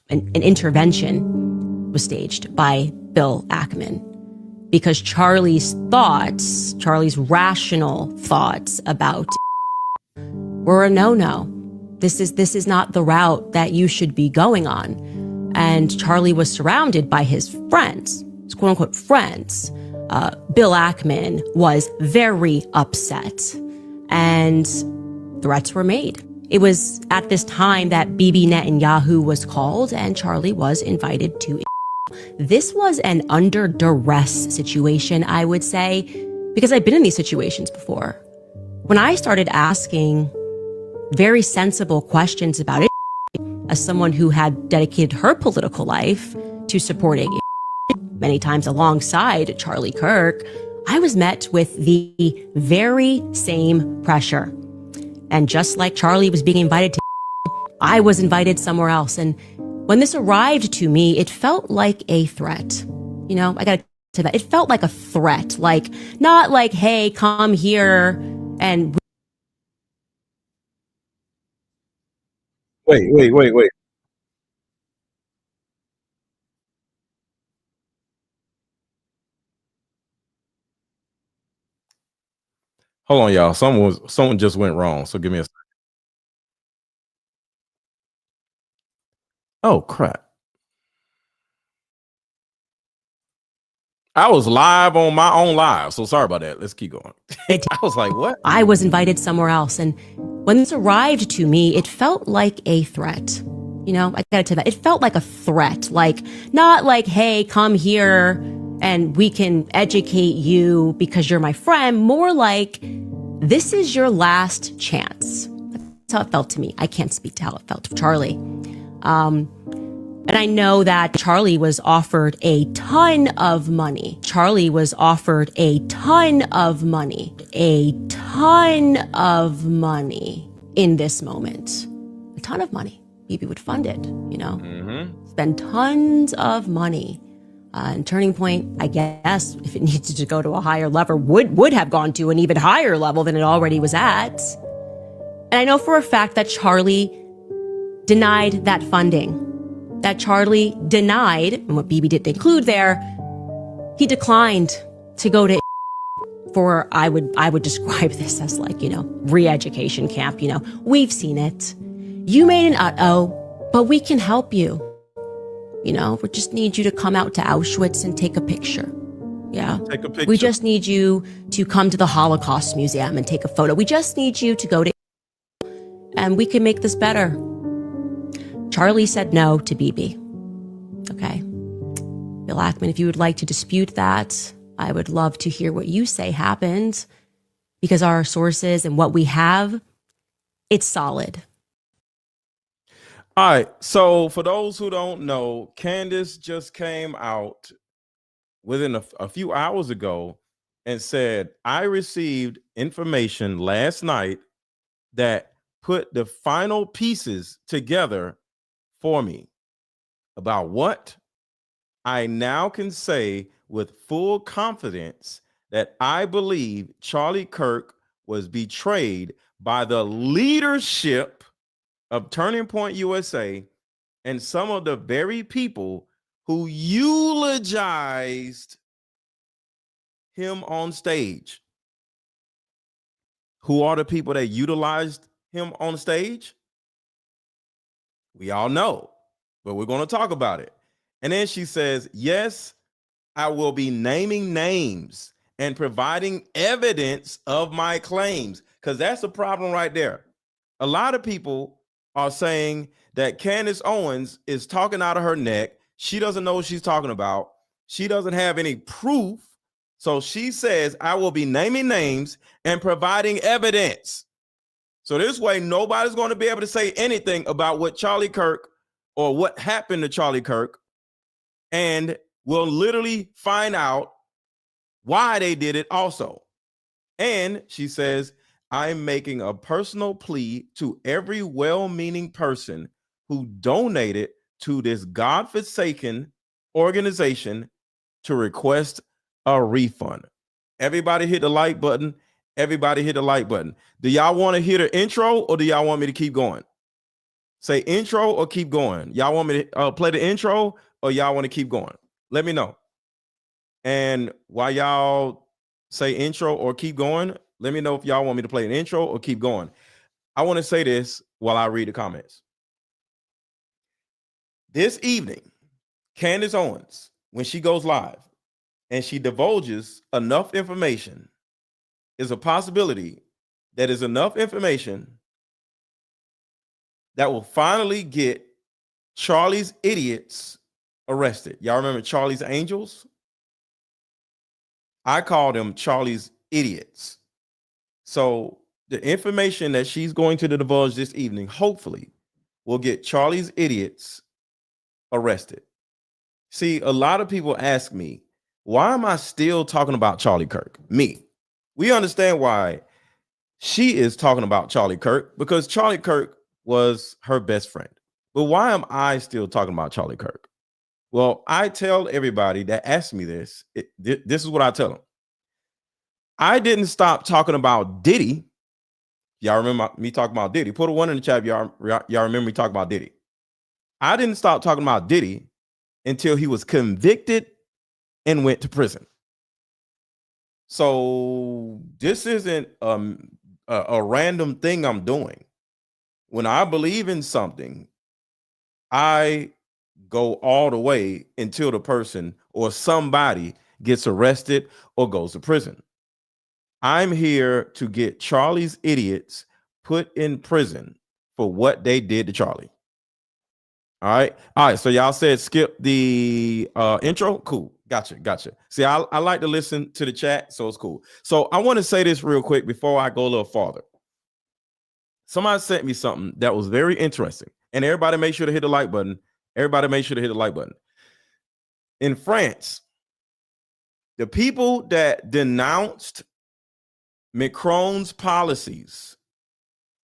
an intervention was staged by Bill Ackman because Charlie's rational thoughts about were a no-no. This is not the route that you should be going on. And Charlie was surrounded by his friends, his quote unquote friends. Bill Ackman was very upset and threats were made. It was at this time that Bibi Netanyahu was called and Charlie was invited to. This was an under duress situation, I would say, because I've been in these situations before. When I started asking very sensible questions about it, as someone who had dedicated her political life to supporting many times alongside Charlie Kirk, I was met with the very same pressure. And just like Charlie was being invited to, I was invited somewhere else. And when this arrived to me, it felt like a threat. You know, I gotta say that. It felt like a threat, like, not like, hey, come here and... Wait. Hold on, y'all. Someone just went wrong. So give me a second. Oh, crap. I was live on my own live, so sorry about that. Let's keep going. I was like, what? I was invited somewhere else. And when this arrived to me, it felt like a threat. You know, I gotta tell you that. It felt like a threat, like, not like, hey, come here and we can educate you because you're my friend. More like, this is your last chance. That's how it felt to me. I can't speak to how it felt to Charlie. And I know that Charlie was offered a ton of money. Charlie was offered a ton of money in this moment. A ton of money. Bibi would fund it, you know, spend tons of money. And Turning Point, I guess, if it needed to go to a higher level, would have gone to an even higher level than it already was at. And I know for a fact that Charlie denied that funding. That Charlie denied, and what Bibi didn't include there, he declined to go to for, I would describe this as like, you know, re-education camp. You know, we've seen it. You made an uh-oh, but we can help you. You know, we just need you to come out to Auschwitz and take a picture. Yeah. Take a picture. We just need you to come to the Holocaust Museum and take a photo. We just need you to go to, and we can make this better. Charlie said no to Bibi. Okay. Bill Ackman, if you would like to dispute that, I would love to hear what you say happened, because our sources and what we have, it's solid. All right. So for those who don't know, Candace just came out within a few hours ago and said, I received information last night that put the final pieces together for me. About what? I now can say with full confidence that I believe Charlie Kirk was betrayed by the leadership of Turning Point USA and some of the very people who eulogized him on stage. Who are the people that utilized him on stage? We all know, but we're going to talk about it. And then she says, yes, I will be naming names and providing evidence of my claims, because that's the problem right there. A lot of people are saying that Candace Owens is talking out of her neck. She doesn't know what she's talking about. She doesn't have any proof. So she says, I will be naming names and providing evidence. So this way, nobody's going to be able to say anything about what Charlie Kirk or what happened to Charlie Kirk. And we'll literally find out why they did it also. And she says, I'm making a personal plea to every well-meaning person who donated to this godforsaken organization to request a refund. Everybody hit the like button. Everybody hit the like button. Do y'all want to hear the intro or do y'all want me to keep going? Say intro or keep going. Y'all want me to play the intro or y'all want to keep going? Let me know. And while y'all say intro or keep going, let me know if y'all want me to play an intro or keep going. I want to say this while I read the comments. This evening, Candace Owens, when she goes live and she divulges enough information, is a possibility that is enough information that will finally get Charlie's idiots arrested. Y'all remember Charlie's Angels? I call them Charlie's idiots. So the information that she's going to divulge this evening, hopefully, will get Charlie's idiots arrested. See, a lot of people ask me, why am I still talking about Charlie Kirk? Me. We understand why she is talking about Charlie Kirk, because Charlie Kirk was her best friend. But why am I still talking about Charlie Kirk? Well, I tell everybody that asks me this, this is what I tell them. I didn't stop talking about Diddy. Y'all remember me talking about Diddy? Put a 1 in the chat. Y'all remember me talking about Diddy? I didn't stop talking about Diddy until he was convicted and went to prison. So this isn't a random thing I'm doing. When I believe in something, I go all the way until the person or somebody gets arrested or goes to prison. I'm here to get Charlie's idiots put in prison for what they did to Charlie. All right. So y'all said skip the intro. Cool. Gotcha. See, I like to listen to the chat, so it's cool. So I want to say this real quick before I go a little farther. Somebody sent me something that was very interesting, and everybody make sure to hit the like button. In France, the people that denounced Macron's policies,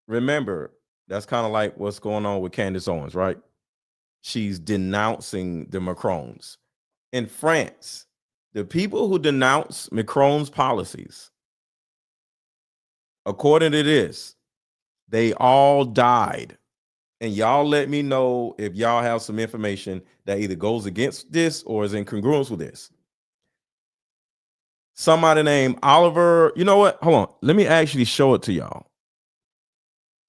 remember, that's kind of like what's going on with Candace Owens, right? She's denouncing the Macrons. In France, the people who denounce Macron's policies, according to this, they all died. And y'all let me know if y'all have some information that either goes against this or is in congruence with this. Somebody named Oliver. You know what? Hold on. Let me actually show it to y'all.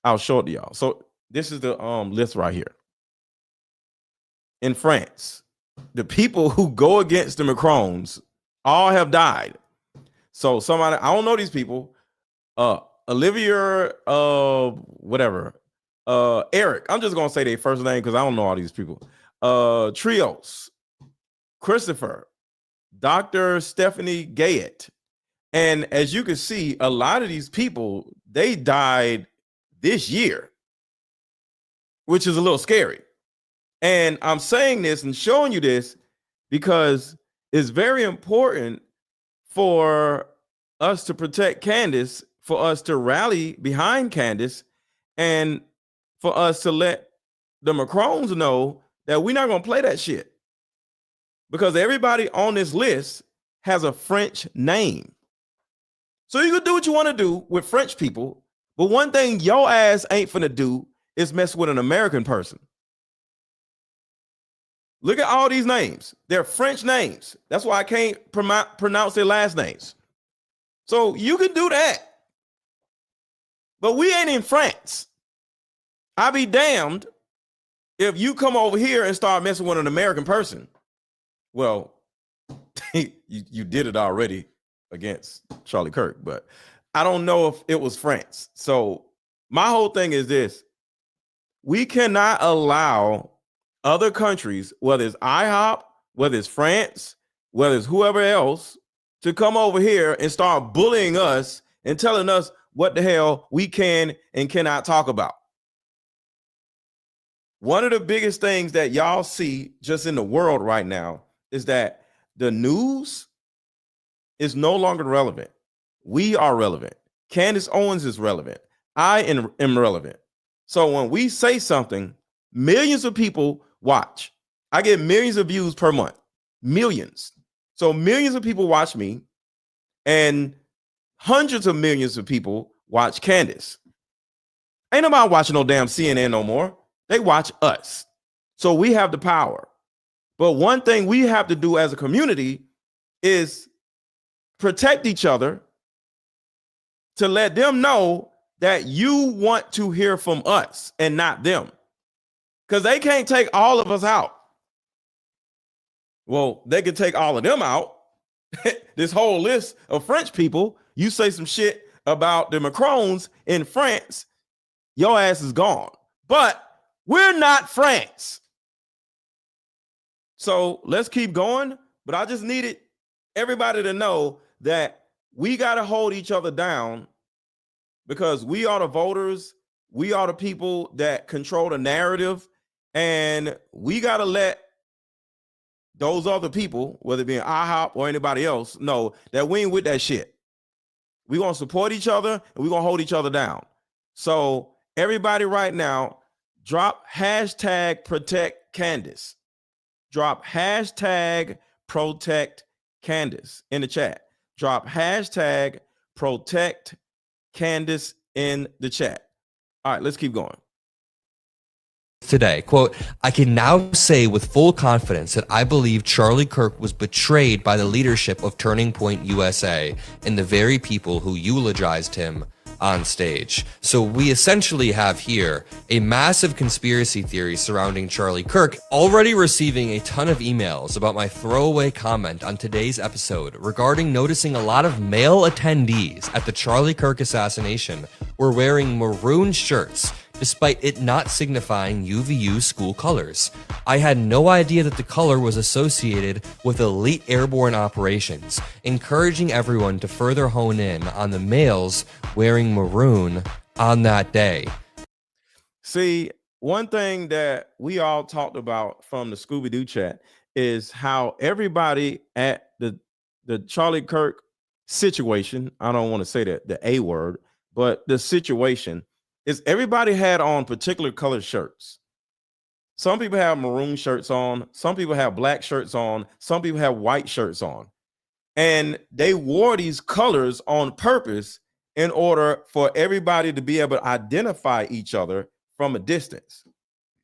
I'll show it to y'all. So this is the list right here. In France, the people who go against the Macrons all have died. So somebody, I don't know these people. Olivia, whatever. Eric. I'm just gonna say their first name because I don't know all these people. Trios, Christopher, Dr. Stephanie Gayet. And as you can see, a lot of these people, they died this year, which is a little scary. And I'm saying this and showing you this because it's very important for us to protect Candace, for us to rally behind Candace, and for us to let the Macrons know that we're not going to play that shit. Because everybody on this list has a French name. So you can do what you want to do with French people, but one thing your ass ain't finna do is mess with an American person. Look at all these names. They're French names. That's why I can't pronounce their last names. So you can do that. But we ain't in France. I be damned if you come over here and start messing with an American person. Well, you did it already against Charlie Kirk, but I don't know if it was France. So my whole thing is this. We cannot allow other countries, whether it's IHOP, whether it's France, whether it's whoever else, to come over here and start bullying us and telling us what the hell we can and cannot talk about. One of the biggest things that y'all see just in the world right now is that the news is no longer relevant. We are relevant. Candace Owens is relevant. I am relevant. So when we say something, millions of people watch. I get millions of views per month. Millions. So millions of people watch me, and hundreds of millions of people watch Candace. Ain't nobody watching no damn CNN no more. They watch us. So we have the power. But one thing we have to do as a community is protect each other to let them know that you want to hear from us and not them. Because they can't take all of us out. Well, they can take all of them out. This whole list of French people, you say some shit about the Macrons in France, your ass is gone. But we're not France. So let's keep going. But I just needed everybody to know that we got to hold each other down, because we are the voters. We are the people that control the narrative. And we got to let those other people, whether it be an IHOP or anybody else, know that we ain't with that shit. We're going to support each other and we're going to hold each other down. So everybody right now, drop hashtag protect Candace. Drop hashtag protect Candace in the chat. Drop hashtag protect Candace in the chat. All right, let's keep going. Today, quote, I can now say with full confidence that I believe Charlie Kirk was betrayed by the leadership of Turning Point USA and the very people who eulogized him on stage. So we essentially have here a massive conspiracy theory surrounding Charlie Kirk, already receiving a ton of emails about my throwaway comment on today's episode regarding noticing a lot of male attendees at the Charlie Kirk assassination were wearing maroon shirts, despite it not signifying UVU school colors. I had no idea that the color was associated with elite airborne operations, encouraging everyone to further hone in on the males wearing maroon on that day. See, one thing that we all talked about from the Scooby-Doo chat is how everybody at the Charlie Kirk situation, I don't want to say that the A word, but the situation is everybody had on particular colored shirts. Some people have maroon shirts on. Some people have black shirts on. Some people have white shirts on. And they wore these colors on purpose in order for everybody to be able to identify each other from a distance.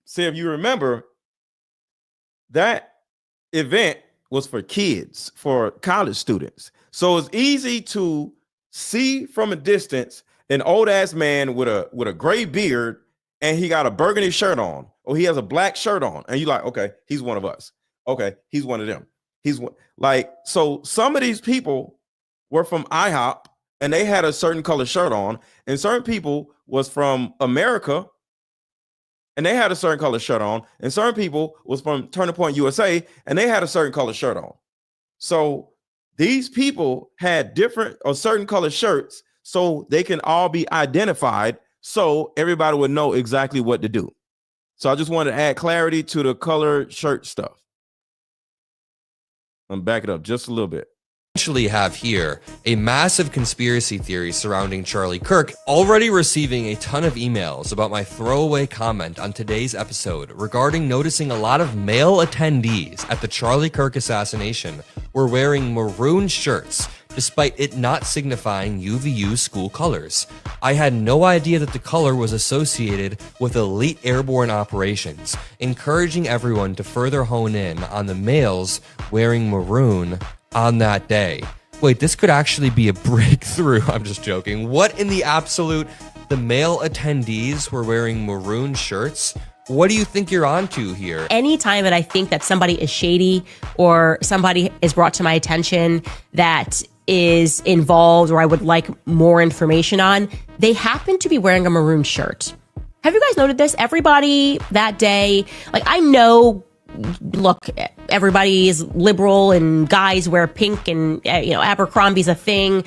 See, if you remember, that event was for kids, for college students. So it's easy to see from a distance an old ass man with a gray beard and he got a burgundy shirt on, or he has a black shirt on, and you're like, okay, he's one of us. Okay, he's one of them. He's one. Like, so some of these people were from IHOP and they had a certain color shirt on, and certain people was from America and they had a certain color shirt on, and certain people was from Turning Point USA and they had a certain color shirt on. So these people had different or certain color shirts so they can all be identified, so everybody would know exactly what to do. So I just wanted to add clarity to the color shirt stuff. I'm back it up just a little bit. Essentially have here a massive conspiracy theory surrounding Charlie Kirk, already receiving a ton of emails about my throwaway comment on today's episode regarding noticing a lot of male attendees at the Charlie Kirk assassination were wearing maroon shirts, despite it not signifying UVU school colors. I had no idea that the color was associated with elite airborne operations, encouraging everyone to further hone in on the males wearing maroon on that day. Wait, this could actually be a breakthrough. I'm just joking. What in the absolute? The male attendees were wearing maroon shirts? What do you think you're onto here? Anytime that I think that somebody is shady or somebody is brought to my attention that is involved or I would like more information on, they happen to be wearing a maroon shirt. Have you guys noted this? Everybody that day, like, I know, look, everybody is liberal and guys wear pink and, Abercrombie's a thing.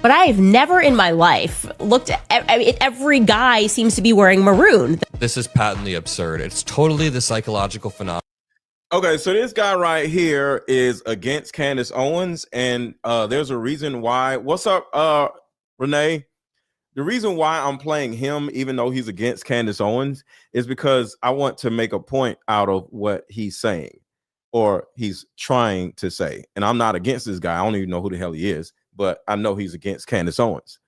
But I have never in my life looked at, every guy seems to be wearing maroon. This is patently absurd. It's totally the psychological phenomenon. Okay, so this guy right here is against Candace Owens, and there's a reason why. What's up, Renee? The reason why I'm playing him, even though he's against Candace Owens, is because I want to make a point out of what he's saying, or he's trying to say. And I'm not against this guy. I don't even know who the hell he is, but I know he's against Candace Owens.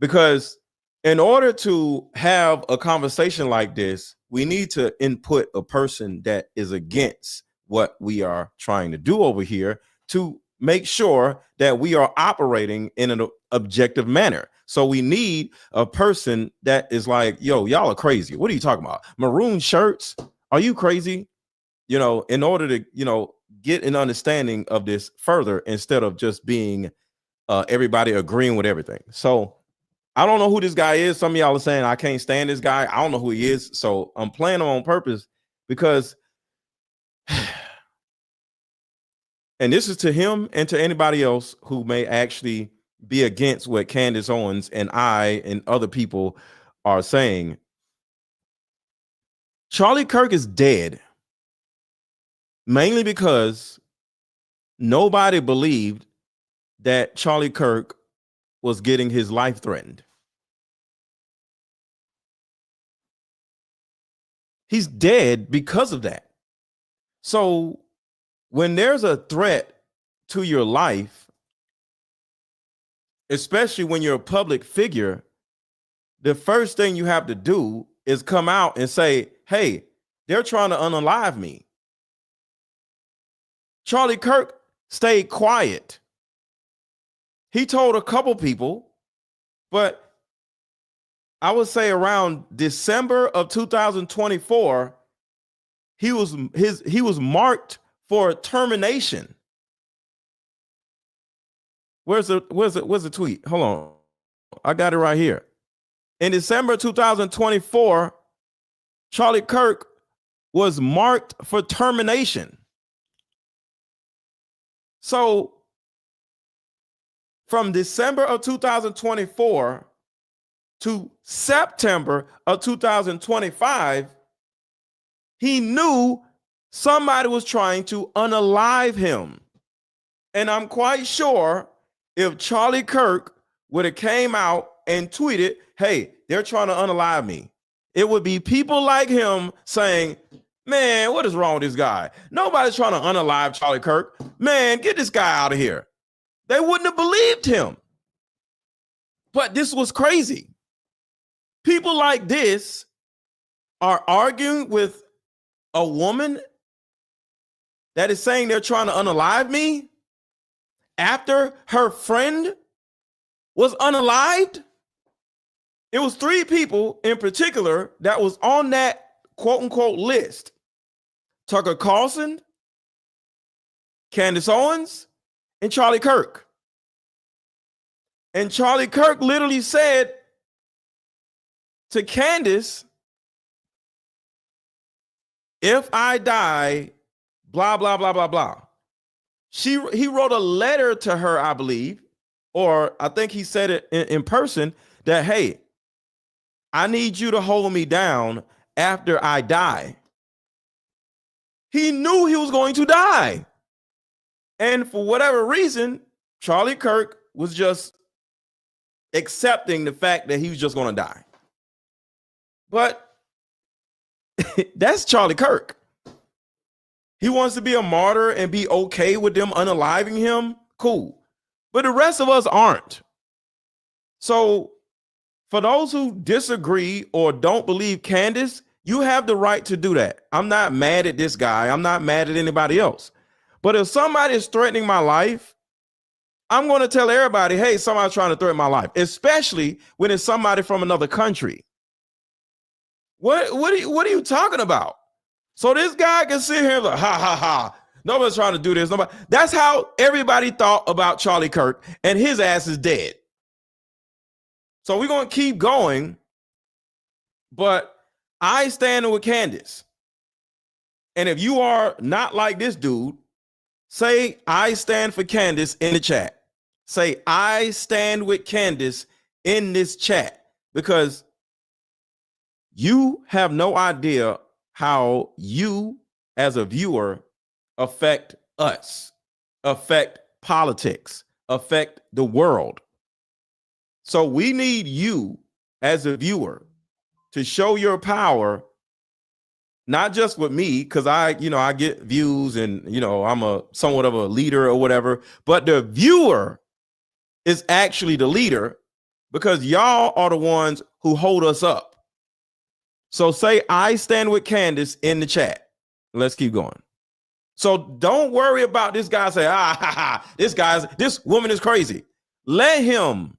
Because in order to have a conversation like this, we need to input a person that is against what we are trying to do over here to make sure that we are operating in an objective manner. So we need a person that is like, yo, y'all are crazy. What are you talking about? Maroon shirts? Are you crazy? You know, in order to, you know, get an understanding of this further instead of just being everybody agreeing with everything. So I don't know who this guy is. Some of y'all are saying I can't stand this guy. I don't know who he is. So I'm playing him on purpose because, and this is to him and to anybody else who may actually be against what Candace Owens and I and other people are saying. Charlie Kirk is dead mainly because nobody believed that Charlie Kirk was getting his life threatened. He's dead because of that. So when there's a threat to your life, especially when you're a public figure, the first thing you have to do is come out and say, hey, they're trying to unalive me. Charlie Kirk stayed quiet. He told a couple people, but I would say around December of 2024, he was marked for termination. Where's the tweet? Hold on. I got it right here. In December 2024, Charlie Kirk was marked for termination. So from December of 2024 to September of 2025, he knew somebody was trying to unalive him. And I'm quite sure if Charlie Kirk would have came out and tweeted, hey, they're trying to unalive me, it would be people like him saying, man, what is wrong with this guy? Nobody's trying to unalive Charlie Kirk. Man, get this guy out of here. They wouldn't have believed him. But this was crazy. People like this are arguing with a woman that is saying they're trying to unalive me after her friend was unalived. It was 3 people in particular that was on that quote unquote list: Tucker Carlson, Candace Owens, and Charlie Kirk. And Charlie Kirk literally said to Candace, if I die, blah, blah, blah, blah, blah. He wrote a letter to her, I believe, or I think he said it in person, that, hey, I need you to hold me down after I die. He knew he was going to die. And for whatever reason, Charlie Kirk was just accepting the fact that he was just going to die. But that's Charlie Kirk. He wants to be a martyr and be okay with them unaliving him. Cool. But the rest of us aren't. So for those who disagree or don't believe Candace, you have the right to do that. I'm not mad at this guy. I'm not mad at anybody else. But if somebody is threatening my life, I'm going to tell everybody, hey, somebody's trying to threaten my life, especially when it's somebody from another country. What are you talking about? So this guy can sit here like, ha, ha, ha. Nobody's trying to do this. Nobody. That's how everybody thought about Charlie Kirk, and his ass is dead. So we're going to keep going, but I stand with Candace. And if you are not like this dude, say, I stand for Candace in the chat. Say, I stand with Candace in this chat, because you have no idea how you as a viewer affect us, affect politics, affect the world. So we need you as a viewer to show your power, not just with me, because I get views and, I'm a somewhat of a leader or whatever, but the viewer is actually the leader, because y'all are the ones who hold us up. So say I stand with Candace in the chat. Let's keep going. So don't worry about this guy say, this woman is crazy. Let him.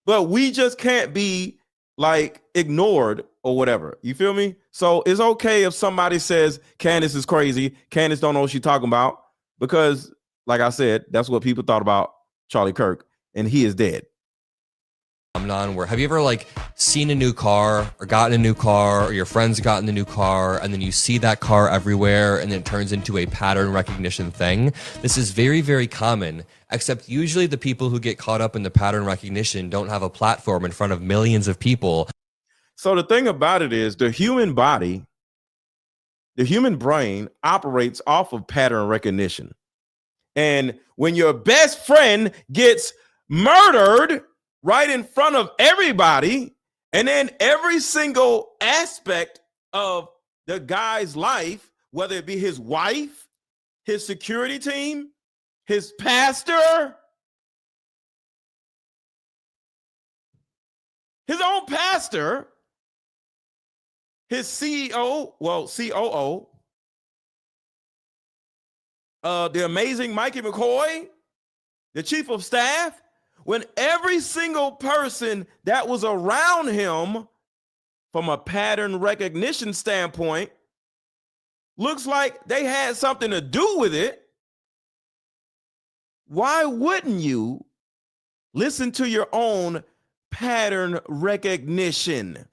But we just can't be like ignored or whatever. You feel me? So it's okay if somebody says Candace is crazy. Candace don't know what she's talking about, because like I said, that's what people thought about Charlie Kirk, and he is dead. Where have you ever like seen a new car or gotten a new car, or your friends gotten a new car, and then you see that car everywhere and then it turns into a pattern recognition thing? This is very, very common, except usually the people who get caught up in the pattern recognition don't have a platform in front of millions of people. So the thing about it is the human body, the human brain operates off of pattern recognition. And when your best friend gets murdered right in front of everybody, and then every single aspect of the guy's life, whether it be his wife, his security team, his pastor, his own pastor, his CEO, well, COO, the amazing Mikey McCoy, the chief of staff, when every single person that was around him from a pattern recognition standpoint looks like they had something to do with it, why wouldn't you listen to your own pattern recognition?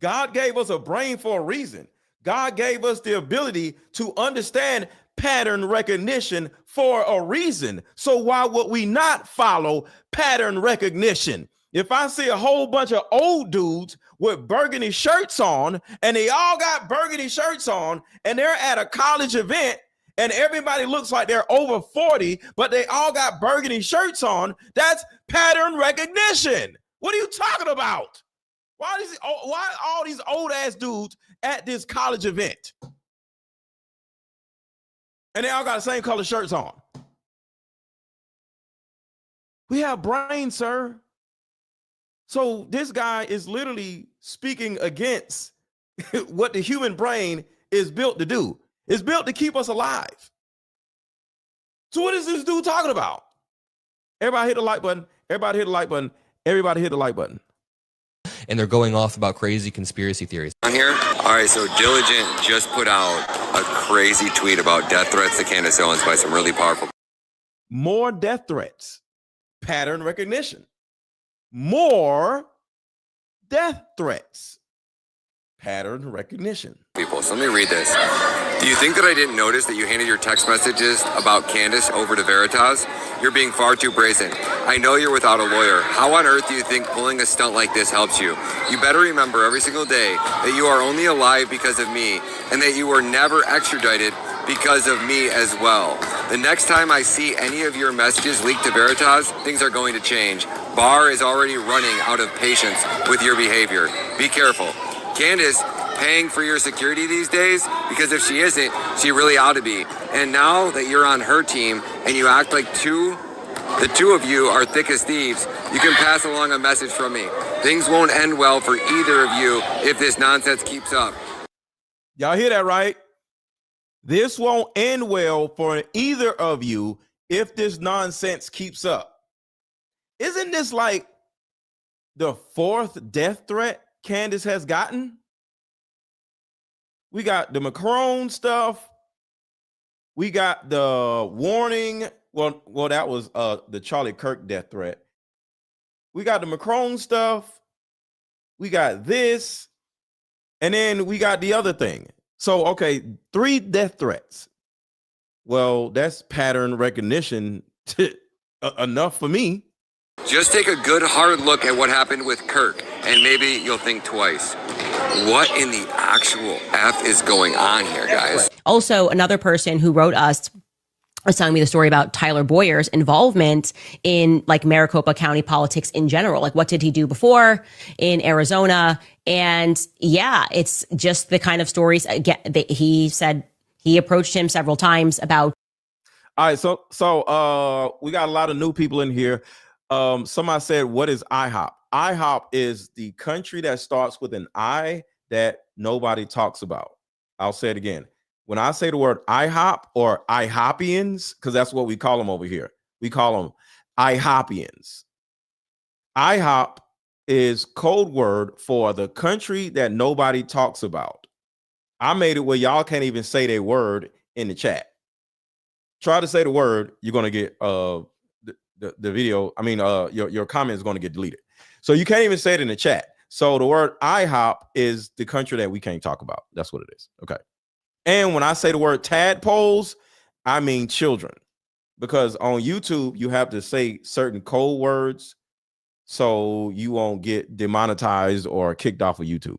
God gave us a brain for a reason. God gave us the ability to understand pattern recognition for a reason. So why would we not follow pattern recognition? If I see a whole bunch of old dudes with burgundy shirts on, and they all got burgundy shirts on, and they're at a college event, and everybody looks like they're over 40, but they all got burgundy shirts on, that's pattern recognition. What are you talking about? Why all these old ass dudes at this college event? And they all got the same color shirts on. We have brains, sir. So this guy is literally speaking against what the human brain is built to do. It's built to keep us alive. So what is this dude talking about? Everybody hit the like button. Everybody hit the like button. Everybody hit the like button. And they're going off about crazy conspiracy theories. On here? All right, so Diligent just put out a crazy tweet about death threats to Candace Owens by some really powerful. More death threats. Pattern recognition. More death threats. Pattern recognition. People, so let me read this. Do you think that I didn't notice that you handed your text messages about Candace over to Veritas? You're being far too brazen. I know you're without a lawyer. How on earth do you think pulling a stunt like this helps you? You better remember every single day that you are only alive because of me, and that you were never extradited because of me as well. The next time I see any of your messages leaked to Veritas, things are going to change. Barr is already running out of patience with your behavior. Be careful. Candace paying for your security these days, because if she isn't, she really ought to be. And now that you're on her team and you act like the two of you are thick as thieves, you can pass along a message from me. Things won't end well for either of you if this nonsense keeps up. Y'all hear that, right? This won't end well for either of you if this nonsense keeps up. Isn't this like the fourth death threat Candace has gotten? We got the Macron stuff. We got the warning. Well, that was the Charlie Kirk death threat. We got the Macron stuff. We got this. And then we got the other thing. So, okay, 3 death threats. Well, that's pattern recognition enough for me. Just take a good hard look at what happened with Kirk, and maybe you'll think twice. What in the actual F is going on here, guys? Also, another person who wrote us was telling me the story about Tyler Boyer's involvement in like Maricopa County politics in general. Like, what did he do before in Arizona? And yeah, it's just the kind of stories. Again, he said he approached him several times about. All right, so we got a lot of new people in here. Somebody said, "What is IHOP?" IHOP is the country that starts with an I that nobody talks about. I'll say it again. When I say the word IHOP or IHOPians, because that's what we call them over here, we call them IHOPians. IHOP is code word for the country that nobody talks about. I made it where y'all can't even say their word in the chat. Try to say the word, you're gonna get the video. I mean, your comment is gonna get deleted. So you can't even say it in the chat. So the word IHOP is the country that we can't talk about. That's what it is. Okay. And when I say the word tadpoles, I mean children, because on YouTube you have to say certain code words so you won't get demonetized or kicked off of YouTube.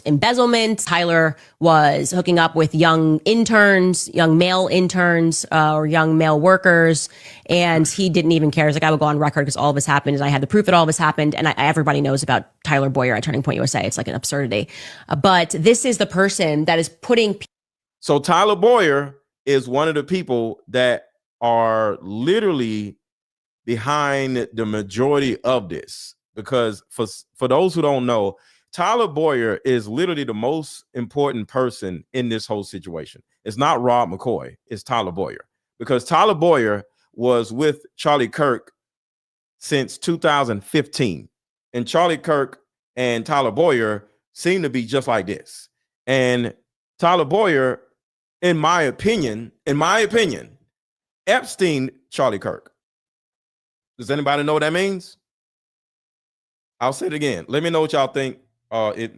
Embezzlement. Tyler was hooking up with young interns, young male interns, or young male workers, and he didn't even care. He's like, I would go on record because all of this happened, and I had the proof that all of this happened, and everybody knows about Tyler Boyer at Turning Point USA. It's like an absurdity. But this is the person that is putting... So Tyler Boyer is one of the people that are literally behind the majority of this, because for those who don't know, Tyler Boyer is literally the most important person in this whole situation. It's not Rob McCoy, it's Tyler Boyer, because Tyler Boyer was with Charlie Kirk since 2015, and Charlie Kirk and Tyler Boyer seem to be just like this. And Tyler Boyer, in my opinion, Epstein Charlie Kirk. Does anybody know what that means? I'll say it again. Let me know what y'all think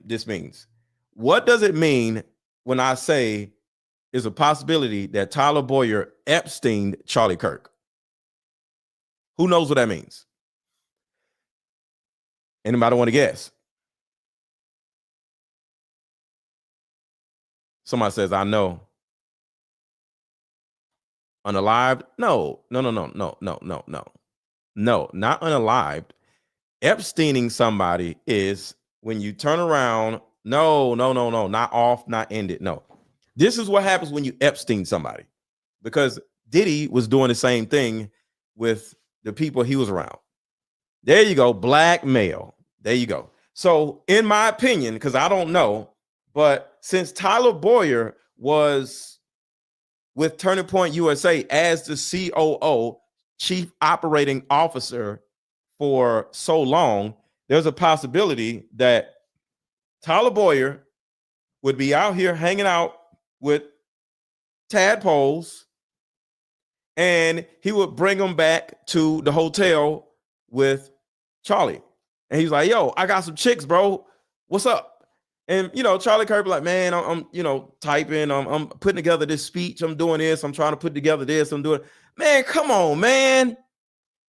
this means. What does it mean when I say is a possibility that Tyler Boyer Epstein Charlie Kirk? Who knows what that means? Anybody want to guess? Somebody says, I know. Unalived? No, not unalived. Epsteining somebody is when you turn around. No, not off, not ended. No, this is what happens when you Epstein somebody, because Diddy was doing the same thing with the people he was around. There you go, blackmail. There you go. So in my opinion, because I don't know, but since Tyler Boyer was with Turning Point USA as the COO, Chief Operating Officer, for so long, there's a possibility that Tyler Boyer would be out here hanging out with tadpoles, and he would bring them back to the hotel with Charlie. And he's like, yo, I got some chicks, bro. What's up? And, Charlie Kirk be like, man, I'm typing, I'm putting together this speech. I'm doing this. I'm trying to put together this. I'm doing, man, come on, man.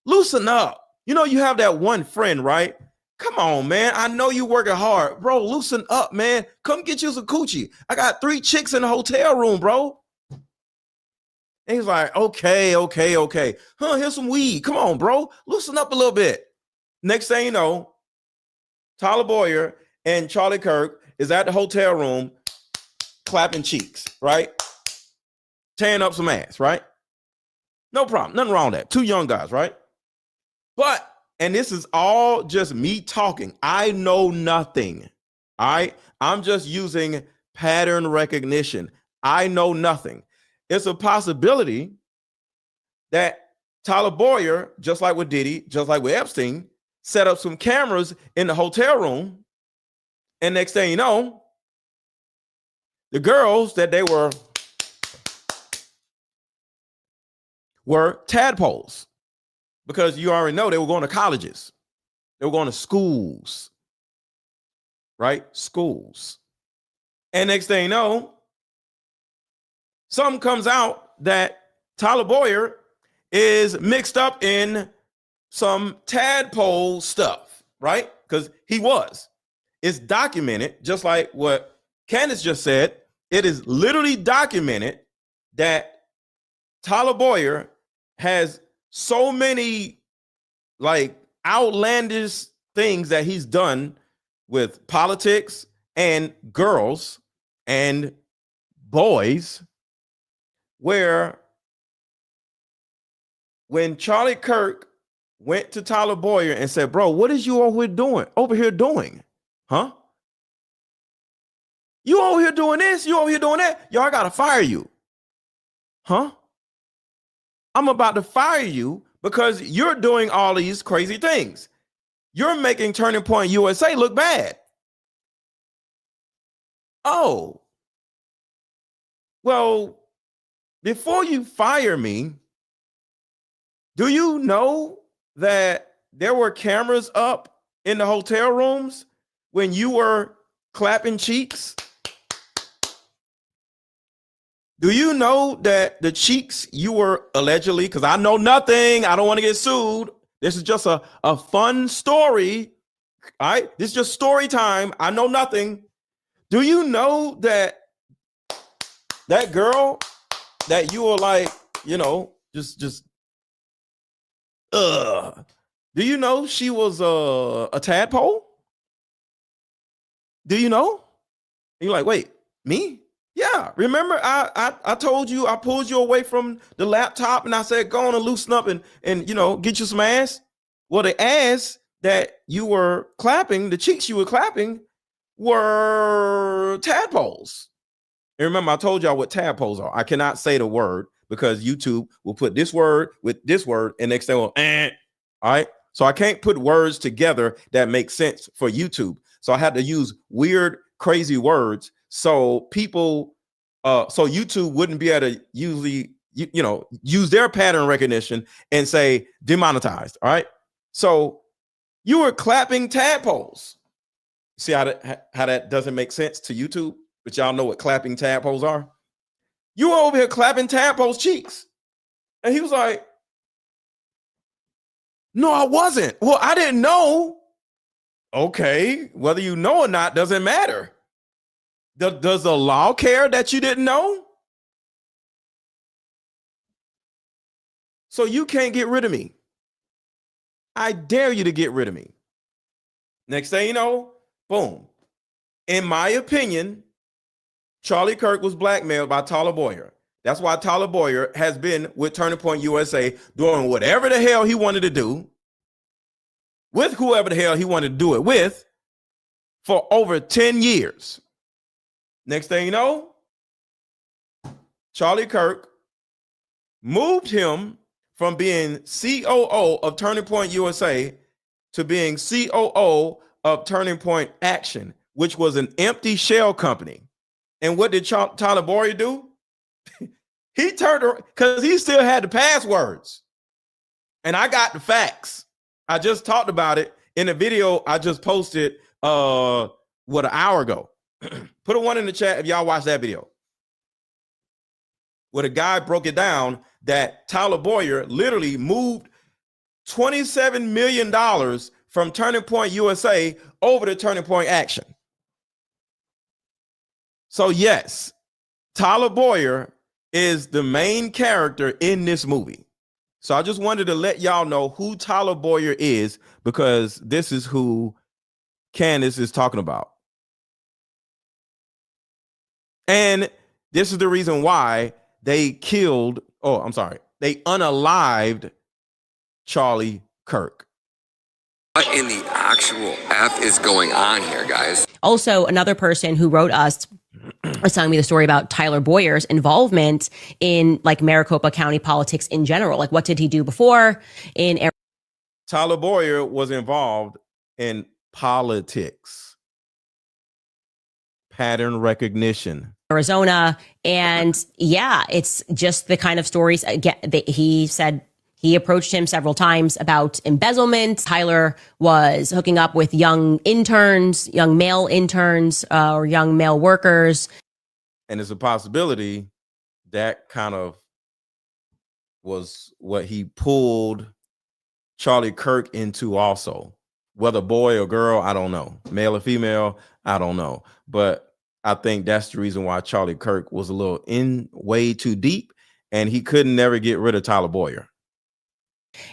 Loosen up. You have that one friend, right? Come on, man. I know you working hard, bro. Loosen up, man. Come get you some coochie. I got 3 chicks in the hotel room, bro. And he's like, okay. Here's some weed. Come on, bro. Loosen up a little bit. Next thing you know, Tyler Boyer and Charlie Kirk is at the hotel room clapping cheeks, right? Tearing up some ass, right? No problem. Nothing wrong with that. 2 young guys, right? But, and this is all just me talking. I know nothing. All right. I'm just using pattern recognition. I know nothing. It's a possibility that Tyler Boyer, just like with Diddy, just like with Epstein, set up some cameras in the hotel room. And next thing you know, the girls that they were tadpoles. Because you already know they were going to colleges. They were going to schools. Right? Schools. And next thing you know, something comes out that Tyler Boyer is mixed up in some tadpole stuff, right? Because he was. It's documented, just like what Candace just said. It is literally documented that Tyler Boyer has so many outlandish things that he's done with politics and girls and boys, where when Charlie Kirk went to Tyler Boyer and said, bro, what is you over here doing? Huh? You over here doing this? You over here doing that? Yo, I gotta fire you. Huh? I'm about to fire you because you're doing all these crazy things. You're making Turning Point USA look bad. Oh, well, before you fire me, do you know that there were cameras up in the hotel rooms when you were clapping cheeks? Do you know that the cheeks you were allegedly, because I know nothing, I don't want to get sued. This is just a fun story. All right. This is just story time. I know nothing. Do you know that that girl that you were like, you know, just do you know she was a tadpole? Do you know? And you're like, wait, me? Yeah. Remember, I told you, I pulled you away from the laptop and I said, go on and loosen up and you know, get you some ass. Well, the ass that you were clapping, the cheeks you were clapping were tadpoles. And remember, I told y'all what tadpoles are. I cannot say the word because YouTube will put this word with this word and next thing will, all right. So I can't put words together that make sense for YouTube. So I had to use weird, crazy words. So people, so YouTube wouldn't be able to usually, you know, use their pattern recognition and say demonetized. All right. So you were clapping tadpoles. See how that doesn't make sense to YouTube, but y'all know what clapping tadpoles are. You were over here clapping tadpoles' cheeks. And he was like, no, I wasn't. Well, I didn't know. Okay, whether you know or not doesn't matter. Does the law care that you didn't know? So you can't get rid of me. I dare you to get rid of me. Next thing you know, boom. In my opinion, Charlie Kirk was blackmailed by Tyler Boyer. That's why Tyler Boyer has been with Turning Point USA doing whatever the hell he wanted to do with whoever the hell he wanted to do it with for over 10 years. Next thing you know, Charlie Kirk moved him from being COO of Turning Point USA to being COO of Turning Point Action, which was an empty shell company. And what did Tyler Boyer do? He turned around because he still had the passwords. And I got the facts. I just talked about it in a video I just posted an hour ago. Put a 1 in the chat if y'all watched that video. Where the guy broke it down that Tyler Boyer literally moved $27 million from Turning Point USA over to Turning Point Action. So yes, Tyler Boyer is the main character in this movie. So I just wanted to let y'all know who Tyler Boyer is, because this is who Candace is talking about. And this is the reason why they killed, they unalived Charlie Kirk. What in the actual F is going on here, guys? Also, another person who wrote us was telling me the story about Tyler Boyer's involvement in like Maricopa County politics in general. Like, what did he do before in Tyler Boyer was involved in politics, pattern recognition, Arizona. And yeah, it's just the kind of stories again that he said. He approached him several times about embezzlement. Tyler was hooking up with young interns, young male interns, or young male workers. And it's a possibility that kind of was what he pulled Charlie Kirk into also. Whether boy or girl, I don't know. Male or female, I don't know. But I think that's the reason why Charlie Kirk was a little way too deep, and he couldn't never get rid of Tyler Boyer.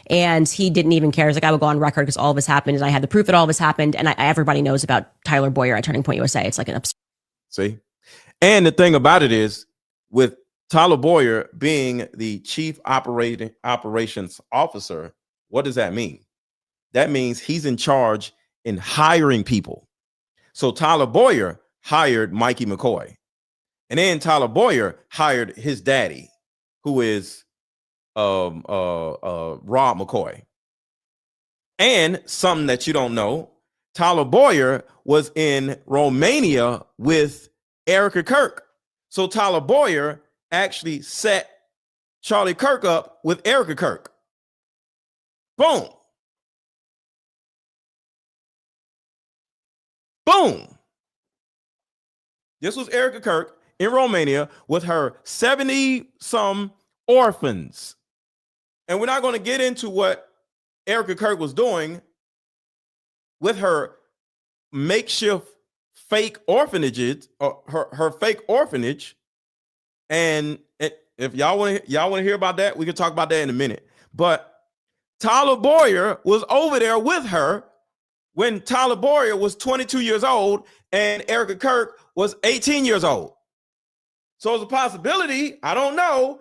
And he didn't even care. He's like, I would go on record because all of this happened, and I had the proof that all of this happened. And everybody knows about Tyler Boyer at Turning Point USA. It's like an absurd. See? And the thing about it is, with Tyler Boyer being the chief operations officer, What does that mean? That means he's in charge in hiring people. So Tyler Boyer hired Mikey McCoy. And then Tyler Boyer hired his daddy, who is Rob McCoy. And something that you don't know, Tyler Boyer was in Romania with Erica Kirk. So Tyler Boyer actually set Charlie Kirk up with Erica Kirk. Boom. Boom. This was Erica Kirk in Romania with her 70-some orphans. And we're not going to get into what Erica Kirk was doing with her makeshift fake orphanages, or her fake orphanage. And if y'all want to hear about that, we can talk about that in a minute. But Tyler Boyer was over there with her when Tyler Boyer was 22 years old and Erica Kirk was 18 years old. So it's a possibility, I don't know,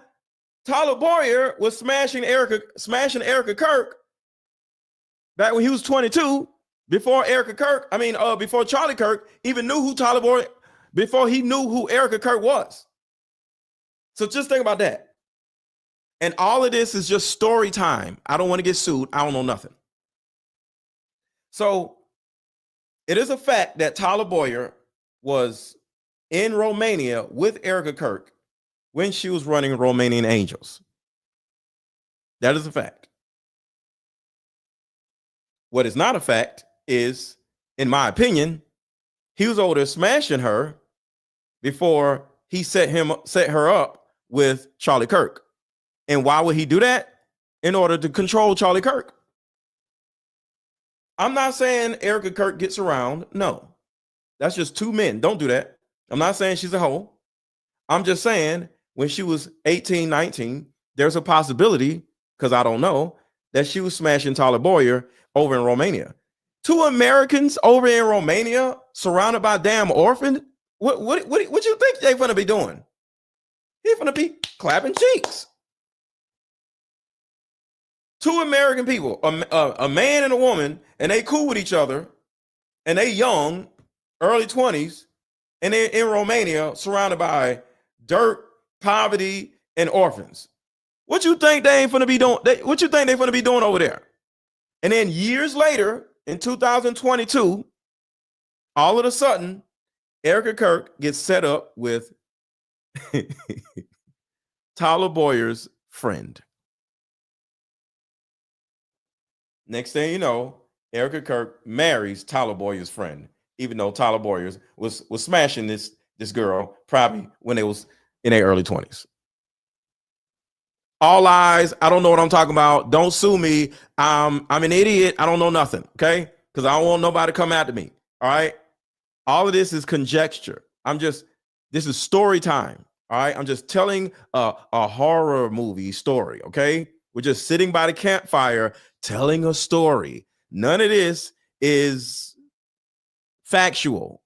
Tyler Boyer was smashing Erica Kirk back when he was 22, before before Charlie Kirk even knew who Tyler Boyer, before he knew who Erica Kirk was. So just think about that. And all of this is just story time. I don't want to get sued. I don't know nothing. So it is a fact that Tyler Boyer was in Romania with Erica Kirk when she was running Romanian Angels. That is a fact. What is not a fact is, in my opinion, he was over there smashing her before he set her up with Charlie Kirk. And why would he do that? In order to control Charlie Kirk. I'm not saying Erica Kirk gets around. No, that's just two men. Don't do that. I'm not saying she's a hoe. I'm just saying when she was 18, 19, there's a possibility, because I don't know, that she was smashing Tyler Boyer over in Romania. Two Americans over in Romania surrounded by damn orphans. What you think they're gonna be doing? They're gonna be clapping cheeks. Two American people, a man and a woman, and they cool with each other, and they young, early 20s, and they're in Romania surrounded by dirt, poverty, and orphans. What you think they ain't gonna be doing? What you think they're gonna be doing over there? And then years later, in 2022, all of a sudden, Erica Kirk gets set up with Tyler Boyer's friend. Next thing you know, Erica Kirk marries Tyler Boyer's friend, even though Tyler Boyer was smashing this girl probably when they was in their early 20s. All lies. I don't know what I'm talking about. Don't sue me. I'm an idiot. I don't know nothing. Okay, because I don't want nobody to come after me. All right. All of this is conjecture. This is story time. All right. I'm just telling a horror movie story. Okay. We're just sitting by the campfire telling a story. None of this is factual,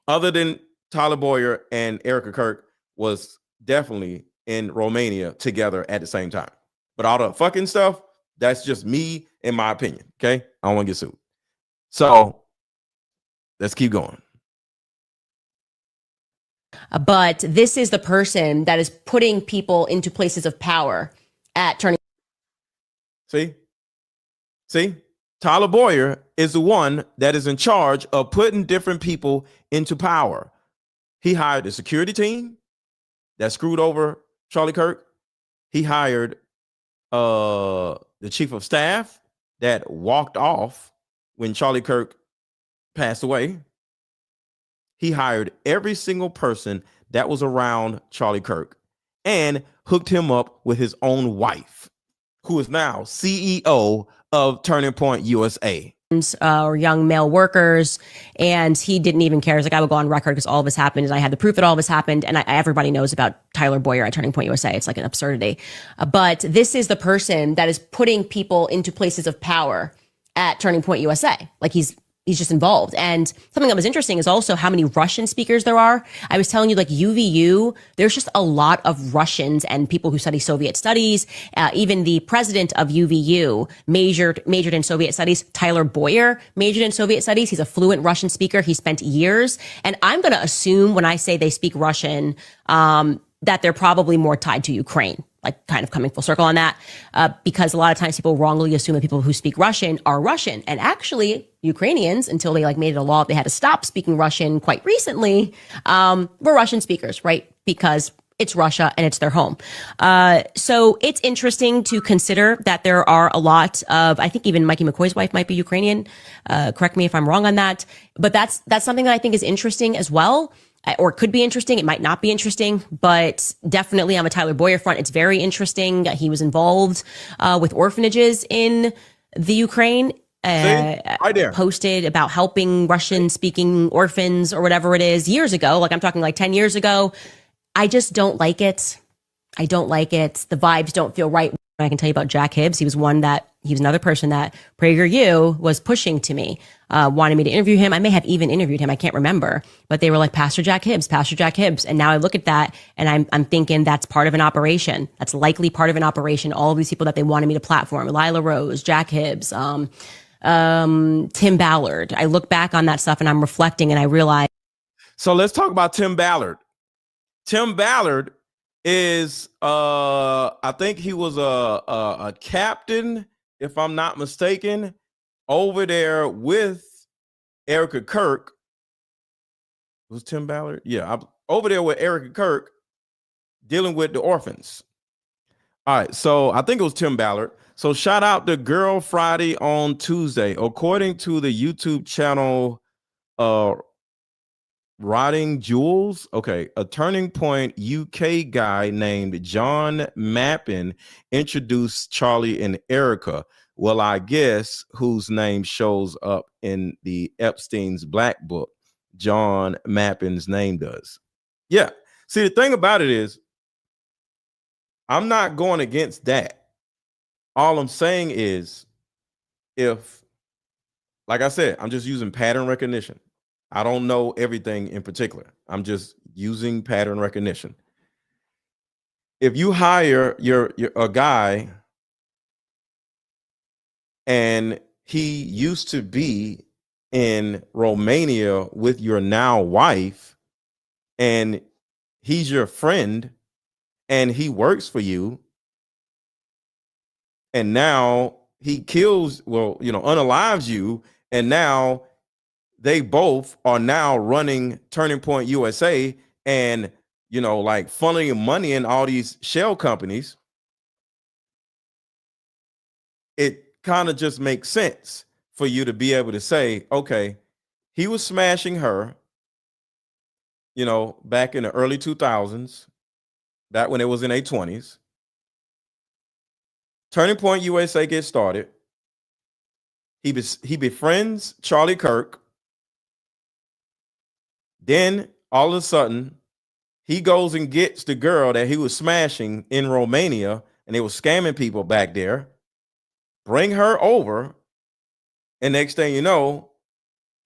other than Tyler Boyer and Erica Kirk was definitely in Romania together at the same time. But all the fucking stuff, that's just me and my opinion. Okay. I don't want to get sued. So let's keep going. But this is the person that is putting people into places of power at Turning. See, Tyler Boyer is the one that is in charge of putting different people into power. He hired a security team that screwed over Charlie Kirk. He hired the chief of staff that walked off when Charlie Kirk passed away. He hired every single person that was around Charlie Kirk and hooked him up with his own wife, who is now CEO of Turning Point USA. Or young male workers, and he didn't even care. He's like, I will go on record because all of this happened, and I had the proof that all of this happened, and everybody knows about Tyler Boyer at Turning Point USA. It's like an absurdity. But this is the person that is putting people into places of power at Turning Point USA. Like, he's he's just involved. And something that was interesting is also how many Russian speakers there are. I was telling you, like UVU, there's just a lot of Russians and people who study Soviet studies. Even the president of UVU majored in Soviet studies. Tyler Boyer majored in Soviet studies. He's a fluent Russian speaker. He spent years. And I'm going to assume when I say they speak Russian, that they're probably more tied to Ukraine. Like kind of coming full circle on that, because a lot of times people wrongly assume that people who speak Russian are Russian. And actually Ukrainians, until they like made it a law, they had to stop speaking Russian quite recently, were Russian speakers, right? Because it's Russia and it's their home. So it's interesting to consider that there are a lot of, I think even Mikey McCoy's wife might be Ukrainian. Correct me if I'm wrong on that, but that's something that I think is interesting as well. Or could be interesting. It might not be interesting, but definitely on the Tyler Boyer front, it's very interesting. He was involved with orphanages in the Ukraine. Right there. Posted about helping Russian-speaking orphans or whatever it is years ago. Like I'm talking like 10 years ago. I just don't like it. I don't like it. The vibes don't feel right. I can tell you about Jack Hibbs. He was another person that PragerU was pushing to me, wanted me to interview him. I may have even interviewed him. I can't remember, but they were like, Pastor Jack Hibbs. And now I look at that and I'm thinking that's part of an operation. That's likely part of an operation. All of these people that they wanted me to platform, Lila Rose, Jack Hibbs, Tim Ballard. I look back on that stuff and I'm reflecting and I realize. So let's talk about Tim Ballard. Tim Ballard is I think he was a captain, if I'm not mistaken, over there with Erica Kirk. Was Tim Ballard? Yeah, over there with Erica Kirk dealing with the orphans. All right, so I think it was Tim Ballard. So shout out to Girl Friday on Tuesday. According to the YouTube channel Rotting Jewels, okay, a Turning Point UK guy named John Mappin introduced Charlie and Erica. Well, I guess whose name shows up in the Epstein's Black Book, John Mappin's name does. Yeah. See, the thing about it is, I'm not going against that. All I'm saying is, if, like I said, I'm just using pattern recognition. I don't know everything in particular. I'm just using pattern recognition. If you hire a guy and he used to be in Romania with your now wife and he's your friend and he works for you and now he kills, unalives you, and now they both are now running Turning Point USA and, like funneling money in all these shell companies. It kind of just makes sense for you to be able to say, okay, he was smashing her, back in the early 2000s, that when it was in their 20s. Turning Point USA gets started. He befriends Charlie Kirk. Then all of a sudden, he goes and gets the girl that he was smashing in Romania, and they were scamming people back there. Bring her over, and next thing you know,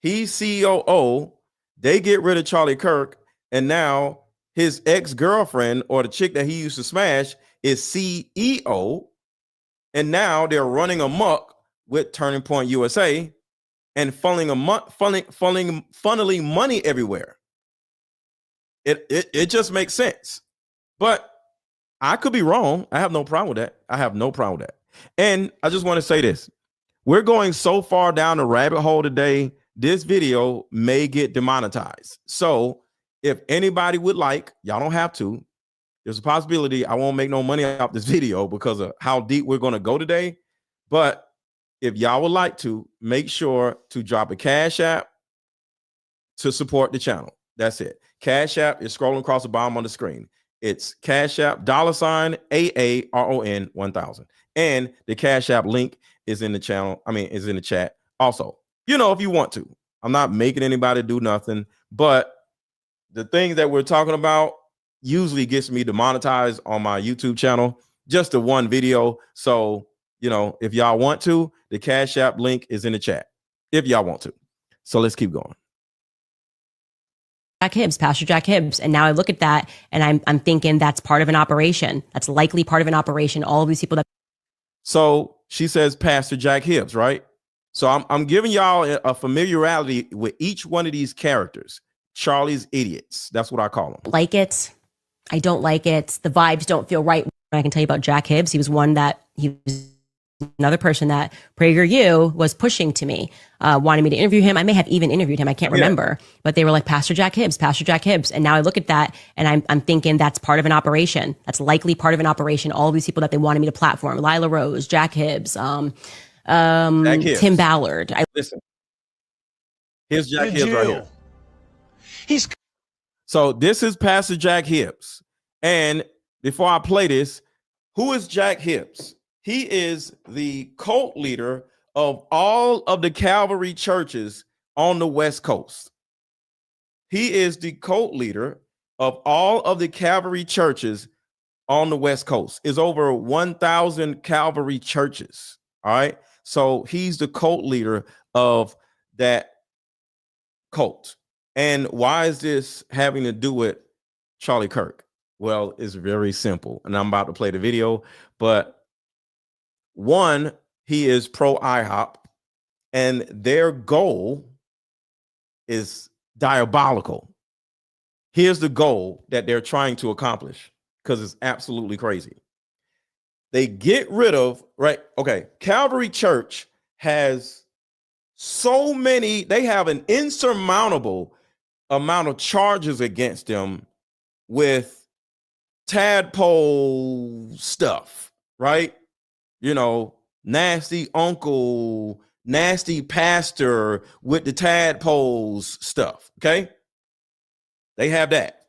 he's COO. They get rid of Charlie Kirk, and now his ex-girlfriend, or the chick that he used to smash, is CEO, and now they're running amok with Turning Point USA and funneling money everywhere. It just makes sense. But I could be wrong. I have no problem with that. And I just want to say this. We're going so far down the rabbit hole today, this video may get demonetized. So if anybody would like, y'all don't have to. There's a possibility I won't make no money off this video because of how deep we're going to go today. But if y'all would like to, make sure to drop a Cash App to support the channel. That's it. Cash App is scrolling across the bottom on the screen. It's Cash App $AARON 1000. And the Cash App link is in the channel. Is in the chat. Also, if you want to. I'm not making anybody do nothing, but the things that we're talking about usually gets me demonetized on my YouTube channel. Just the one video. So, if y'all want to, the Cash App link is in the chat if y'all want to. So let's keep going. Jack Hibbs, Pastor Jack Hibbs. And now I look at that and I'm thinking that's part of an operation. That's likely part of an operation. All of these people that. So she says Pastor Jack Hibbs, right? So I'm giving y'all a familiarity with each one of these characters. Charlie's idiots. That's what I call them. Like it. I don't like it. The vibes don't feel right. I can tell you about Jack Hibbs. He was another person that PragerU was pushing to me, wanting me to interview him. I may have even interviewed him. I can't remember, but they were like, Pastor Jack Hibbs, Pastor Jack Hibbs. And now I look at that and I'm thinking that's part of an operation. That's likely part of an operation. All of these people that they wanted me to platform, Lila Rose, Jack Hibbs, Jack Hibbs. Tim Ballard. Listen, here's Jack Hibbs right here. So this is Pastor Jack Hibbs. And before I play this, who is Jack Hibbs? He is the cult leader of all of the Calvary churches on the West Coast. He is the cult leader of all of the Calvary churches on the West Coast. It's over 1,000 Calvary churches. All right. So he's the cult leader of that cult. And why is this having to do with Charlie Kirk? Well, it's very simple. And I'm about to play the video, but one, he is pro IHOP, and their goal is diabolical. Here's the goal that they're trying to accomplish, because it's absolutely crazy. They get rid of, Calvary Church has so many, they have an insurmountable amount of charges against them with tadpole stuff, right? You know, nasty uncle, nasty pastor with the tadpoles stuff. Okay. They have that.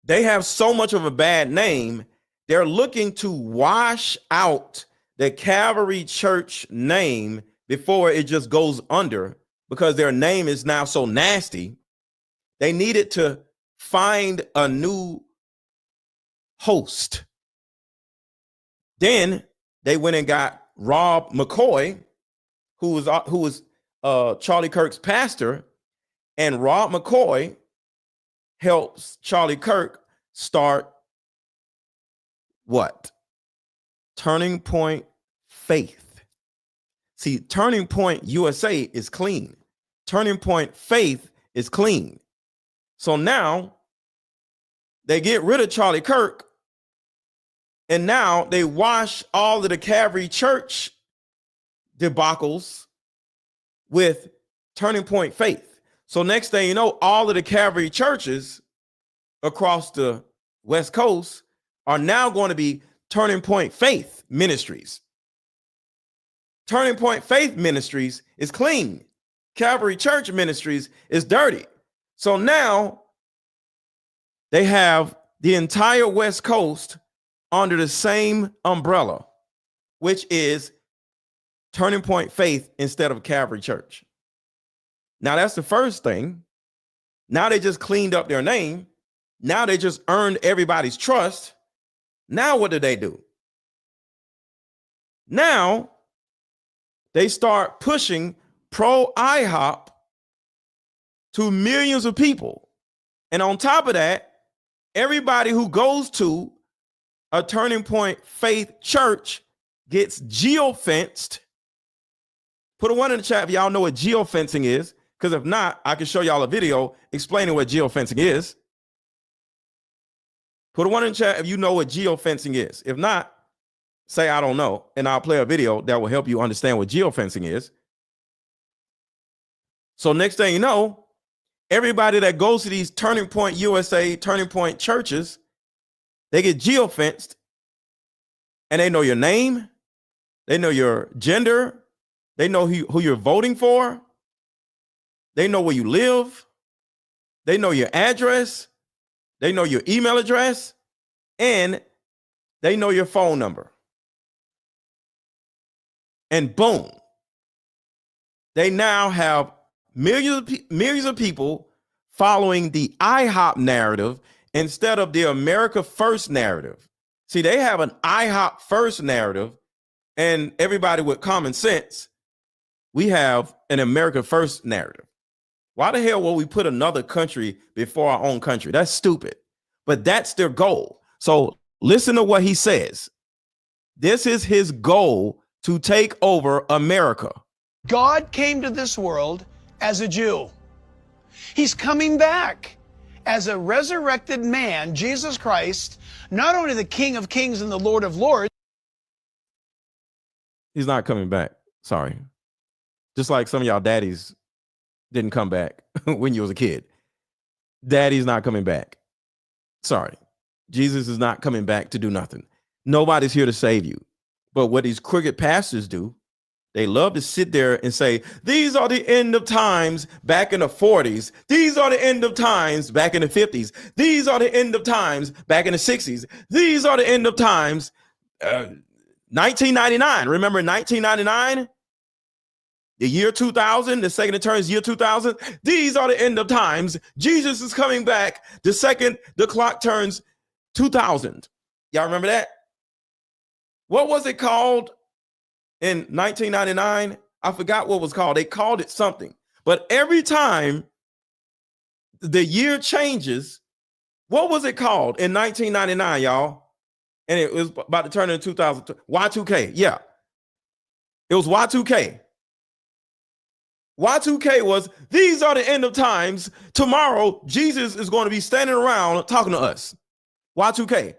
They have so much of a bad name. They're looking to wash out the Calvary Church name before it just goes under, because their name is now so nasty. They needed to find a new host. Then they went and got Rob McCoy, who was Charlie Kirk's pastor, and Rob McCoy helps Charlie Kirk start what? Turning Point Faith. See, Turning Point USA is clean. Turning Point Faith is clean. So now they get rid of Charlie Kirk, and now they wash all of the Calvary Church debacles with Turning Point Faith. So next thing you know, all of the Calvary churches across the West Coast are now going to be Turning Point Faith Ministries. Turning Point Faith Ministries is clean. Calvary Church Ministries is dirty. So now they have the entire West Coast under the same umbrella, which is Turning Point Faith instead of Calvary Church. Now that's the first thing. Now they just cleaned up their name. Now they just earned everybody's trust. Now what do? Now they start pushing pro IHOP to millions of people. And on top of that, everybody who goes to a Turning Point Faith church gets geofenced. Put a 1 in the chat if y'all know what geofencing is, because if not, I can show y'all a video explaining what geofencing is. Put a 1 in the chat if you know what geofencing is. If not, say I don't know, and I'll play a video that will help you understand what geofencing is. So next thing you know, everybody that goes to these Turning Point USA, Turning Point churches, they get geofenced, and they know your name, they know your gender, they know who you're voting for, they know where you live, they know your address, they know your email address, and they know your phone number. And boom, they now have millions of people following the IHOP narrative instead of the America First narrative. See, they have an IHOP first narrative and everybody with common sense, we have an America First narrative. Why the hell will we put another country before our own country? That's stupid. But that's their goal. So listen to what he says. This is his goal, to take over America. God came to this world as a Jew. He's coming back as a resurrected man, Jesus Christ, not only the King of Kings and the Lord of Lords. He's not coming back. Sorry. Just like some of y'all daddies didn't come back when you was a kid. Daddy's not coming back. Sorry. Jesus is not coming back to do nothing. Nobody's here to save you. But what these crooked pastors do, they love to sit there and say, these are the end of times back in the 40s. These are the end of times back in the 50s. These are the end of times back in the 60s. These are the end of times. 1999. Remember 1999? The year 2000, the second it turns year 2000. These are the end of times. Jesus is coming back the second the clock turns 2000. Y'all remember that? What was it called in 1999? I forgot what it was called. They called it something. But every time the year changes, what was it called in 1999, y'all? And it was about to turn into 2000. Y2K. Yeah. It was Y2K. Y2K was, these are the end of times. Tomorrow, Jesus is going to be standing around talking to us. Y2K.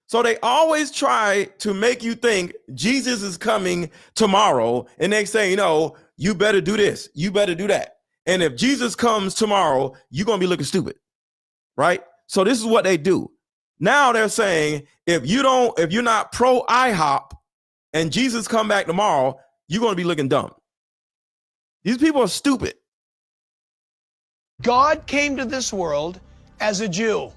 So they always try to make you think Jesus is coming tomorrow. And they say, you know, you better do this. You better do that. And if Jesus comes tomorrow, you're going to be looking stupid. Right? So this is what they do. Now they're saying, if you're not pro IHOP and Jesus come back tomorrow, you're going to be looking dumb. These people are stupid. God came to this world as a Jew.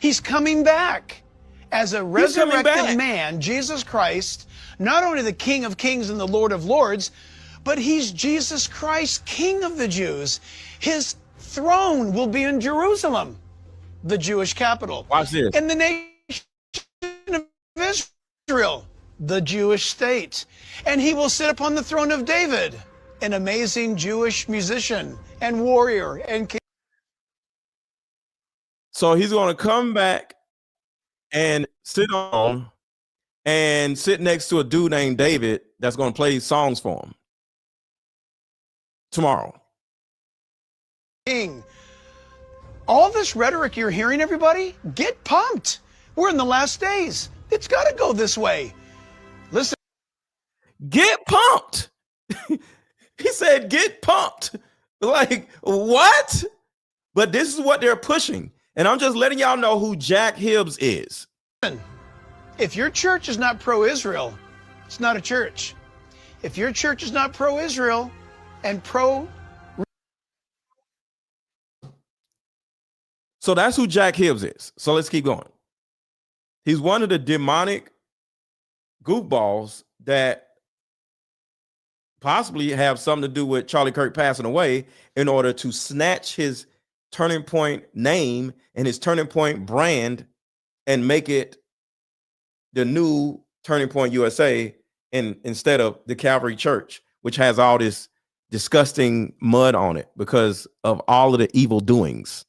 He's coming back as a resurrected man, Jesus Christ, not only the King of Kings and the Lord of Lords, but he's Jesus Christ, King of the Jews. His throne will be in Jerusalem, the Jewish capital. Watch this. And the nation of Israel, the Jewish state. And he will sit upon the throne of David, an amazing Jewish musician and warrior and king. So he's going to come back and sit next to a dude named David that's going to play songs for him tomorrow. King. All this rhetoric you're hearing, everybody, get pumped. We're in the last days. It's got to go this way. Listen. Get pumped. He said, get pumped. Like, what? But this is what they're pushing. And I'm just letting y'all know who Jack Hibbs is. If your church is not pro-Israel, it's not a church. If your church is not pro-Israel and pro... So that's who Jack Hibbs is. So let's keep going. He's one of the demonic goofballs that possibly have something to do with Charlie Kirk passing away in order to snatch his Turning Point name and his Turning Point brand and make it the new Turning Point USA instead of the Calvary Church, which has all this disgusting mud on it because of all of the evil doings.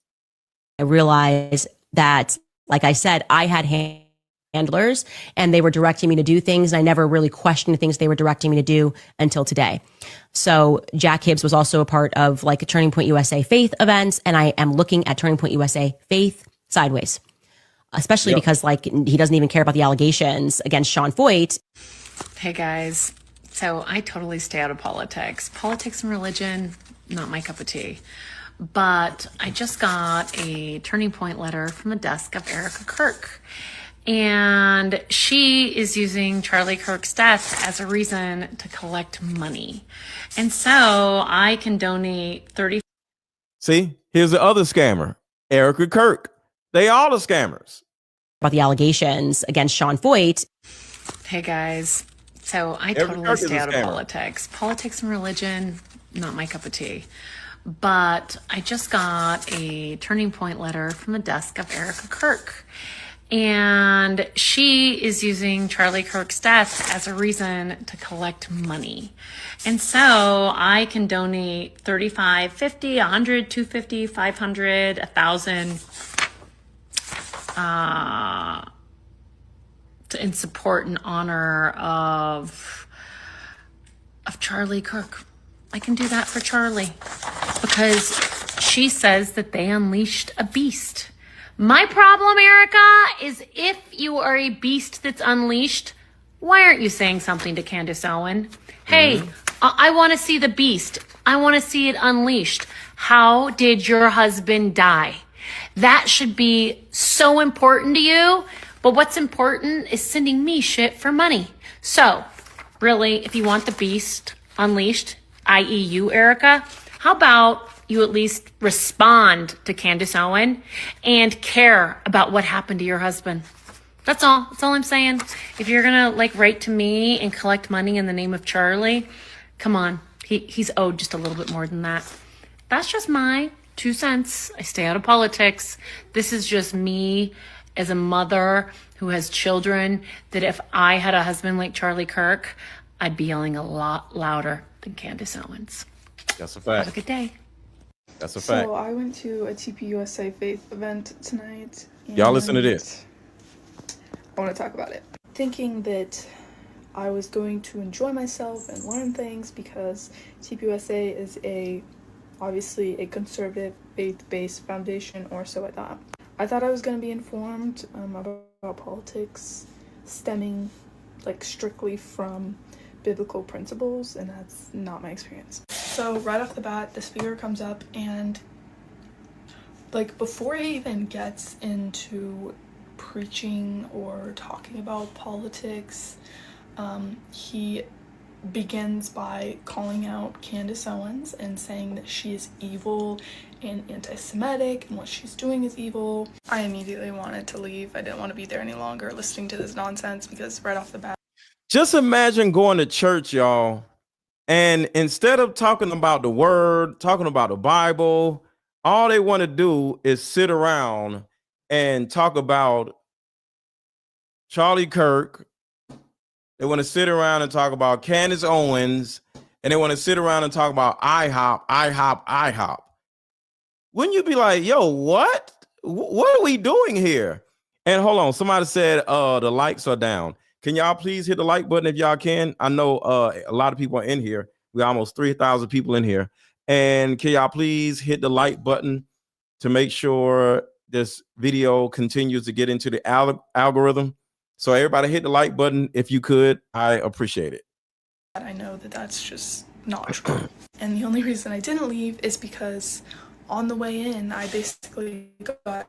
I realized that, like I said, I had handlers and they were directing me to do things. And I never really questioned the things they were directing me to do until today. So Jack Hibbs was also a part of like a Turning Point USA Faith events. And I am looking at Turning Point USA Faith sideways, especially because like he doesn't even care about the allegations against Sean Foyt. Hey guys. So I totally stay out of politics. Politics and religion, not my cup of tea. But I just got a Turning Point letter from the desk of Erica Kirk. And she is using Charlie Kirk's death as a reason to collect money. And so I can donate 30. See, here's the other scammer, Erica Kirk. They all are scammers. About the allegations against Sean Foyt. Hey guys. So I totally stay out of politics. Politics and religion, not my cup of tea. But I just got a Turning Point letter from the desk of Erica Kirk. And she is using Charlie Kirk's death as a reason to collect money. And so I can donate $35, $50, $100, $250, $500, $1,000 in support and honor of Charlie Kirk. I can do that for Charlie because she says that they unleashed a beast. My problem, Erica, is if you are a beast that's unleashed, why aren't you saying something to Candace Owens? Hey, I want to see the beast. I want to see it unleashed. How did your husband die? That should be so important to you. But what's important is sending me shit for money. So, really, if you want the beast unleashed, i.e. you, Erica, how about you at least respond to Candace Owens and care about what happened to your husband? That's all. That's all I'm saying. If you're gonna write to me and collect money in the name of Charlie, come on. He's owed just a little bit more than that. That's just my 2 cents. I stay out of politics. This is just me as a mother who has children, that if I had a husband like Charlie Kirk, I'd be yelling a lot louder than Candace Owens. That's a fact. Have a good day. That's a fact. So I went to a TPUSA faith event tonight. Y'all listen to this. I want to talk about it. Thinking that I was going to enjoy myself and learn things because TPUSA is obviously a conservative faith-based foundation, or so I thought. I thought I was going to be informed about politics stemming strictly from biblical principles, and that's not my experience. So right off the bat, the speaker comes up and before he even gets into preaching or talking about politics, he begins by calling out Candace Owens and saying that she is evil and anti-Semitic and what she's doing is evil. I immediately wanted to leave. I didn't want to be there any longer listening to this nonsense because right off the bat. Just imagine going to church, y'all, and instead of talking about the word, talking about the Bible, all they want to do is sit around and talk about Charlie Kirk. They want to sit around and talk about Candace Owens, and they want to sit around and talk about IHOP. Wouldn't you be like, yo, what? What are we doing here? And hold on, somebody said the likes are down. Can y'all please hit the like button if y'all can? I know a lot of people are in here. We almost 3,000 people in here. And can y'all please hit the like button to make sure this video continues to get into the algorithm? So everybody hit the like button if you could. I appreciate it. I know that that's just not true. And the only reason I didn't leave is because on the way in, I basically got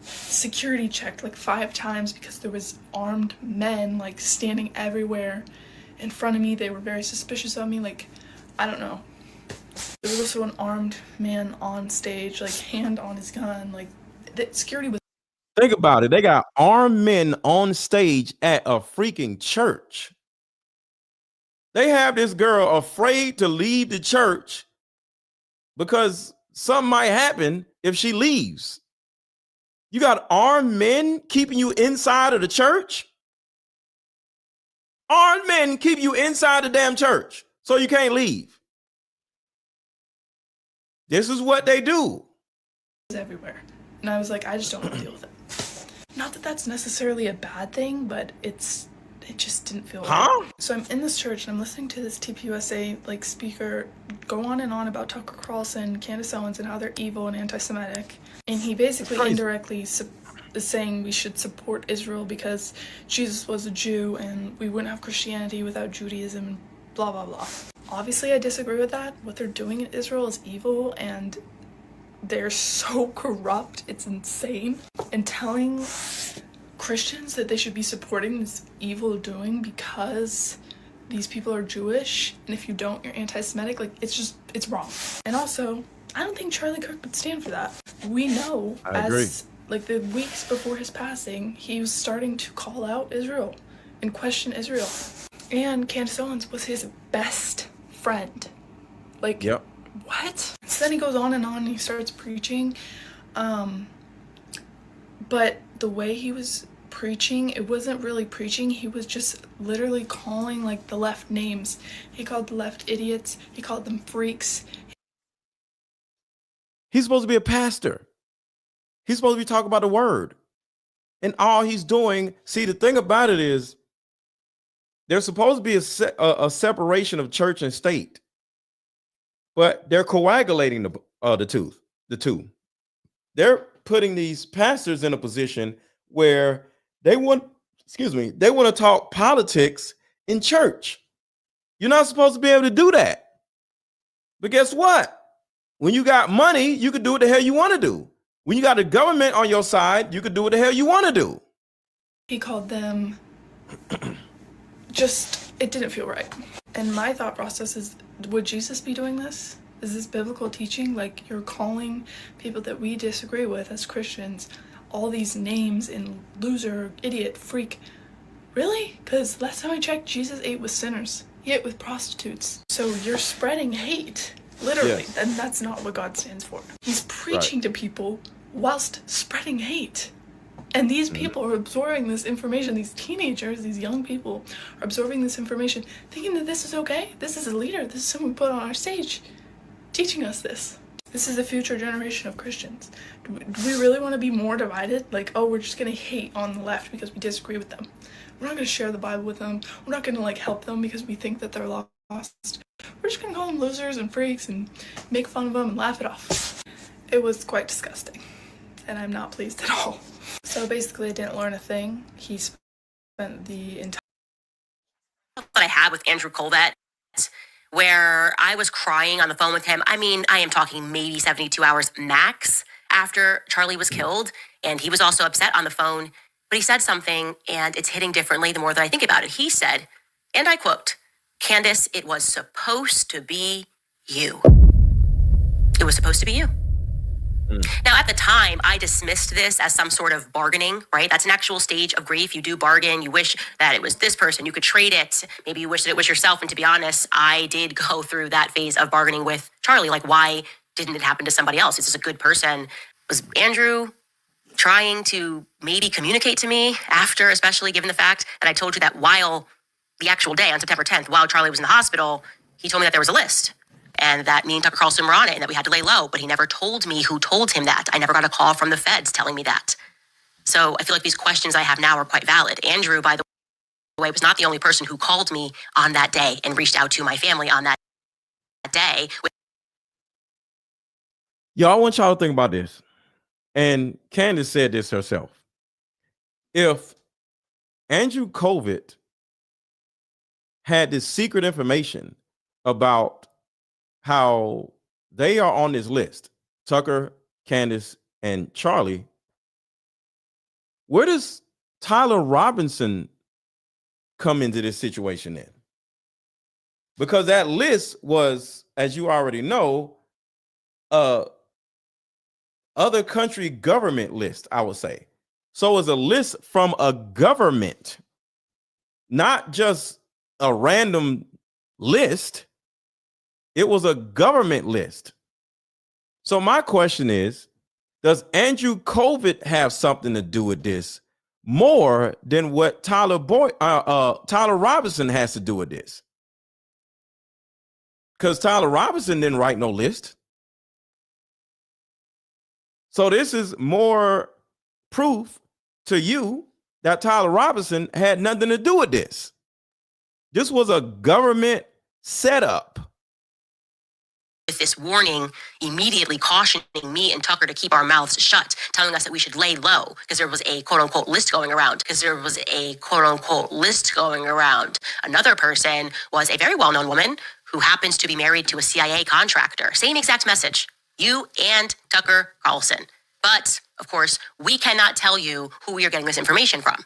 security checked 5 times because there was armed men standing everywhere in front of me. They were very suspicious of me. I don't know. There was also an armed man on stage, hand on his gun. The security was. Think about it. They got armed men on stage at a freaking church. They have this girl afraid to leave the church because something might happen if she leaves. You got armed men keeping you inside of the church? Armed men keep you inside the damn church so you can't leave. This is what they do. Everywhere. And I was like, I just don't want to deal with it. Not that that's necessarily a bad thing, but it just didn't feel right. So I'm in this church and I'm listening to this TPUSA speaker go on and on about Tucker Carlson, Candace Owens, and how they're evil and anti-Semitic. And he basically indirectly is saying we should support Israel because Jesus was a Jew and we wouldn't have Christianity without Judaism and blah, blah, blah. Obviously, I disagree with that. What they're doing in Israel is evil and they're so corrupt. It's insane. And telling Christians that they should be supporting this evil doing because these people are Jewish, and if you don't, you're anti-Semitic, it's wrong. And also, I don't think Charlie Kirk would stand for that. We know, the weeks before his passing, he was starting to call out Israel and question Israel. And Candace Owens was his best friend. Yep. What? So then he goes on and he starts preaching. But the way he was preaching, it wasn't really preaching. He was just literally calling like the left names. He called the left idiots. He called them freaks. He's supposed to be a pastor. He's supposed to be talking about the word. And all he's doing, see, the thing about it is there's supposed to be a separation of church and state, but they're coagulating the two. They're putting these pastors in a position where they want to talk politics in church. You're not supposed to be able to do that. But guess what? When you got money, you can do what the hell you want to do. When you got the government on your side, you can do what the hell you want to do. He called them it didn't feel right. And my thought process is, would Jesus be doing this? Is this biblical teaching? Like, you're calling people that we disagree with as Christians all these names and loser, idiot, freak. Really? Because last time I checked, Jesus ate with sinners. He ate with prostitutes. So you're spreading hate, literally. Yes. And that's not what God stands for. He's preaching to people whilst spreading hate. And these people are absorbing this information. These teenagers, these young people are absorbing this information, thinking that this is okay. This is a leader. This is someone we put on our stage teaching us this. This is the future generation of Christians. Do we really want to be more divided? Like, oh, we're just going to hate on the left because we disagree with them. We're not going to share the Bible with them. We're not going to like help them because we think that they're lost. We're just going to call them losers and freaks and make fun of them and laugh it off. It was quite disgusting, and I'm not pleased at all. So basically, I didn't learn a thing. He spent the entire... That I had with Andrew Colvett, where I was crying on the phone with him. I mean, I am talking maybe 72 hours max after Charlie was killed. And he was also upset on the phone, but he said something and it's hitting differently the more that I think about it. He said, and I quote, "Candace, it was supposed to be you. It was supposed to be you." Now, at the time, I dismissed this as some sort of bargaining, right? That's an actual stage of grief. You do bargain. You wish that it was this person. You could trade it. Maybe you wish that it was yourself. And to be honest, I did go through that phase of bargaining with Charlie. Like, why didn't it happen to somebody else? Is this a good person? Was Andrew trying to maybe communicate to me after, especially given the fact that I told you that while the actual day on September 10th, while Charlie was in the hospital, he told me that there was a list. And that me and Tucker Carlson were on it and that we had to lay low, but he never told me who told him that. I never got a call from the feds telling me that. So I feel like these questions I have now are quite valid. Andrew, by the way, was not the only person who called me on that day and reached out to my family on that day. Y'all, I want y'all to think about this. And Candace said this herself. If Andrew Colvett had this secret information about how they are on this list, Tucker, Candace, and Charlie, where does Tyler Robinson come into this situation then? Because that list was, as you already know, other country government list, I would say. So it was a list from a government, not just a random list. It was a government list. So my question is, does Andrew Colvett have something to do with this more than what Tyler Robinson has to do with this? Because Tyler Robinson didn't write no list. So this is more proof to you that Tyler Robinson had nothing to do with this. This was a government setup. With this warning, immediately cautioning me and Tucker to keep our mouths shut, telling us that we should lay low because there was a quote-unquote list going around. Another person was a very well-known woman who happens to be married to a CIA contractor. Same exact message. You and Tucker Carlson. But, of course, we cannot tell you who we are getting this information from.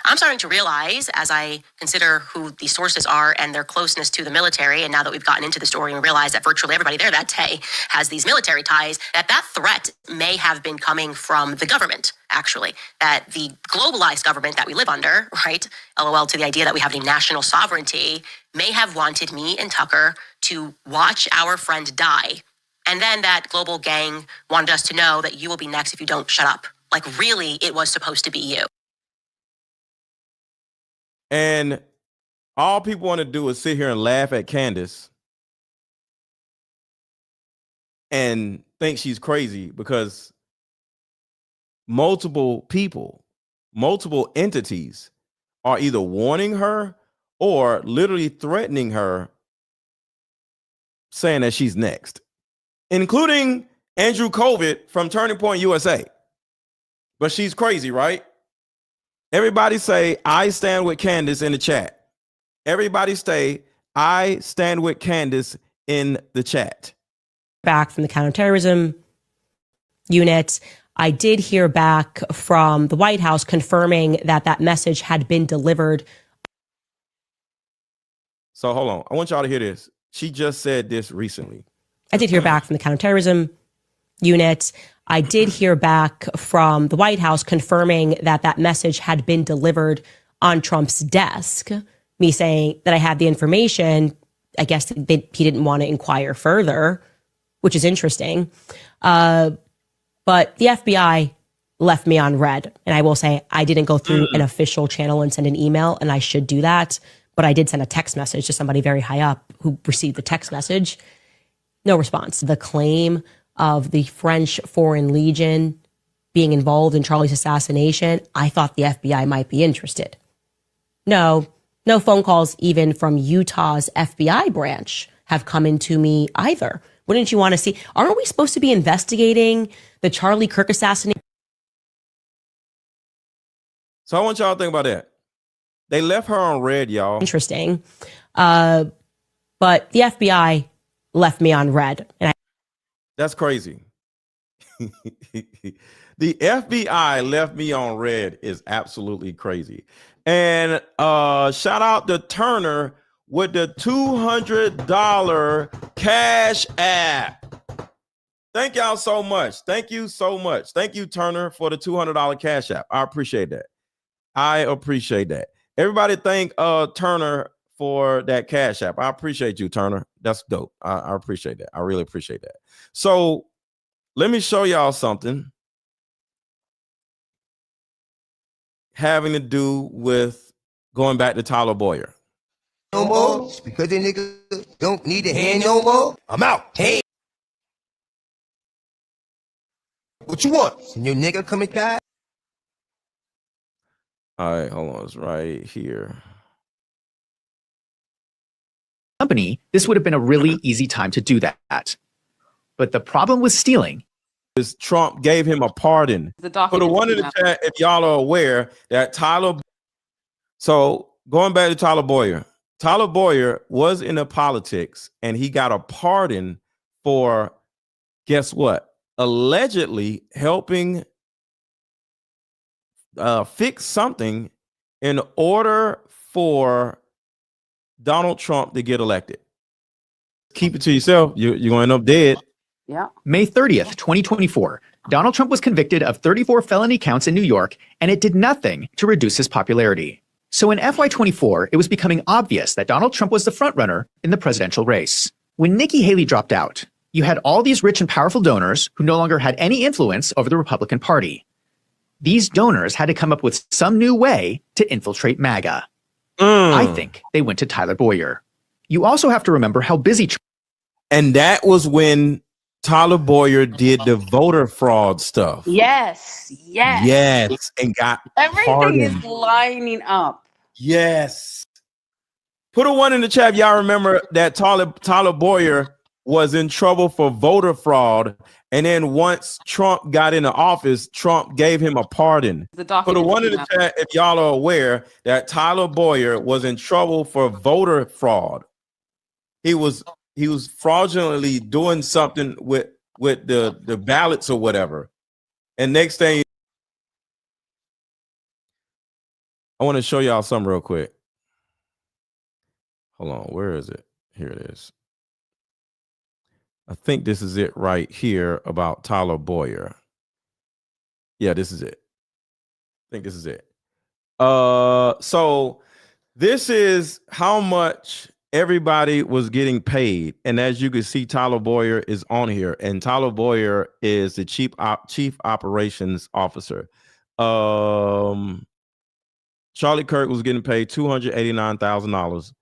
I'm starting to realize, as I consider who the sources are and their closeness to the military, and now that we've gotten into the story and realized that virtually everybody there that day has these military ties, that threat may have been coming from the government, actually. That the globalized government that we live under, right, LOL to the idea that we have a national sovereignty, may have wanted me and Tucker to watch our friend die. And then that global gang wanted us to know that you will be next if you don't shut up. Like, really, it was supposed to be you. And all people want to do is sit here and laugh at Candace and think she's crazy because multiple people, multiple entities are either warning her or literally threatening her, saying that she's next, including Andrew Covid from Turning Point USA. But she's crazy, right? Everybody say, I stand with Candace in the chat. Everybody say, I stand with Candace in the chat. Back from the counterterrorism unit. I did hear back from the White House confirming that that message had been delivered. So hold on. I want y'all to hear this. She just said this recently. I did hear back from the counterterrorism unit. I did hear back from the White House confirming that that message had been delivered on Trump's desk. Me saying that I had the information. I guess he didn't want to inquire further, which is interesting. But the FBI left me on red. And I will say I didn't go through an official channel and send an email, and I should do that. But I did send a text message to somebody very high up who received the text message. No response. The claim of the French Foreign Legion being involved in Charlie's assassination, I thought the FBI might be interested. No phone calls even from Utah's FBI branch have come into me either. Wouldn't you want to see? Aren't we supposed to be investigating the Charlie Kirk assassination? So I want y'all to think about that. They left her on red, y'all. Interesting. But the FBI left me on red. And that's crazy. The FBI left me on red is absolutely crazy. And shout out to Turner with the $200 cash app. Thank y'all so much. Thank you so much. Thank you, Turner, for the $200 cash app. I appreciate that. I appreciate that. Everybody thank Turner for that cash app. I appreciate you, Turner. That's dope. I appreciate that. I really appreciate that. So let me show y'all something having to do with going back to Tyler Boyer. No more, just because the nigga don't need a hand no more. I'm out. Hey. What you want? Some new nigga coming guy? All right, hold on. It's right here. Company, this would have been a really easy time to do that. But the problem with stealing is Trump gave him a pardon. For the one in the chat, if y'all are aware that so going back to Tyler Boyer was in the politics and he got a pardon for, guess what? Allegedly helping fix something in order for Donald Trump to get elected. Keep it to yourself. You're going to end up dead. Yeah. May 30th, 2024, Donald Trump was convicted of 34 felony counts in New York, and it did nothing to reduce his popularity. So in FY24, it was becoming obvious that Donald Trump was the frontrunner in the presidential race. When Nikki Haley dropped out, you had all these rich and powerful donors who no longer had any influence over the Republican Party. These donors had to come up with some new way to infiltrate MAGA. I think they went to Tyler Boyer. You also have to remember how busy. And that was when Tyler Boyer did the voter fraud stuff. Yes. And got everything pardoned. is lining up. Yes. Put a one in the chat. Y'all remember that Tyler Boyer was in trouble for voter fraud. And then once Trump got into office, Trump gave him a pardon. Put a one in the chat if y'all are aware that Tyler Boyer was in trouble for voter fraud. He was fraudulently doing something with the ballots or whatever. And next thing, I want to show y'all something real quick. Hold on, where is it? Here it is. I think this is it right here about Tyler Boyer. Yeah, this is it. I think this is it. So this is how much everybody was getting paid. And as you can see, Tyler Boyer is on here, and Tyler Boyer is the chief operations officer. Charlie Kirk was getting paid $289,000,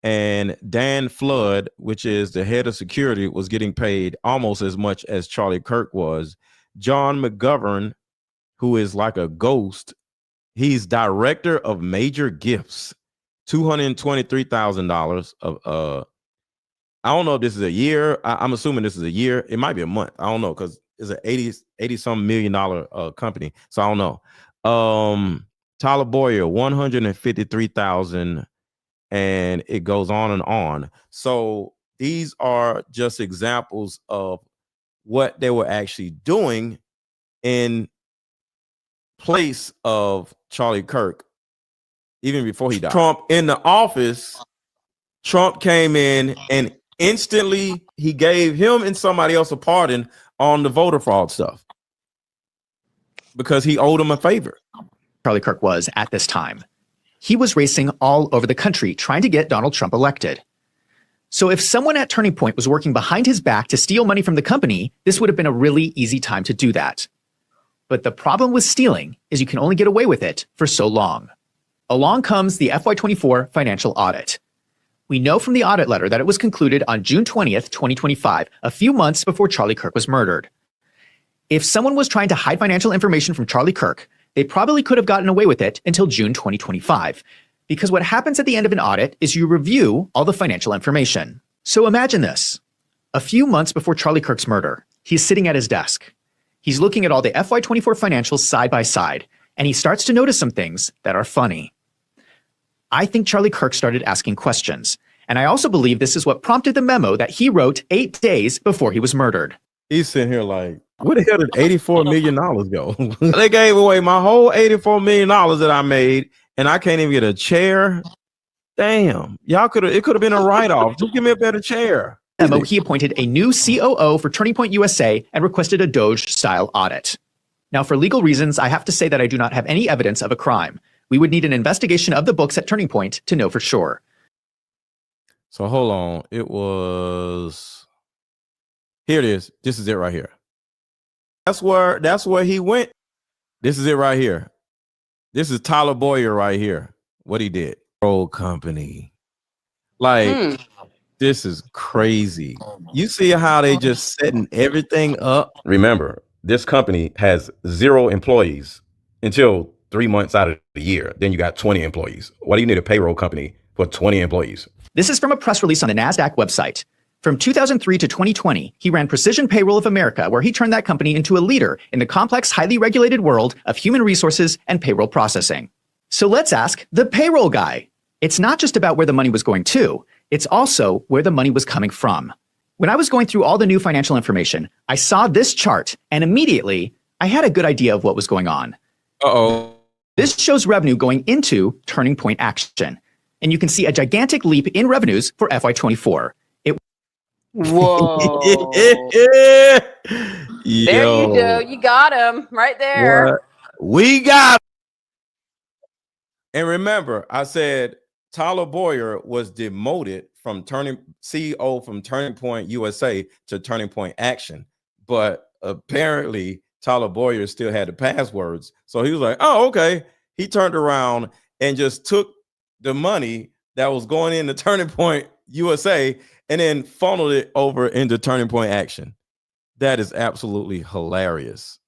and Dan Flood, which is the head of security, was getting paid almost as much as Charlie Kirk was. John McGovern, who is like a ghost, he's director of major gifts, $223,000 of I don't know if this is a year. I'm assuming this is a year. It might be a month. I don't know, because it's an 80 some $million company. So I don't know. Tyler Boyer, $153,000, and it goes on and on. So these are just examples of what they were actually doing in place of Charlie Kirk, even before he died. Trump in the office, Trump came in and instantly he gave him and somebody else a pardon on the voter fraud stuff because he owed him a favor. Charlie Kirk was at this time. He was racing all over the country trying to get Donald Trump elected. So if someone at Turning Point was working behind his back to steal money from the company, this would have been a really easy time to do that. But the problem with stealing is you can only get away with it for so long. Along comes the FY24 financial audit. We know from the audit letter that it was concluded on June 20th, 2025, a few months before Charlie Kirk was murdered. If someone was trying to hide financial information from Charlie Kirk, they probably could have gotten away with it until June 2025. Because what happens at the end of an audit is you review all the financial information. So imagine this. A few months before Charlie Kirk's murder, he's sitting at his desk. He's looking at all the FY24 financials side by side, and he starts to notice some things that are funny. I think Charlie Kirk started asking questions, and I also believe this is what prompted the memo that he wrote 8 days before he was murdered. He's sitting here like, where the hell did $84 million go? They gave away my whole $84 million that I made, and I can't even get a chair. Damn, it could have been a write-off. Just give me a better chair. Memo, he appointed a new COO for Turning Point USA and requested a Doge-style audit. Now, for legal reasons, I have to say that I do not have any evidence of a crime. We would need an investigation of the books at Turning Point to know for sure. So hold on. It was... Here it is. This is it right here. That's where he went. This is it right here. This is Tyler Boyer right here. What he did. Old company. Like, this is crazy. You see how they just setting everything up? Remember, this company has 0 employees until 3 months out of the year. Then you got 20 employees. Why do you need a payroll company for 20 employees? This is from a press release on the NASDAQ website. From 2003 to 2020, he ran Precision Payroll of America, where he turned that company into a leader in the complex, highly regulated world of human resources and payroll processing. So let's ask the payroll guy. It's not just about where the money was going to, it's also where the money was coming from. When I was going through all the new financial information, I saw this chart, and immediately I had a good idea of what was going on. This shows revenue going into Turning Point Action. And you can see a gigantic leap in revenues for FY24. Whoa. There you go. You got him right there. What? We got him. And remember, I said Tyler Boyer was demoted from CEO from Turning Point USA to Turning Point Action. But apparently Tyler Boyer still had the passwords. So he was like, oh, okay. He turned around and just took the money that was going into Turning Point USA and then funneled it over into Turning Point Action. That is absolutely hilarious.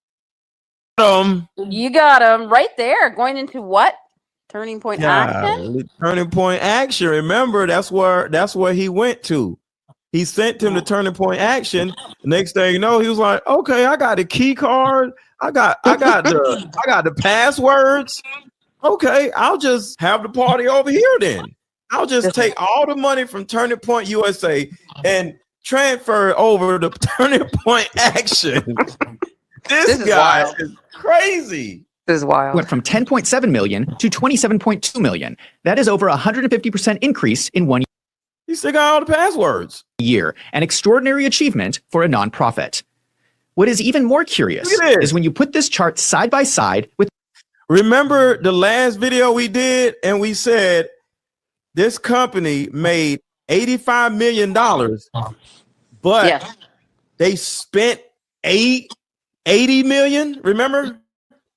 You got him right there. Going into what? Turning Point Action? Turning Point Action. Remember, that's where he went to. He sent him to Turning Point Action. Next thing you know, he was like, okay, I got the key card. I got the passwords. Okay, I'll just have the party over here then. I'll just take all the money from Turning Point USA and transfer it over to Turning Point Action. This guy is crazy. This is wild. Went from 10.7 million to 27.2 million. That is over 150% increase in 1 year. He still got all the passwords. An extraordinary achievement for a nonprofit. What is even more curious is when you put this chart side by side with... Remember the last video we did and we said this company made $85 million, but Yeah. they spent 80 million, remember?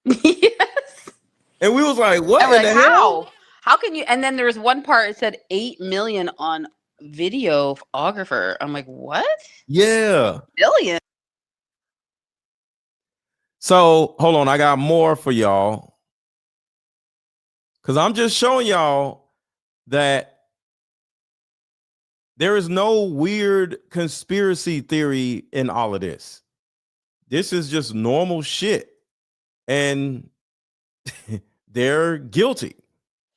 Yes. And we was like, what I'm in like, the hell? how can you? And then there was one part it said 8 million on videographer. I'm like, what? Yeah. Billion. So hold on, I got more for y'all. Because I'm just showing y'all that there is no weird conspiracy theory in all of this. This is just normal shit. And they're guilty.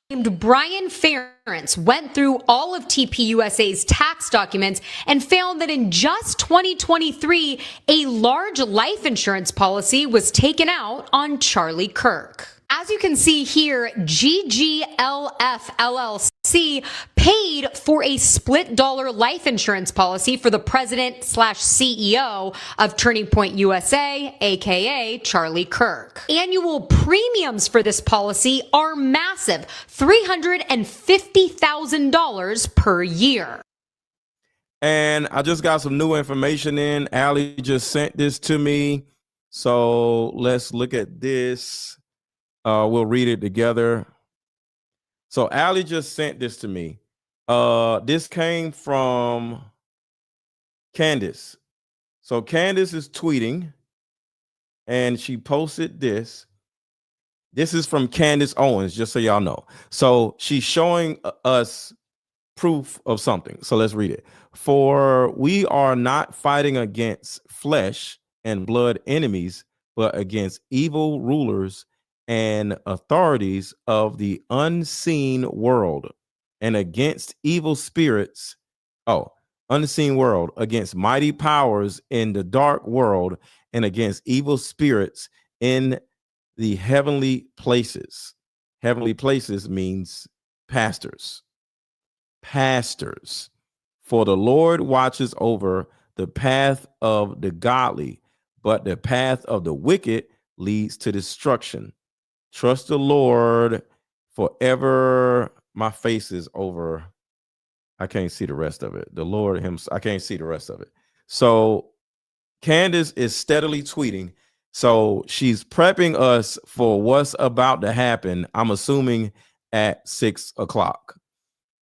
Brian Ferentz went through all of TPUSA's tax documents and found that in just 2023, a large life insurance policy was taken out on Charlie Kirk. As you can see here, GGLF LLC paid for a split dollar life insurance policy for the president/CEO of Turning Point USA, aka Charlie Kirk. Annual premiums for this policy are massive, $350,000 per year. And I just got some new information in. Allie just sent this to me. So let's look at this. We'll read it together. So Allie just sent this to me. This came from Candace. So Candace is tweeting and she posted this. This is from Candace Owens, just so y'all know. So she's showing us proof of something. So let's read it. For we are not fighting against flesh and blood enemies, but against evil rulers and authorities of the unseen world, and against evil spirits. Unseen world, against mighty powers in the dark world, and against evil spirits in the heavenly places. Heavenly places means pastors. Pastors. For the Lord watches over the path of the godly, but the path of the wicked leads to destruction. Trust the Lord forever. My face is over. I can't see the rest of it. The Lord himself. I can't see the rest of it. So Candace is steadily tweeting. So she's prepping us for what's about to happen. I'm assuming at 6 o'clock.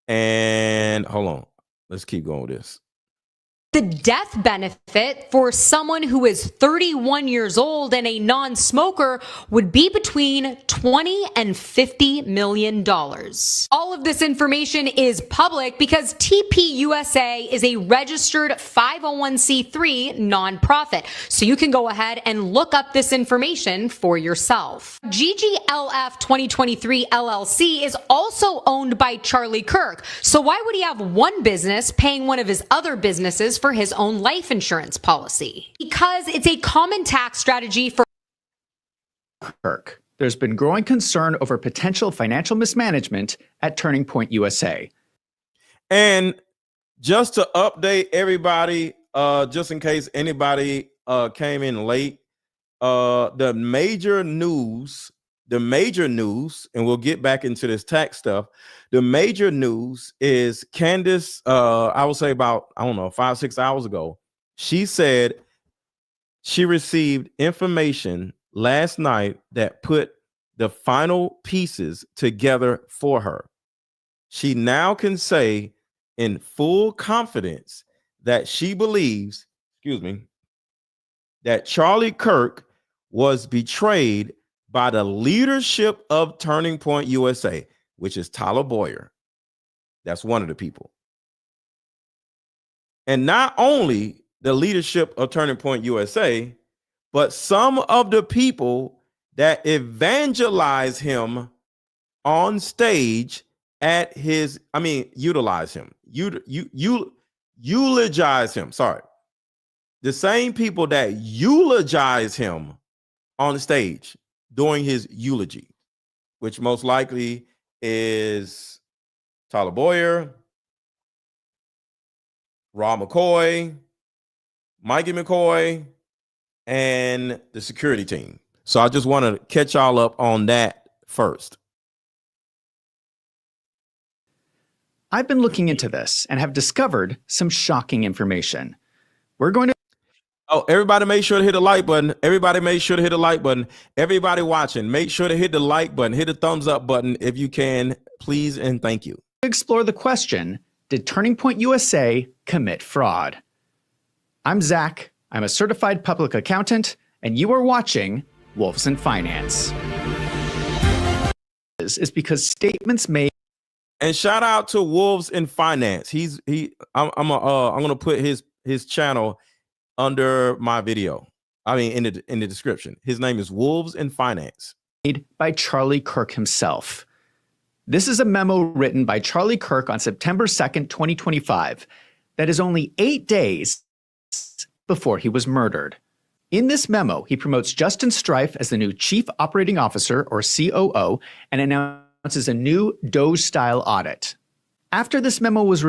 And hold on. Let's keep going with this. The death benefit for someone who is 31 years old and a non-smoker would be between $20 and $50 million. All of this information is public because TPUSA is a registered 501c3 nonprofit. So you can go ahead and look up this information for yourself. GGLF 2023 LLC is also owned by Charlie Kirk. So why would he have one business paying one of his other businesses for his own life insurance policy? Because it's a common tax strategy for Kirk. There's been growing concern over potential financial mismanagement at Turning Point USA. And just to update everybody, just in case anybody came in late, the major news, and we'll get back into this tax stuff. The major news is Candace, I would say about, 5-6 hours ago, she said she received information last night that put the final pieces together for her. She now can say in full confidence that she believes, that Charlie Kirk was betrayed by the leadership of Turning Point USA, which is Tyler Boyer. That's one of the people. And not only the leadership of Turning Point USA, but some of the people that evangelize him on stage at his, utilize him, eulogize him. Sorry. The same people that eulogize him on stage during his eulogy, which most likely is Tyler Boyer, Rob McCoy, Mikey McCoy, and the security team. So I just want to catch y'all up on that first. I've been looking into this and have discovered some shocking information. We're going to... Oh, everybody make sure to hit the like button. Everybody make sure to hit the like button. Everybody watching, make sure to hit the like button. Hit the thumbs up button if you can, please and thank you. Explore the question, did Turning Point USA commit fraud? I'm Zach. I'm a certified public accountant, and you are watching Wolves in Finance. Is because statements made... And shout out to Wolves in Finance. I'm gonna put his channel under my video. I mean, in the description. His name is Wolves in Finance. Made by Charlie Kirk himself. This is a memo written by Charlie Kirk on September 2nd, 2025, that is only 8 days before he was murdered. In this memo, he promotes Justin Strife as the new Chief Operating Officer, or COO, and announces a new Doge-style audit. After this memo was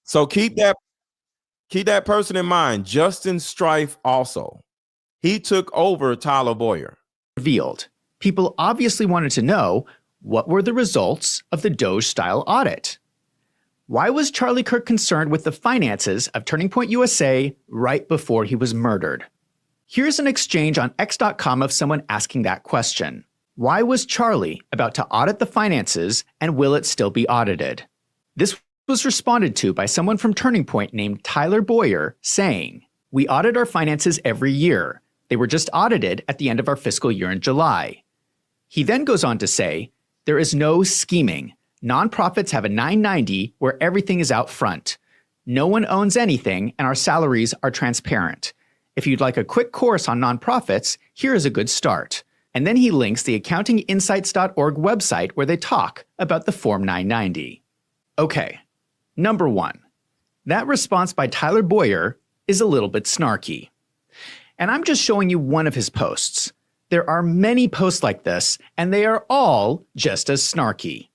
so keep that person in mind. Justin Strife also. He took over Tyler Boyer. Revealed. People obviously wanted to know, what were the results of the Doge-style audit? Why was Charlie Kirk concerned with the finances of Turning Point USA right before he was murdered? Here's an exchange on X.com of someone asking that question. Why was Charlie about to audit the finances, and will it still be audited? This was responded to by someone from Turning Point named Tyler Boyer saying, "We audit our finances every year. They were just audited at the end of our fiscal year in July." He then goes on to say, "There is no scheming. Nonprofits have a 990 where everything is out front. No one owns anything, and our salaries are transparent. If you'd like a quick course on nonprofits, here is a good start." And then he links the accountinginsights.org website where they talk about the Form 990. Okay, number one, that response by Tyler Boyer is a little bit snarky. And I'm just showing you one of his posts. There are many posts like this, and they are all just as snarky.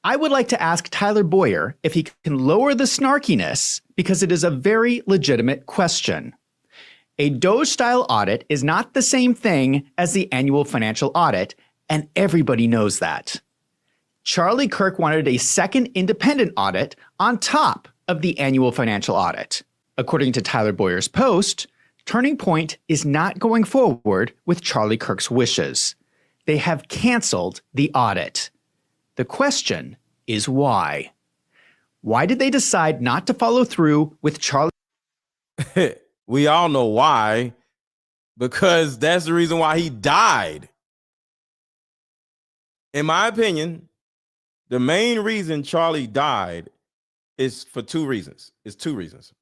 I would like to ask Tyler Boyer if he can lower the snarkiness, because it is a very legitimate question. A Doge-style audit is not the same thing as the annual financial audit, and everybody knows that. Charlie Kirk wanted a second independent audit on top of the annual financial audit. According to Tyler Boyer's post, Turning Point is not going forward with Charlie Kirk's wishes. They have canceled the audit. The question is why? Why did they decide not to follow through with Charlie? We all know why, because that's the reason why he died. In my opinion, the main reason Charlie died is for two reasons. It's two reasons.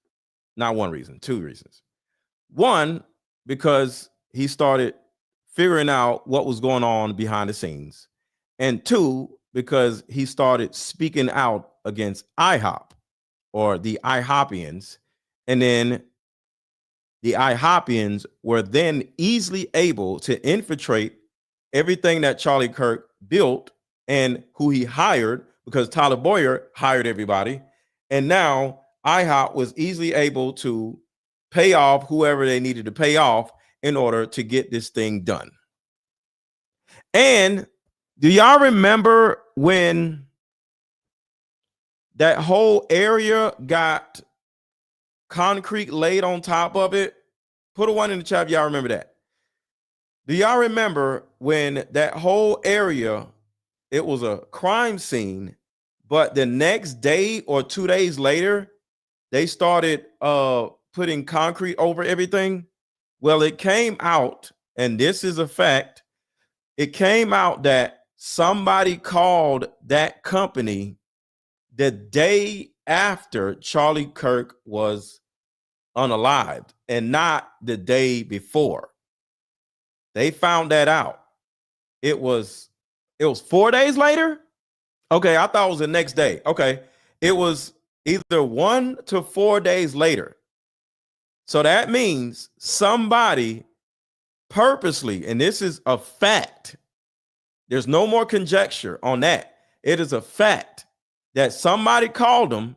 Not one reason, two reasons. One, because he started figuring out what was going on behind the scenes. And two, because he started speaking out against IHOP, or the IHOPians. And then the IHOPians were then easily able to infiltrate everything that Charlie Kirk built and who he hired, because Tyler Boyer hired everybody. And now IHOP was easily able to pay off whoever they needed to pay off in order to get this thing done. And do y'all remember when that whole area got concrete laid on top of it? Put a one in the chat if y'all remember that. Do y'all remember when that whole area, it was a crime scene, but the next day or 2 days later, they started putting concrete over everything? Well, it came out, and this is a fact, it came out that somebody called that company the day after Charlie Kirk was unalived and not the day before. They found that out. It was 4 days later? Okay, I thought it was the next day. Okay, it was either 1 to 4 days later. So that means somebody purposely, and this is a fact, there's no more conjecture on that. It is a fact that somebody called them,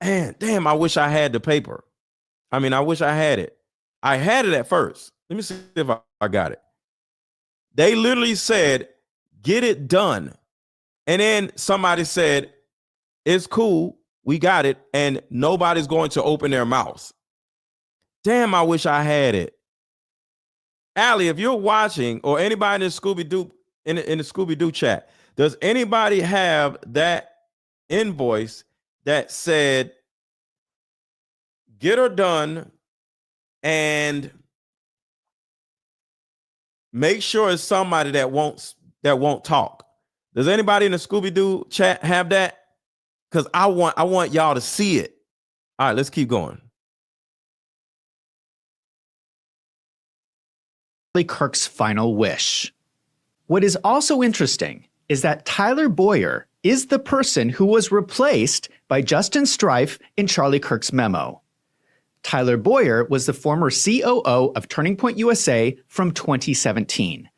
and damn, I wish I had the paper. I mean, I wish I had it. I had it at first. Let me see if I got it. They literally said, get it done. And then somebody said, It's cool. We got it. And nobody's going to open their mouths. Damn, I wish I had it. Allie, if you're watching, or anybody in the Scooby-Doo in the Scooby-Doo chat, does anybody have that invoice that said get her done and make sure it's somebody that won't talk? Does anybody in the Scooby-Doo chat have that? Because I want y'all to see it. All right, let's keep going. Charlie Kirk's final wish. What is also interesting is that Tyler Boyer is the person who was replaced by Justin Strife in Charlie Kirk's memo. Tyler Boyer was the former COO of Turning Point USA from 2017.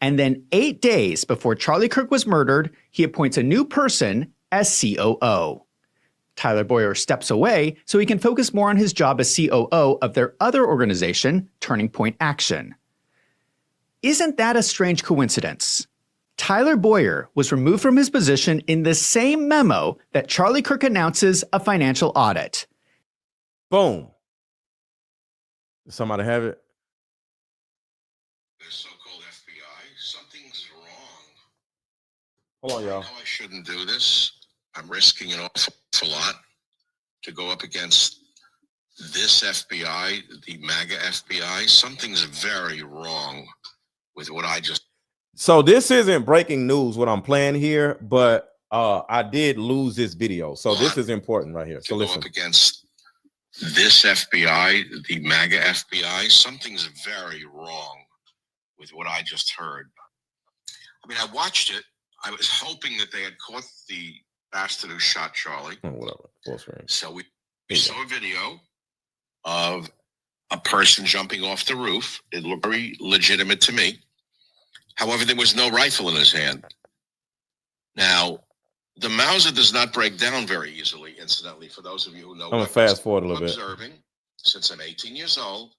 And then 8 days before Charlie Kirk was murdered, he appoints a new person as COO. Tyler Boyer steps away so he can focus more on his job as COO of their other organization, Turning Point Action. Isn't that a strange coincidence? Tyler Boyer was removed from his position in the same memo that Charlie Kirk announces a financial audit. Boom. Does somebody have it? The so-called FBI, something's wrong. Hold on, y'all. I know I shouldn't do this. I'm risking an awful lot to go up against this FBI, the MAGA FBI. Something's very wrong with what I just... So this isn't breaking news, what I'm playing here, but I did lose this video. So this is important right here. So listen. Go up against this FBI, the MAGA FBI. Something's very wrong with what I just heard. I mean, I watched it. I was hoping that they had caught the bastard who shot Charlie. Oh, whatever. So we saw a video of a person jumping off the roof. It looked very legitimate to me. However, there was no rifle in his hand. Now, the Mauser does not break down very easily, incidentally, for those of you who know. I'm going to fast forward a little bit. Observing since I'm 18 years old,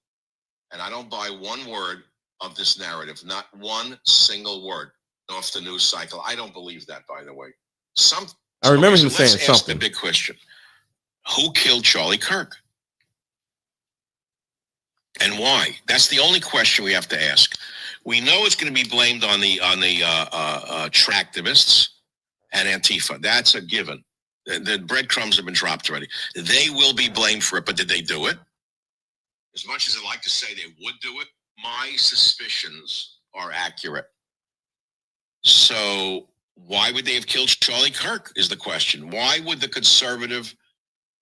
and I don't buy one word of this narrative, not one single word off the news cycle. I don't believe that, by the way. I remember him saying let's ask something. The big question. Who killed Charlie Kirk? And why? That's the only question we have to ask. We know it's going to be blamed on the tractivists and Antifa. That's a given. The breadcrumbs have been dropped already. They will be blamed for it, but did they do it? As much as I'd like to say they would do it, my suspicions are accurate. So why would they have killed Charlie Kirk is the question. Why would the conservative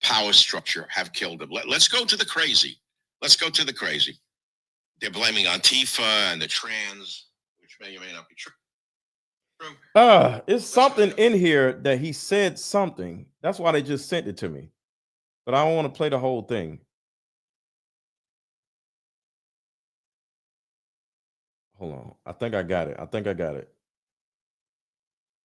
power structure have killed him? Let's go to the crazy. Let's go to the crazy. They're blaming Antifa and the trans, which may or may not be true. It's something in here that he said something. That's why they just sent it to me. But I don't want to play the whole thing. Hold on. I think I got it.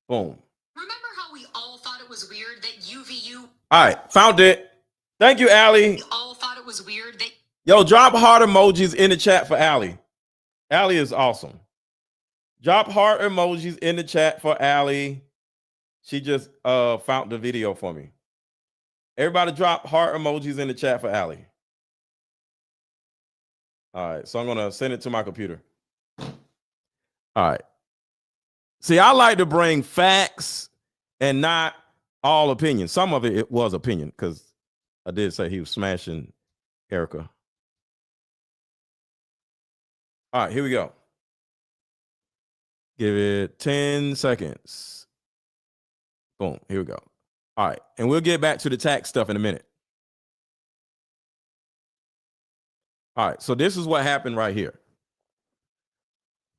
Boom. Remember how we all thought it was weird that UVU... All right. Found it. Thank you, Allie. We all thought it was weird that... Yo, drop heart emojis in the chat for Allie. Allie is awesome. Drop heart emojis in the chat for Allie. She just found the video for me. Everybody drop heart emojis in the chat for Allie. All right, so I'm going to send it to my computer. All right. See, I like to bring facts and not all opinion. Some of it was opinion because I did say he was smashing Erica. All right, here we go. Give it 10 seconds. Boom, here we go. All right, and we'll get back to the tax stuff in a minute. All right, so this is what happened right here.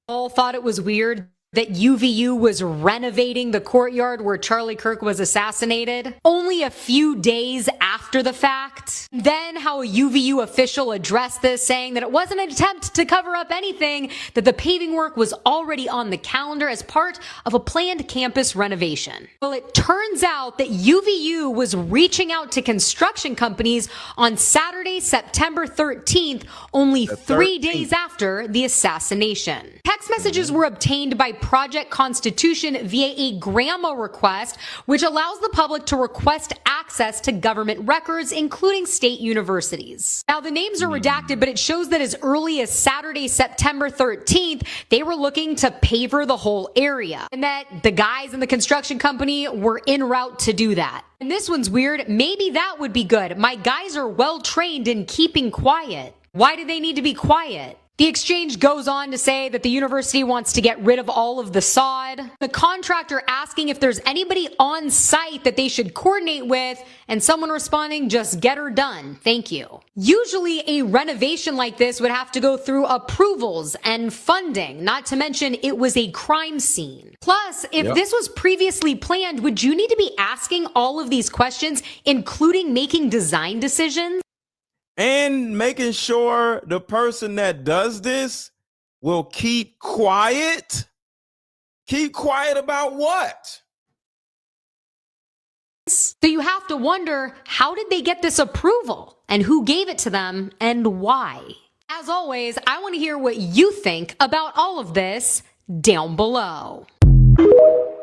All thought it was weird that UVU was renovating the courtyard where Charlie Kirk was assassinated only a few days after the fact. Then how a UVU official addressed this, saying that it wasn't an attempt to cover up anything, that the paving work was already on the calendar as part of a planned campus renovation. Well, it turns out that UVU was reaching out to construction companies on Saturday, September 13th, only 3 days after the assassination. Text text messages were obtained by Project Constitution via a grandma request, which allows the public to request access to government records, including state universities. Now, the names are redacted, but it shows that as early as Saturday, September 13th, they were looking to paver the whole area, and that the guys in the construction company were en route to do that. And this one's weird. Maybe that would be good. My guys are well trained in keeping quiet. Why do they need to be quiet? The exchange goes on to say that the university wants to get rid of all of the sod. The contractor asking if there's anybody on site that they should coordinate with, and someone responding, just get her done. Thank you. Usually a renovation like this would have to go through approvals and funding, not to mention it was a crime scene. Plus, if this was previously planned, would you need to be asking all of these questions, including making design decisions? And making sure the person that does this will keep quiet. Keep quiet about what? So you have to wonder, how did they get this approval? And who gave it to them and why? As always, I want to hear what you think about all of this down below.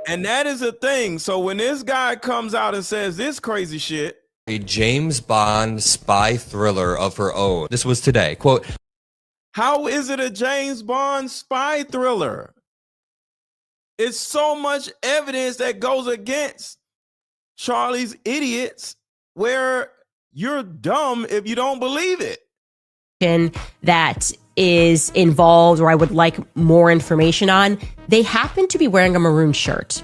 And that is a thing. So when this guy comes out and says this crazy shit, a James Bond spy thriller of her own. This was today. Quote, how is it a James Bond spy thriller? It's so much evidence that goes against Charlie's idiots where you're dumb if you don't believe it. That is involved, or I would like more information on, they happen to be wearing a maroon shirt.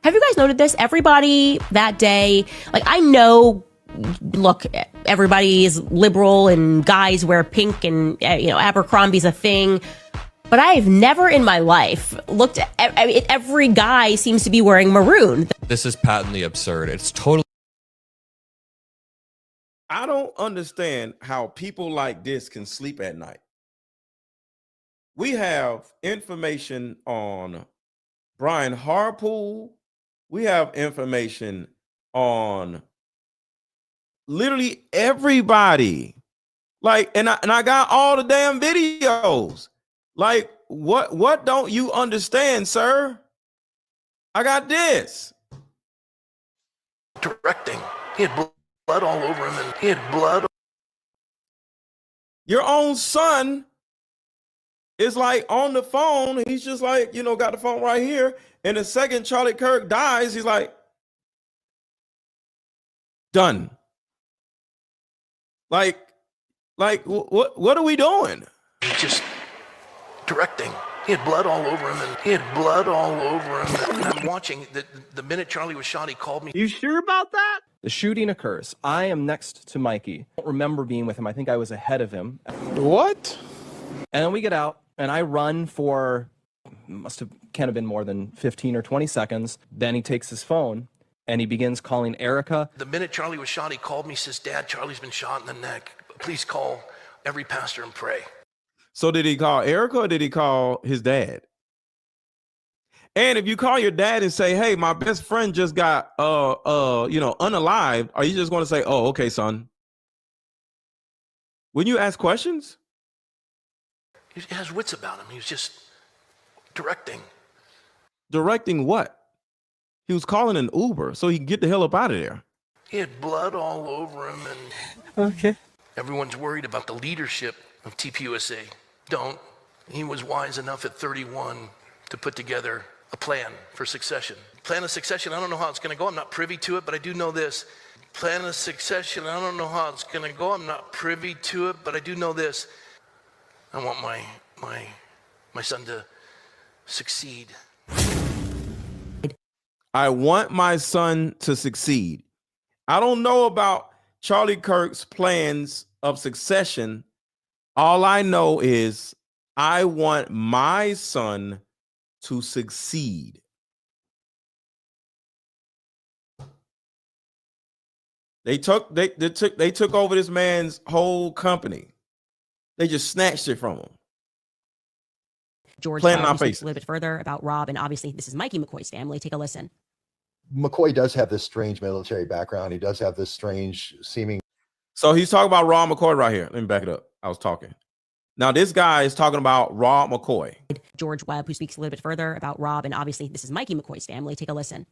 Have you guys noted this? Everybody that day, like, I know, look, everybody is liberal and guys wear pink and, Abercrombie's a thing. But I have never in my life looked at, every guy seems to be wearing maroon. This is patently absurd. It's totally. I don't understand how people like this can sleep at night. We have information on Brian Harpool. We have information on literally everybody. Like, and I got all the damn videos. Like, what don't you understand, sir? I got this. Directing. He had blood all over him, and he had blood. Your own son is like on the phone. He's just like, got the phone right here. And the second Charlie Kirk dies, he's like, done. Like, what are we doing? He just directing. He had blood all over him, and he had blood all over him. And I'm watching the minute Charlie was shot, he called me. You sure about that? The shooting occurs. I am next to Mikey. I don't remember being with him. I think I was ahead of him. What? And then we get out, and I run for, can't have been more than 15 or 20 seconds. Then he takes his phone, and he begins calling Erica. The minute Charlie was shot, he called me, says, Dad, Charlie's been shot in the neck. Please call every pastor and pray. So did he call Erica or did he call his dad? And if you call your dad and say, hey, my best friend just got, unalived, are you just going to say, oh, okay, son? When you ask questions? He has wits about him. He was just directing. Directing what? He was calling an Uber so he can get the hell up out of there. He had blood all over him, and okay. Everyone's worried about the leadership of TPUSA. Don't. He was wise enough at 31 to put together a plan for succession. Plan of succession, I don't know how it's going to go. I'm not privy to it, but I do know this. Plan of succession, I don't know how it's going to go. I'm not privy to it, but I do know this. I want my son to succeed. I want my son to succeed. I don't know about Charlie Kirk's plans of succession. All I know is I want my son to succeed. They took over this man's whole company. They just snatched it from him. George speaks a little bit further about Rob, and obviously this is Mikey McCoy's family. Take a listen. McCoy does have this strange military background. He does have this strange seeming. So he's talking about Rob McCoy right here. Let me back it up. I was talking. Now, this guy is talking about Rob McCoy. George Webb, who speaks a little bit further about Rob, and obviously this is Mikey McCoy's family. Take a listen.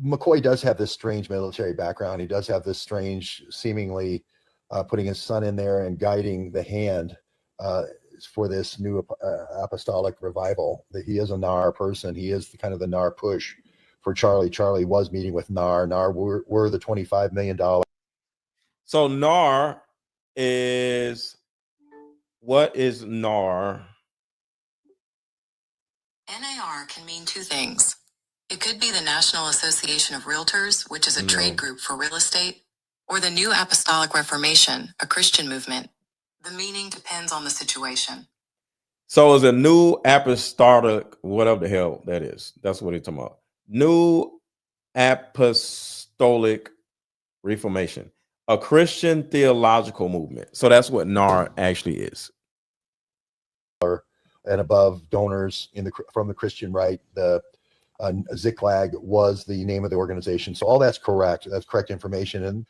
McCoy does have this strange military background. He does have this strange, seemingly putting his son in there and guiding the hand for this new apostolic revival. That he is a NAR person. He is kind of the NAR push for Charlie. Charlie was meeting with NAR. NAR were the $25 million. So NAR is, what is NAR? NAR can mean two things. It could be the National Association of Realtors, which is a trade group for real estate, or the New Apostolic Reformation, a Christian movement. The meaning depends on the situation. So it's a New Apostolic, whatever the hell that is. That's what he's talking about. New Apostolic Reformation, a Christian theological movement. So that's what NAR actually is. And above donors from the Christian right, the Ziklag was the name of the organization. So all that's correct. That's correct information. And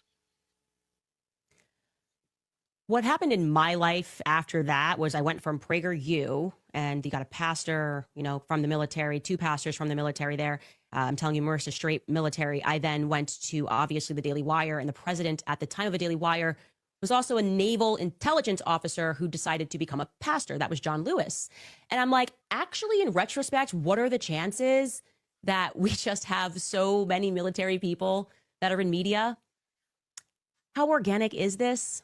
what happened in my life after that was I went from PragerU, and you got a pastor, from the military, 2 pastors from the military there. I'm telling you, Marissa, straight military. I then went to obviously the Daily Wire, and the president at the time of the Daily Wire was also a naval intelligence officer who decided to become a pastor. That was John Lewis. And I'm like, actually, in retrospect, what are the chances that we just have so many military people that are in media? How organic is this?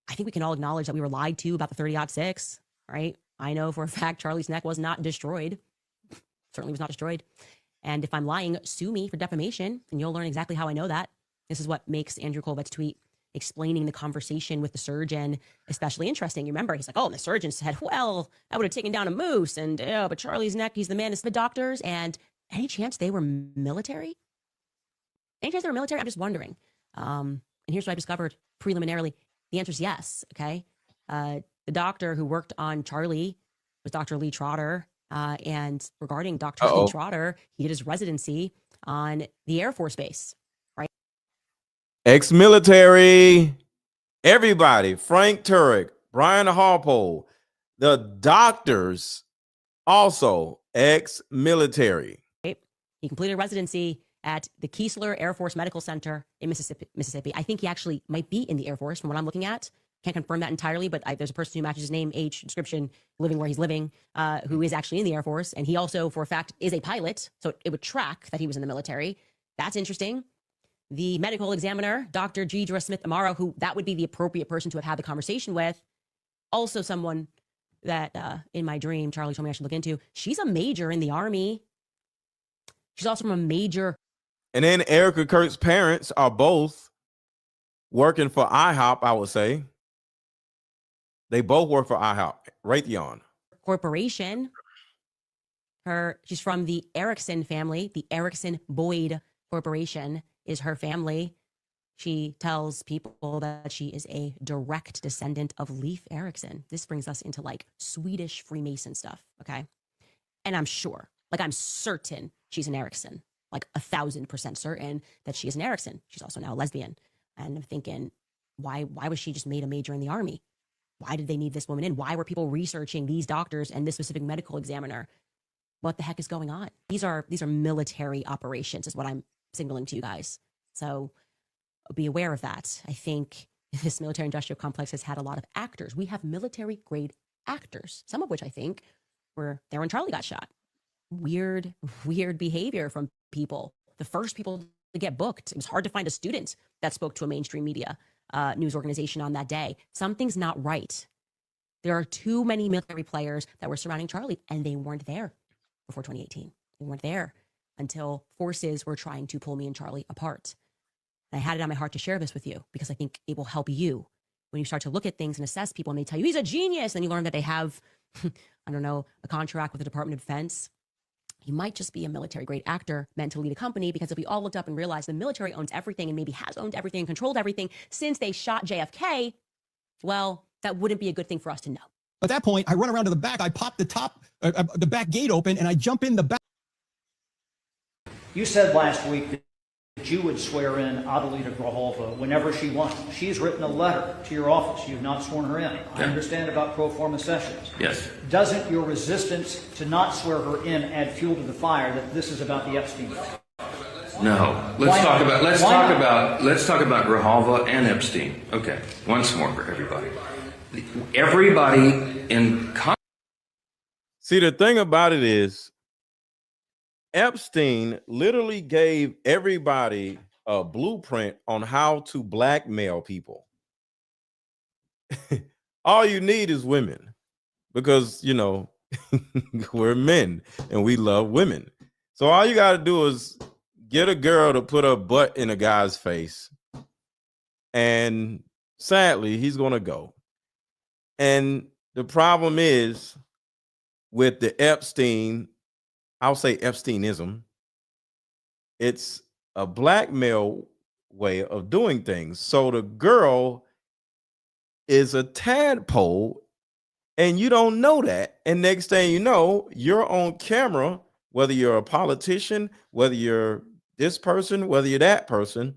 I think we can all acknowledge that we were lied to about the 30-06, right? I know for a fact Charlie's neck was not destroyed. Certainly was not destroyed. And if I'm lying, sue me for defamation, and you'll learn exactly how I know that. This is what makes Andrew Colbett's tweet explaining the conversation with the surgeon especially interesting. You remember, he's like, oh, and the surgeon said, well, I would have taken down a moose, and but Charlie's neck, he's the man. It's the doctors, and any chance they were military? Any chance they were military? I'm just wondering. And here's what I discovered preliminarily. The answer is yes, okay? The doctor who worked on Charlie was Dr. Lee Trotter. And regarding Dr. Lee Trotter, he did his residency on the Air Force Base, right? Ex-military, everybody, Frank Turek, Brian Harpole, the doctors, also ex-military. Right? He completed residency at the Keesler Air Force Medical Center in Mississippi. I think he actually might be in the Air Force from what I'm looking at. Can't confirm that entirely, but there's a person who matches his name, age, description, living where he's living, who is actually in the Air Force. And he also, for a fact, is a pilot. So it would track that he was in the military. That's interesting. The medical examiner, Dr. Gidra Smith-Amaro, who that would be the appropriate person to have had the conversation with. Also someone that in my dream, Charlie told me I should look into. She's a major in the Army. She's also from a major. And then Erica Kirk's parents are both working for IHOP, I would say. They both work for IHOP, Raytheon Corporation. She's from the Erickson family. The Erickson Boyd Corporation is her family. She tells people that she is a direct descendant of Leif Erikson. This brings us into like Swedish Freemason stuff, okay? And I'm sure, like I'm certain she's an Erickson, like 1,000% certain that she is an Erickson. She's also now a lesbian. And I'm thinking, why was she just made a major in the Army? Why did they need this woman in? Why were people researching these doctors and this specific medical examiner? What the heck is going on? These are military operations is what I'm signaling to you guys. So be aware of that. I think this military industrial complex has had a lot of actors. We have military grade actors, some of which I think were there when Charlie got shot. Weird behavior from people. The first people to get booked. It was hard to find a student that spoke to a mainstream media news organization on that day. Something's not right. There are too many military players that were surrounding Charlie, and they weren't there before 2018. They weren't there until forces were trying to pull me and Charlie apart. And I had it on my heart to share this with you because I think it will help you when you start to look at things and assess people and they tell you he's a genius, and you learn that they have, I don't know, a contract with the Department of Defense. He might just be a military grade actor meant to lead a company, because if we all looked up and realized the military owns everything and maybe has owned everything and controlled everything since they shot JFK, well, that wouldn't be a good thing for us to know. At that point, I run around to the back, I pop the back gate open, and I jump in the back. You said last week that that you would swear in Adelita Grijalva whenever she wants. She's written a letter to your office. You've not sworn her in. I understand about pro forma sessions. Yes. Doesn't your resistance to not swear her in add fuel to the fire that this is about the Epstein thing? No. Let's talk about Grijalva and Epstein. Okay. Once more for everybody. Everybody in See, the thing about it is Epstein literally gave everybody a blueprint on how to blackmail people. All you need is women because, you know, we're men and we love women. So all you got to do is get a girl to put her butt in a guy's face. And sadly, he's going to go. And the problem is with the Epstein, I'll say Epsteinism, it's a blackmail way of doing things. So the girl is a tadpole and you don't know that. And next thing you know, you're on camera, whether you're a politician, whether you're this person, whether you're that person,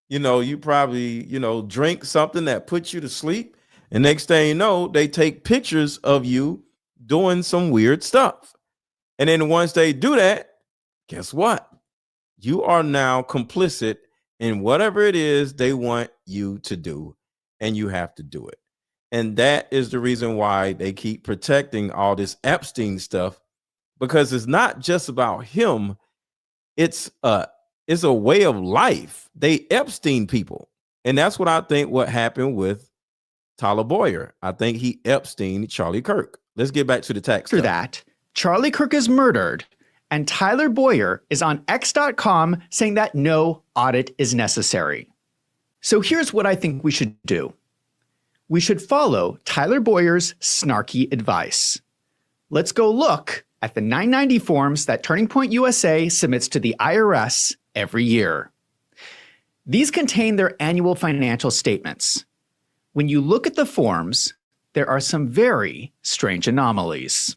you know, you probably, you know, drink something that puts you to sleep. And next thing you know, they take pictures of you doing some weird stuff. And then once they do that, guess what? You are now complicit in whatever it is they want you to do, and you have to do it. And that is the reason why they keep protecting all this Epstein stuff, because it's not just about him. It's a way of life. They Epstein people. And that's what I think what happened with Tyler Boyer. I think he Epstein Charlie Kirk. Let's get back to the text. After that, Charlie Kirk is murdered, and Tyler Boyer is on X.com saying that no audit is necessary. So here's what I think we should do. We should follow Tyler Boyer's snarky advice. Let's go look at the 990 forms that Turning Point USA submits to the IRS every year. These contain their annual financial statements. When you look at the forms, there are some very strange anomalies.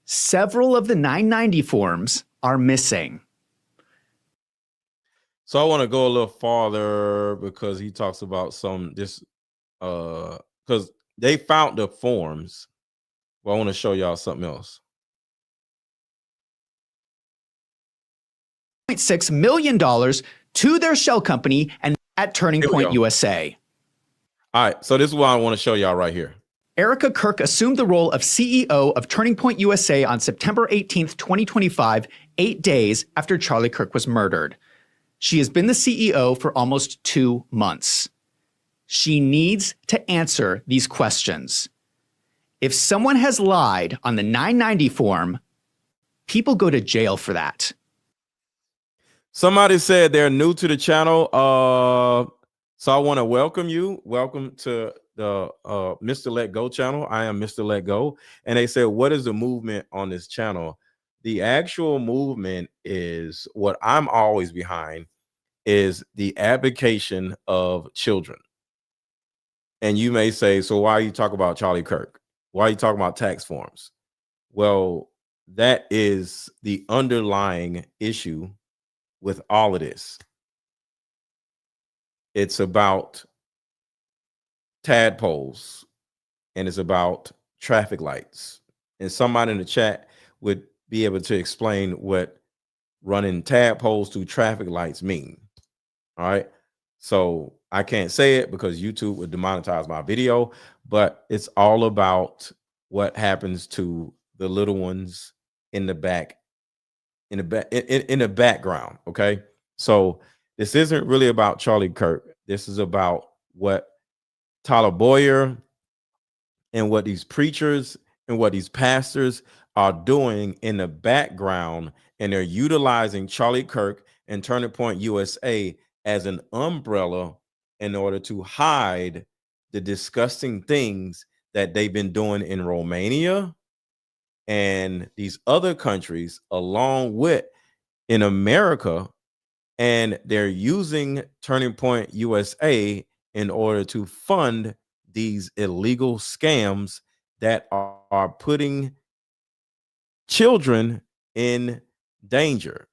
Several of the 990 forms are missing. So I want to go a little farther because he talks about because they found the forms. Well, I want to show y'all something else. $6 million to their shell company and at Turning Point USA. All right, so this is what I want to show y'all right here. Erica Kirk assumed the role of CEO of Turning Point USA on September 18th, 2025, 8 days after Charlie Kirk was murdered. She has been the CEO for almost 2 months. She needs to answer these questions. If someone has lied on the 990 form, people go to jail for that. Somebody said they're new to the channel. So I want to welcome you. Welcome to the Mr. Let Go channel. I am Mr. Let Go. And they said, what is the movement on this channel? The actual movement is what I'm always behind is the advocacy of children. And you may say, so why are you talking about Charlie Kirk? Why are you talking about tax forms? Well, that is the underlying issue with all of this. It's about tadpoles and it's about traffic lights. And somebody in the chat would be able to explain what running tadpoles through traffic lights mean. All right. So I can't say it because YouTube would demonetize my video, but it's all about what happens to the little ones in the back, in the background. Okay. So this isn't really about Charlie Kirk. This is about what Tyler Boyer and what these preachers and what these pastors are doing in the background. And they're utilizing Charlie Kirk and Turning Point USA as an umbrella in order to hide the disgusting things that they've been doing in Romania and these other countries, along with in America. And they're using Turning Point USA in order to fund these illegal scams that are putting children in danger.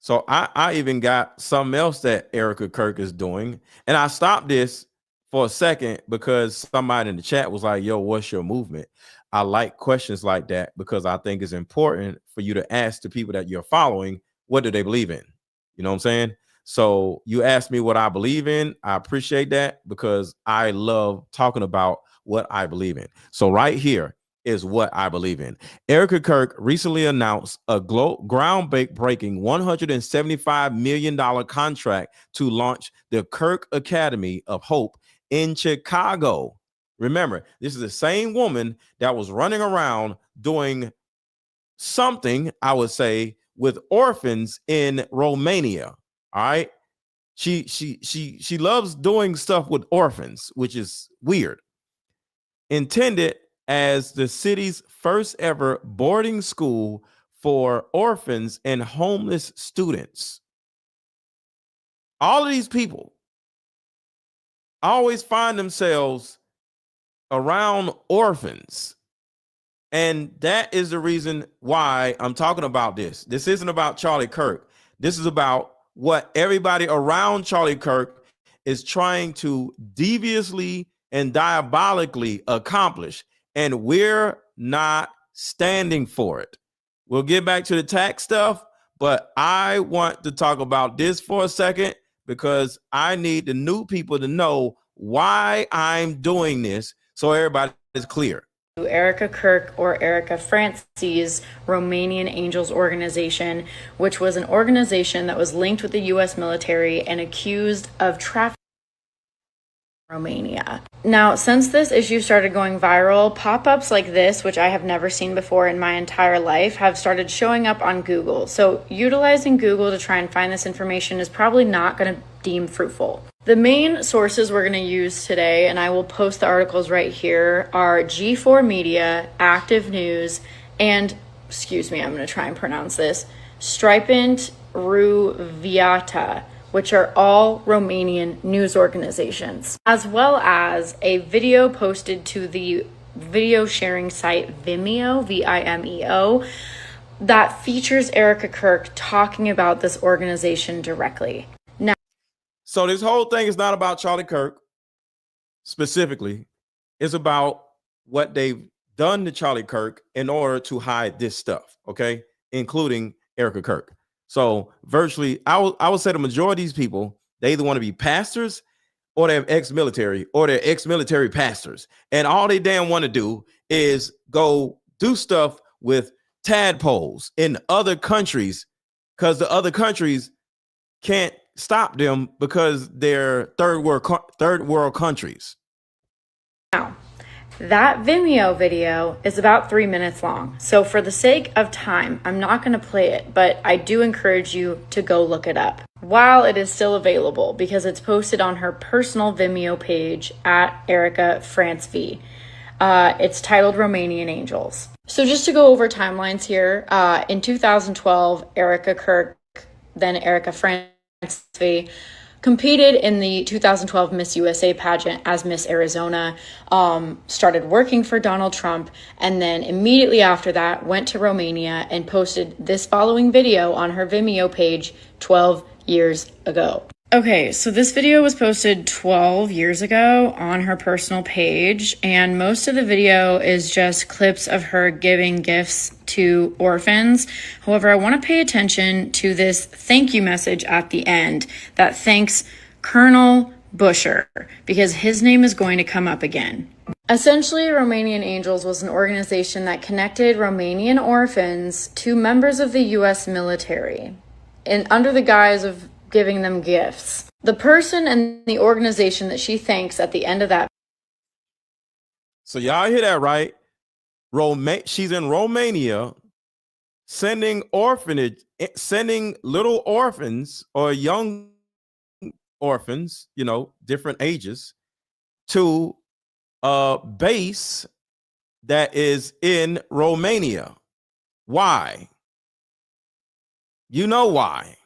So I even got something else that Erica Kirk is doing. And I stopped this for a second because somebody in the chat was like, yo, what's your movement? I like questions like that because I think it's important for you to ask the people that you're following, what do they believe in? You know what I'm saying? So you asked me what I believe in. I appreciate that because I love talking about what I believe in. So right here is what I believe in. Erica Kirk recently announced a groundbreaking $175 million contract to launch the Kirk Academy of Hope in Chicago. Remember, this is the same woman that was running around doing something, I would say, with orphans in Romania. All right. She loves doing stuff with orphans, which is weird. Intended as the city's first ever boarding school for orphans and homeless students. All of these people always find themselves around orphans. And that is the reason why I'm talking about this. This isn't about Charlie Kirk. This is about what everybody around Charlie Kirk is trying to deviously and diabolically accomplish. And we're not standing for it. We'll get back to the tax stuff, but I want to talk about this for a second because I need the new people to know why I'm doing this so everybody is clear. Erica Kirk, or Erica Francis, Romanian Angels organization, which was an organization that was linked with the U.S. military and accused of trafficking in Romania. Now, since this issue started going viral, pop-ups like this, which I have never seen before in my entire life, have started showing up on Google. So utilizing Google to try and find this information is probably not going to deem fruitful. The main sources we're going to use today, and I will post the articles right here, are G4 Media, Active News, and, excuse me, I'm going to try and pronounce this, Stripent Ruviata, which are all Romanian news organizations, as well as a video posted to the video sharing site Vimeo, V-I-M-E-O, that features Erica Kirk talking about this organization directly. So this whole thing is not about Charlie Kirk specifically. It's about what they've done to Charlie Kirk in order to hide this stuff, okay, including Erica Kirk. So virtually, I would say the majority of these people, they either want to be pastors or they're ex-military or they're ex-military pastors. And all they damn want to do is go do stuff with tadpoles in other countries because the other countries can't stop them because they're third world countries. Now, that Vimeo video is about 3 minutes long. So for the sake of time, I'm not going to play it, but I do encourage you to go look it up while it is still available because it's posted on her personal Vimeo page at Erica France V. It's titled Romanian Angels. So just to go over timelines here, in 2012, Erica Kirk, then Erica France V, competed in the 2012 Miss USA pageant as Miss Arizona, started working for Donald Trump, and then immediately after that went to Romania and posted this following video on her Vimeo page 12 years ago. Okay, so this video was posted 12 years ago on her personal page, and most of the video is just clips of her giving gifts to orphans. However, I want to pay attention to this thank you message at the end that thanks Colonel Busher, because his name is going to come up again. Essentially, Romanian Angels was an organization that connected Romanian orphans to members of the U.S. military, and under the guise of giving them gifts. The person and the organization that she thanks at the end of that. So y'all hear that, right? She's in Romania sending little orphans or young orphans, you know, different ages, to a base that is in Romania. Why? You know why.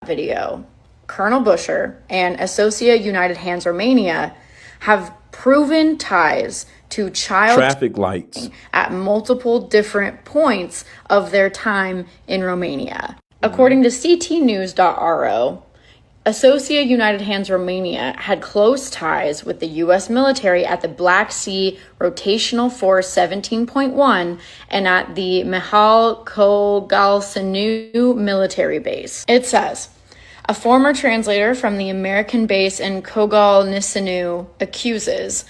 Video, Colonel Busher and Associa United Hands Romania have proven ties to child traffic lights at multiple different points of their time in Romania. According to ctnews.ro, Associa United Hands Romania had close ties with the U.S. military at the Black Sea Rotational Force 17.1 and at the Mihal Kogalsanu military base. It says, a former translator from the American base in Kogalsanu accuses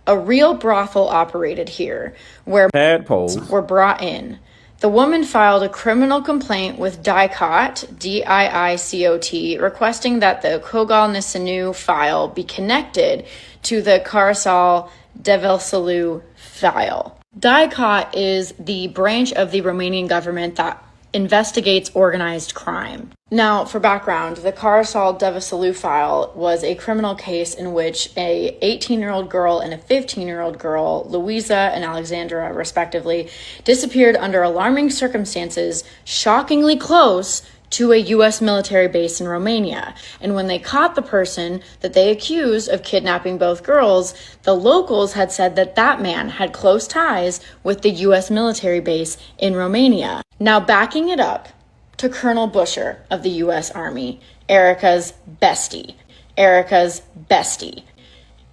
a real brothel operated here where tadpoles were brought in. The woman filed a criminal complaint with DICOT, D-I-I-C-O-T, requesting that the Kogalsanu file be connected to the Carousel Develsalu file. DICOT is the branch of the Romanian government that investigates organized crime. Now, for background, the Carousel Develsalu file was a criminal case in which a 18-year-old girl and a 15-year-old girl, Louisa and Alexandra, respectively, disappeared under alarming circumstances, shockingly close to a U.S. military base in Romania. And when they caught the person that they accused of kidnapping both girls, the locals had said that that man had close ties with the U.S. military base in Romania. Now, backing it up to Colonel Busher of the U.S. Army, Erica's bestie. Erica's bestie.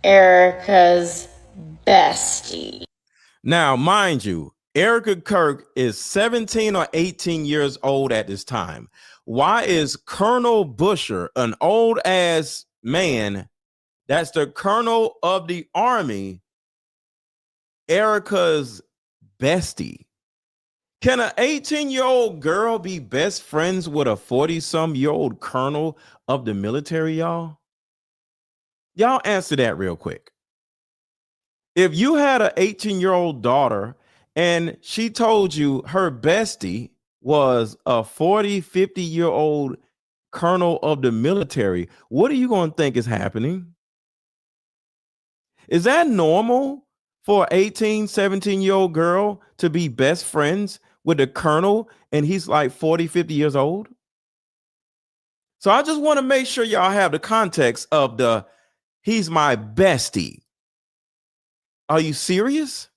Erica's bestie. Now, mind you, Erica Kirk is 17 or 18 years old at this time. Why is Colonel Busher, an old ass man, that's the colonel of the army, Erica's bestie? Can an 18-year-old girl be best friends with a 40-some-year-old colonel of the military, y'all? Y'all answer that real quick. If you had an 18-year-old daughter and she told you her bestie was a 40, 50-year-old colonel of the military, what are you going to think is happening? Is that normal for an 18, 17-year-old girl to be best friends with a colonel and he's like 40, 50 years old? So I just want to make sure y'all have the context of the he's my bestie. Are you serious?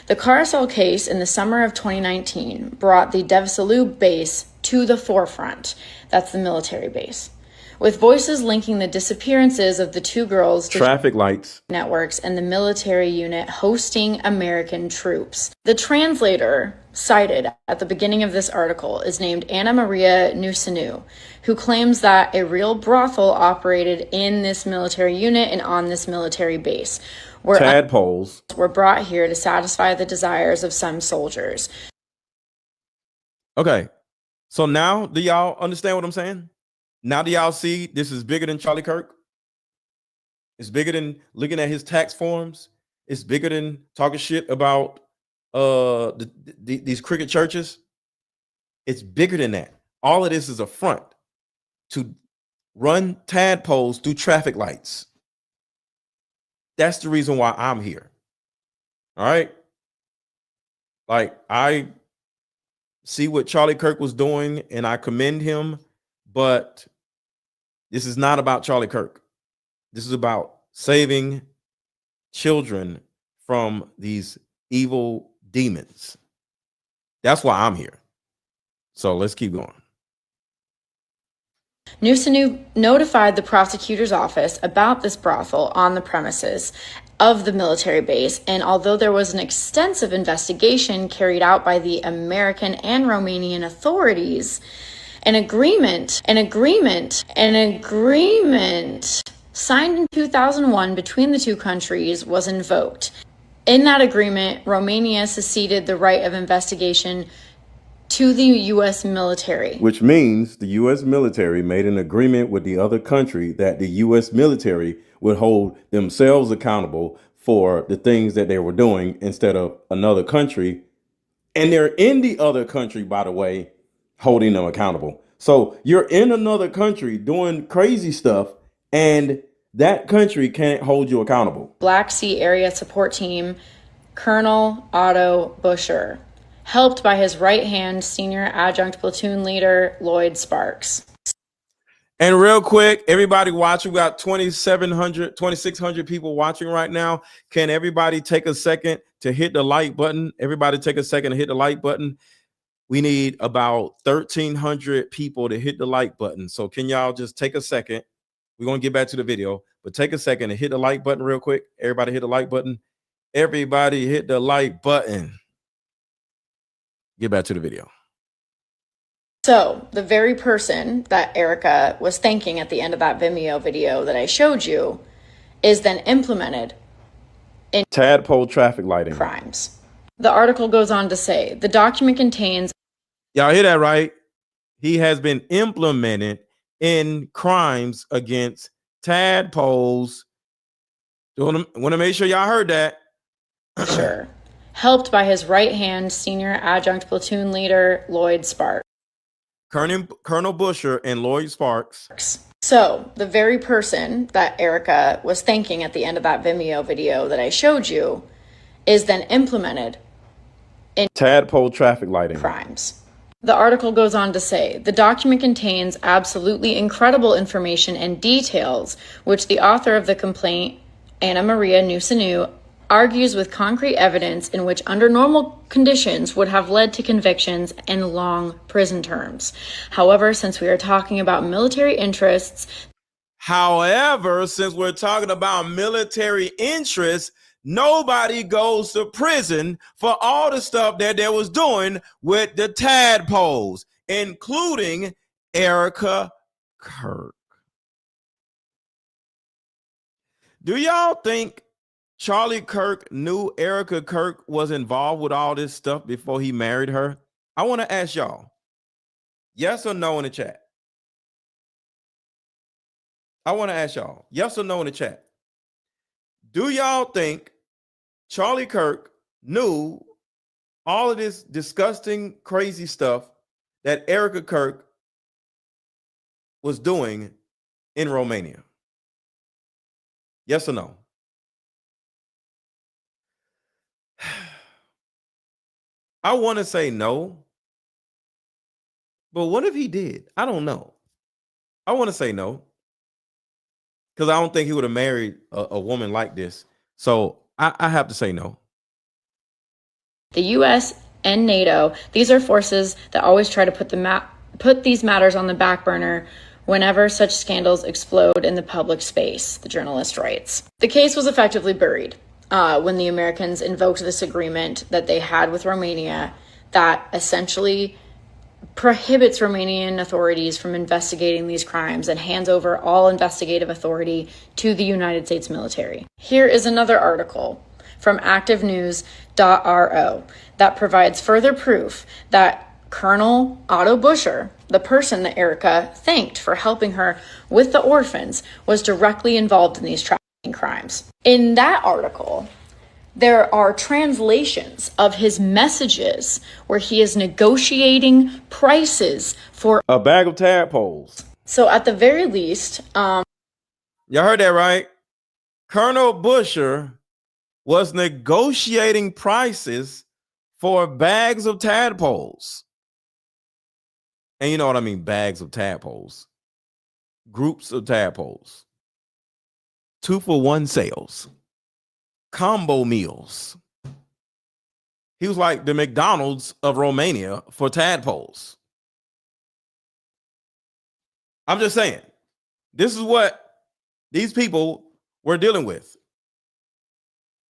The Carousel case in the summer of 2019 brought the Develsalu base to the forefront. That's the military base, with voices linking the disappearances of the two girls to traffic lights networks and the military unit hosting American troops. The translator cited at the beginning of this article is named Anna Maria Nusanu, who claims that a real brothel operated in this military unit and on this military base, where tadpoles were brought here to satisfy the desires of some soldiers. Okay, so now do y'all understand what I'm saying? Now do y'all see this is bigger than Charlie Kirk? It's bigger than looking at his tax forms. It's bigger than talking shit about these cricket churches. It's bigger than that. All of this is a front to run tadpoles through traffic lights. That's the reason why I'm here. All right. Like, I see what Charlie Kirk was doing and I commend him, but this is not about Charlie Kirk. This is about saving children from these evil demons. That's why I'm here. So let's keep going. Nusanu notified the prosecutor's office about this brothel on the premises of the military base, and although there was an extensive investigation carried out by the American and Romanian authorities, an agreement signed in 2001 between the two countries was invoked. In that agreement, Romania ceded the right of investigation to the U.S. military. Which means the U.S. military made an agreement with the other country that the U.S. military would hold themselves accountable for the things that they were doing instead of another country. And they're in the other country, by the way, holding them accountable. So you're in another country doing crazy stuff and that country can't hold you accountable. Black Sea Area Support Team, Colonel Otto Busher, helped by his right-hand senior adjunct platoon leader, Lloyd Sparks. And real quick, everybody watching, we got 2,600 people watching right now. Can everybody take a second to hit the like button? Everybody take a second to hit the like button. We need about 1,300 people to hit the like button. So can y'all just take a second? We're going to get back to the video, but take a second and hit the like button real quick. Everybody hit the like button. Everybody hit the like button. Get back to the video. So the very person that Erica was thanking at the end of that Vimeo video that I showed you is then implemented in tadpole traffic lighting crimes. The article goes on to say the document contains. Y'all hear that right? He has been implemented in crimes against tadpoles. Want to make sure y'all heard that. Sure. Helped by his right-hand senior adjunct platoon leader, Lloyd Sparks. Colonel Busher and Lloyd Sparks. So the very person that Erica was thanking at the end of that Vimeo video that I showed you is then implemented in tadpole traffic lighting crimes. The article goes on to say, the document contains absolutely incredible information and details, which the author of the complaint, Anna Maria Nusinu, argues with concrete evidence in which under normal conditions would have led to convictions and long prison terms. However, since we are talking about military interests, nobody goes to prison for all the stuff that they was doing with the tadpoles, including Erica Kirk. Do y'all think Charlie Kirk knew Erica Kirk was involved with all this stuff before he married her? I want to ask y'all, yes or no in the chat. I want to ask y'all, yes or no in the chat. Do y'all think Charlie Kirk knew all of this disgusting, crazy stuff that Erica Kirk was doing in Romania? Yes or no? I want to say no, but what if he did? I don't know. I want to say no, because I don't think he would have married a woman like this. So I have to say no. the U.S. and NATO, these are forces that always try to put these matters on the back burner whenever such scandals explode in the public space, the journalist writes. The case was effectively buried when the Americans invoked this agreement that they had with Romania that essentially prohibits Romanian authorities from investigating these crimes and hands over all investigative authority to the United States military. Here is another article from activenews.ro that provides further proof that Colonel Otto Busher, the person that Erica thanked for helping her with the orphans, was directly involved in these trafficking crimes. In that article, there are translations of his messages where he is negotiating prices for a bag of tadpoles. So at the very least, y'all heard that right? Colonel Busher was negotiating prices for bags of tadpoles. And you know what I mean, bags of tadpoles. Groups of tadpoles. 2-for-1 sales. Combo meals. He was like the McDonald's of Romania for tadpoles. I'm just saying, this is what these people were dealing with.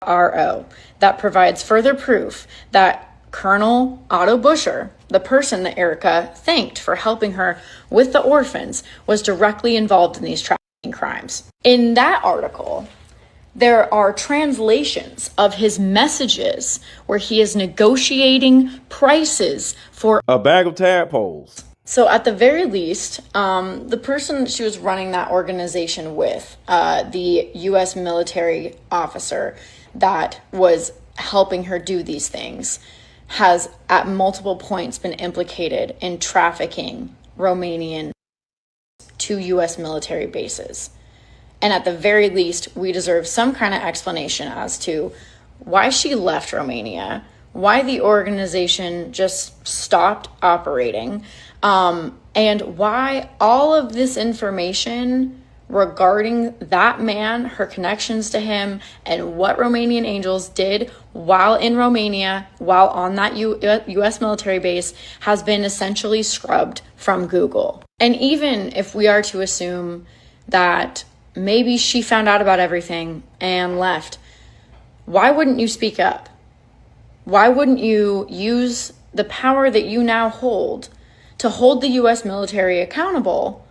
RO that provides further proof that Colonel Otto Busher, the person that Erica thanked for helping her with the orphans, was directly involved in these trafficking crimes. In that article, there are translations of his messages where he is negotiating prices for a bag of tadpoles. So at the very least, the person she was running that organization with, the U.S. military officer that was helping her do these things, has at multiple points been implicated in trafficking Romanian to U.S. military bases. And at the very least, we deserve some kind of explanation as to why she left Romania, why the organization just stopped operating, and why all of this information regarding that man, her connections to him, and what Romanian angels did while in Romania, while on that U.S. military base, has been essentially scrubbed from Google. And even if we are to assume that maybe she found out about everything and left, why wouldn't you speak up? Why wouldn't you use the power that you now hold to hold the U.S. military accountable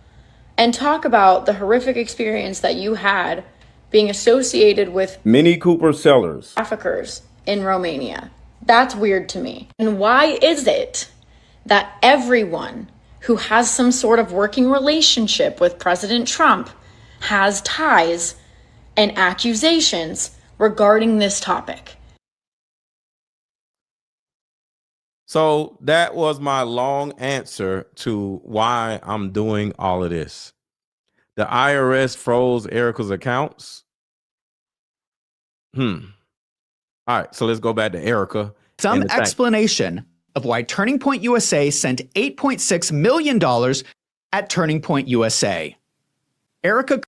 and talk about the horrific experience that you had being associated with Mini Cooper sellers, traffickers in Romania? That's weird to me. And why is it that everyone who has some sort of working relationship with President Trump has ties and accusations regarding this topic? So that was my long answer to why I'm doing all of this. The IRS froze Erica's accounts. All right, so let's go back to Erica. Some explanation of why Turning Point USA sent $8.6 million at Turning Point USA. Erica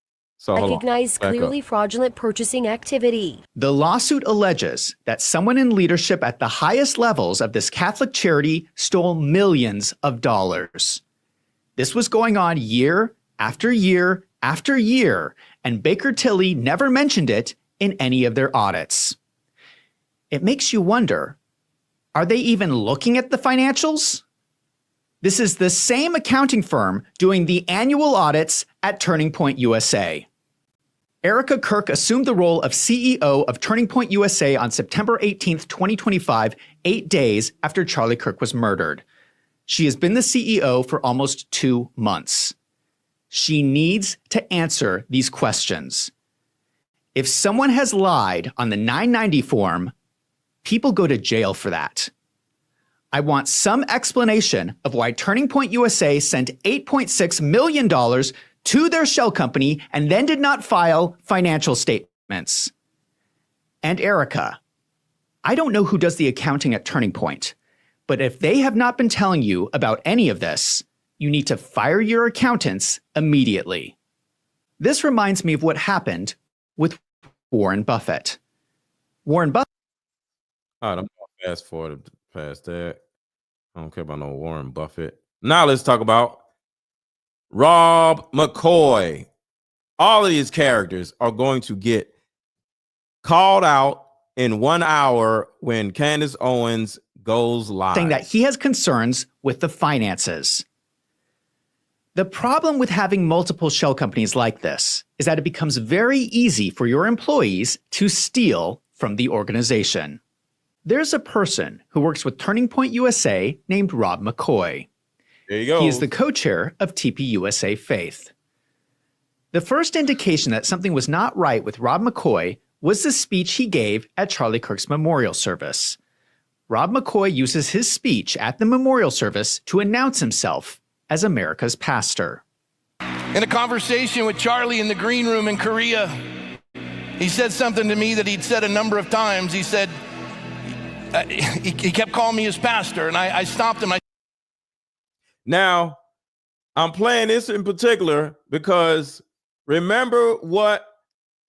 recognized clearly fraudulent purchasing activity. The lawsuit alleges that someone in leadership at the highest levels of this Catholic charity stole millions of dollars. This was going on year after year after year, and Baker Tilly never mentioned it in any of their audits. It makes you wonder, are they even looking at the financials? This is the same accounting firm doing the annual audits at Turning Point USA. Erica Kirk assumed the role of CEO of Turning Point USA on September 18th, 2025, 8 days after Charlie Kirk was murdered. She has been the CEO for almost 2 months. She needs to answer these questions. If someone has lied on the 990 form, people go to jail for that. I want some explanation of why Turning Point USA sent $8.6 million to their shell company and then did not file financial statements. And Erica, I don't know who does the accounting at Turning Point, but if they have not been telling you about any of this, you need to fire your accountants immediately. This reminds me of what happened with Warren Buffett. Warren Buffett. All right, I'm going to fast forward past that. I don't care about no Warren Buffett. Now let's talk about Rob McCoy. All of these characters are going to get called out in 1 hour when Candace Owens goes live, saying that he has concerns with the finances. The problem with having multiple shell companies like this is that it becomes very easy for your employees to steal from the organization. There's a person who works with Turning Point USA named Rob McCoy. There you go. He is the co-chair of TPUSA Faith. The first indication that something was not right with Rob McCoy was the speech he gave at Charlie Kirk's memorial service. Rob McCoy uses his speech at the memorial service to announce himself as America's pastor. In a conversation with Charlie in the green room in Korea, he said something to me that he'd said a number of times. He said, he kept calling me his pastor, and I stopped him. Now, I'm playing this in particular because remember what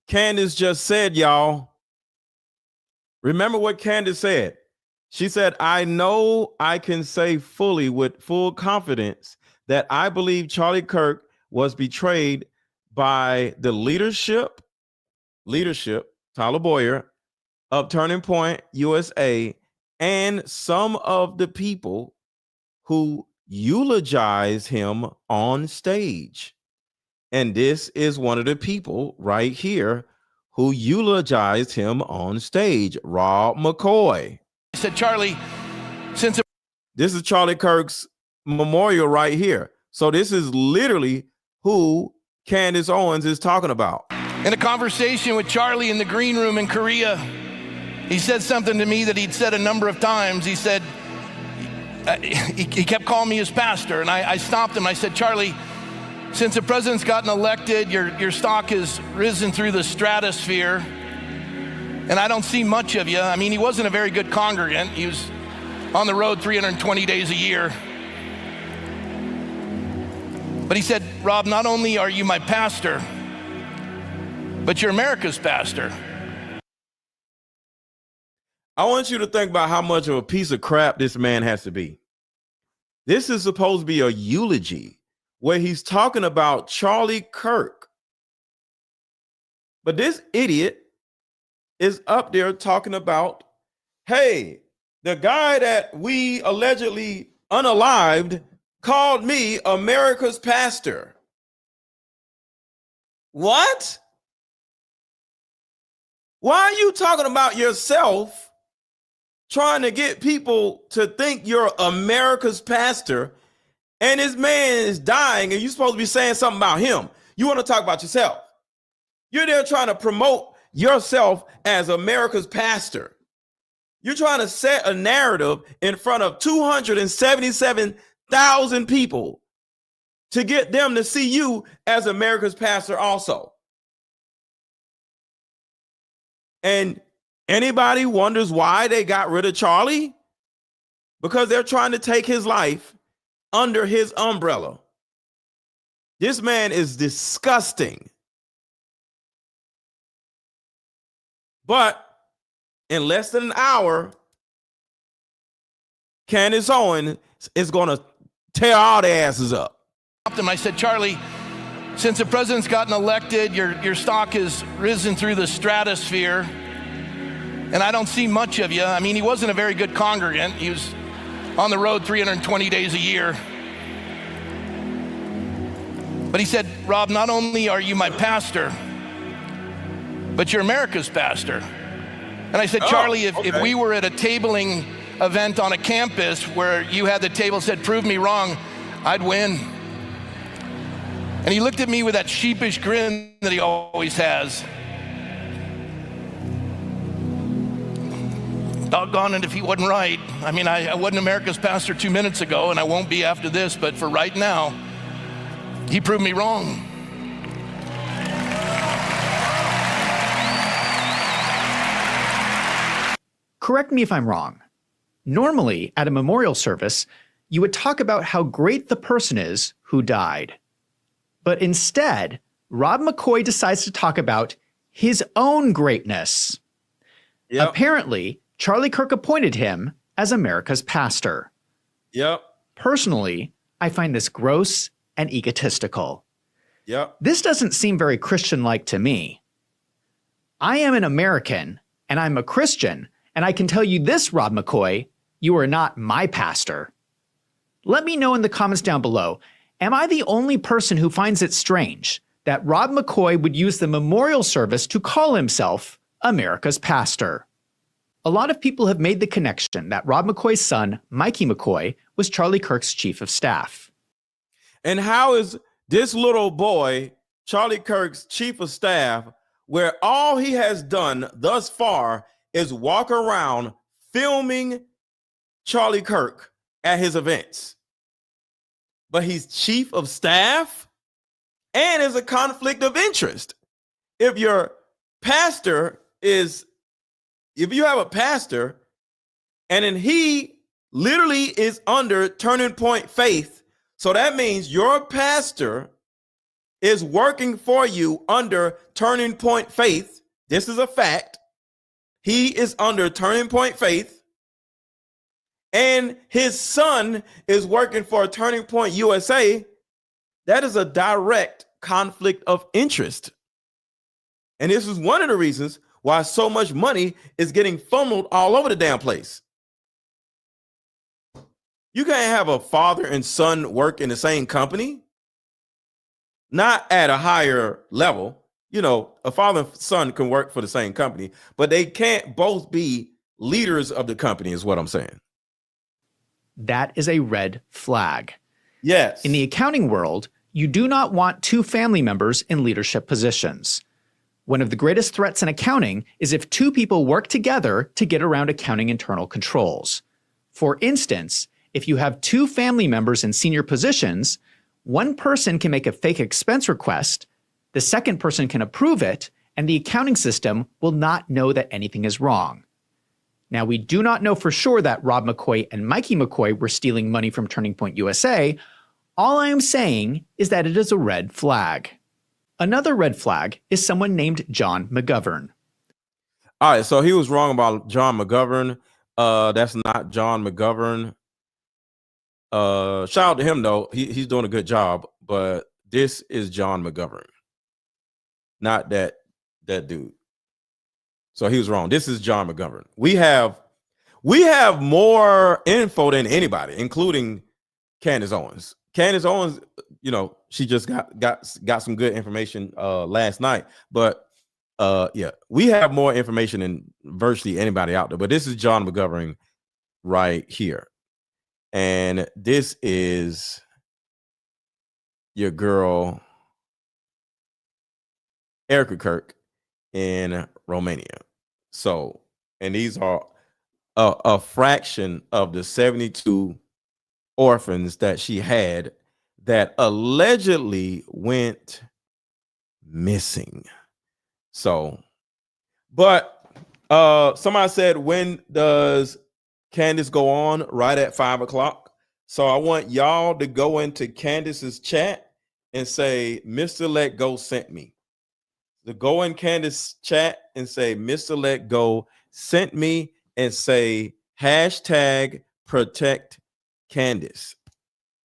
Candace just said, y'all. Remember what Candace said. She said, I know I can say fully with full confidence that I believe Charlie Kirk was betrayed by the leadership, Tyler Boyer, of Turning Point USA, and some of the people who eulogize him on stage. And this is one of the people right here who eulogized him on stage, Rob McCoy. I said, Charlie, this is Charlie Kirk's memorial right here. So this is literally who Candace Owens is talking about. In a conversation with Charlie in the green room in Korea, he said something to me that he'd said a number of times. He said, he kept calling me his pastor, and I stopped him. I said, Charlie, since the president's gotten elected, your stock has risen through the stratosphere, and I don't see much of you. I mean, he wasn't a very good congregant. He was on the road 320 days a year. But he said, Rob, not only are you my pastor, but you're America's pastor. I want you to think about how much of a piece of crap this man has to be. This is supposed to be a eulogy where he's talking about Charlie Kirk. But this idiot is up there talking about, hey, the guy that we allegedly unalived called me America's pastor. What? Why are you talking about yourself trying to get people to think you're America's pastor, and this man is dying and you're supposed to be saying something about him? You want to talk about yourself. You're there trying to promote yourself as America's pastor. You're trying to set a narrative in front of 277,000 people to get them to see you as America's pastor also. And anybody wonders why they got rid of Charlie? Because they're trying to take his life under his umbrella. This man is disgusting. But in less than an hour, Candace Owens is going to tear all their asses up. I said, Charlie, since the president's gotten elected, your stock has risen through the stratosphere, and I don't see much of you. I mean, he wasn't a very good congregant. He was on the road 320 days a year. But he said, Rob, not only are you my pastor, but you're America's pastor. And I said, Charlie, if we were at a tabling event on a campus where you had the table and said, prove me wrong, I'd win. And he looked at me with that sheepish grin that he always has. Doggone it if he wasn't right. I mean, I wasn't America's pastor 2 minutes ago, and I won't be after this, but for right now, he proved me wrong. Correct me if I'm wrong. Normally, at a memorial service, you would talk about how great the person is who died. But instead, Rob McCoy decides to talk about his own greatness. Yep. Apparently, Charlie Kirk appointed him as America's pastor. Yep. Personally, I find this gross and egotistical. Yep. This doesn't seem very Christian-like to me. I am an American, and I'm a Christian, and I can tell you this, Rob McCoy, you are not my pastor. Let me know in the comments down below, am I the only person who finds it strange that Rob McCoy would use the memorial service to call himself America's pastor? A lot of people have made the connection that Rob McCoy's son, Mikey McCoy, was Charlie Kirk's chief of staff. And how is this little boy, Charlie Kirk's chief of staff, where all he has done thus far is walk around filming Charlie Kirk at his events? But he's chief of staff and is a conflict of interest. If your pastor is, if you have a pastor and then he literally is under Turning Point Faith, so that means your pastor is working for you under Turning Point Faith. This is a fact. He is under Turning Point Faith. And his son is working for Turning Point USA. That is a direct conflict of interest. And this is one of the reasons why so much money is getting funneled all over the damn place. You can't have a father and son work in the same company. Not at a higher level. You know, a father and son can work for the same company, but they can't both be leaders of the company, is what I'm saying. That is a red flag. Yes. In the accounting world, you do not want two family members in leadership positions. One of the greatest threats in accounting is if two people work together to get around accounting internal controls. For instance, if you have two family members in senior positions, one person can make a fake expense request, the second person can approve it, and the accounting system will not know that anything is wrong. Now, we do not know for sure that Rob McCoy and Mikey McCoy were stealing money from Turning Point USA. All I am saying is that it is a red flag. Another red flag is someone named John McGovern. All right, so he was wrong about John McGovern. That's not John McGovern. Shout out to him though. He's doing a good job, but this is John McGovern, not that dude. So he was wrong. This is John McGovern. We have more info than anybody, including Candace Owens. Candace Owens, you know, she just got some good information last night, but yeah, we have more information than virtually anybody out there. But this is John McGovern right here, and this is your girl Erica Kirk in Romania. So, and these are a fraction of the 72 orphans that she had that allegedly went missing. So, but somebody said, when does Candace go on? Right at 5 o'clock. So I want y'all to go into Candace's chat and say, Mr. Let Go sent me. To go in Candace chat and say, Mr. Let Go sent me, and say hashtag protect Candace.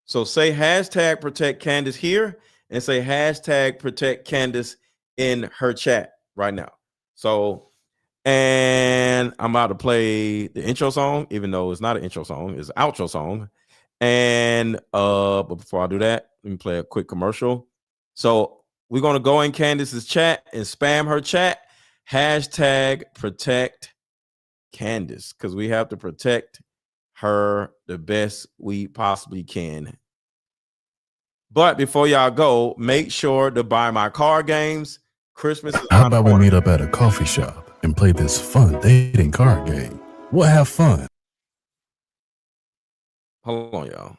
So say hashtag protect Candace here and say hashtag protect Candace in her chat right now. So, and I'm about to play the intro song, even though it's not an intro song, it's an outro song. And but before I do that, let me play a quick commercial. So we're going to go in Candace's chat and spam her chat, hashtag protect Candace, because we have to protect her the best we possibly can. But before y'all go, make sure to buy my card games. Christmas is How about we meet up at a coffee shop and play this fun dating card game? We'll have fun. Hold on, y'all.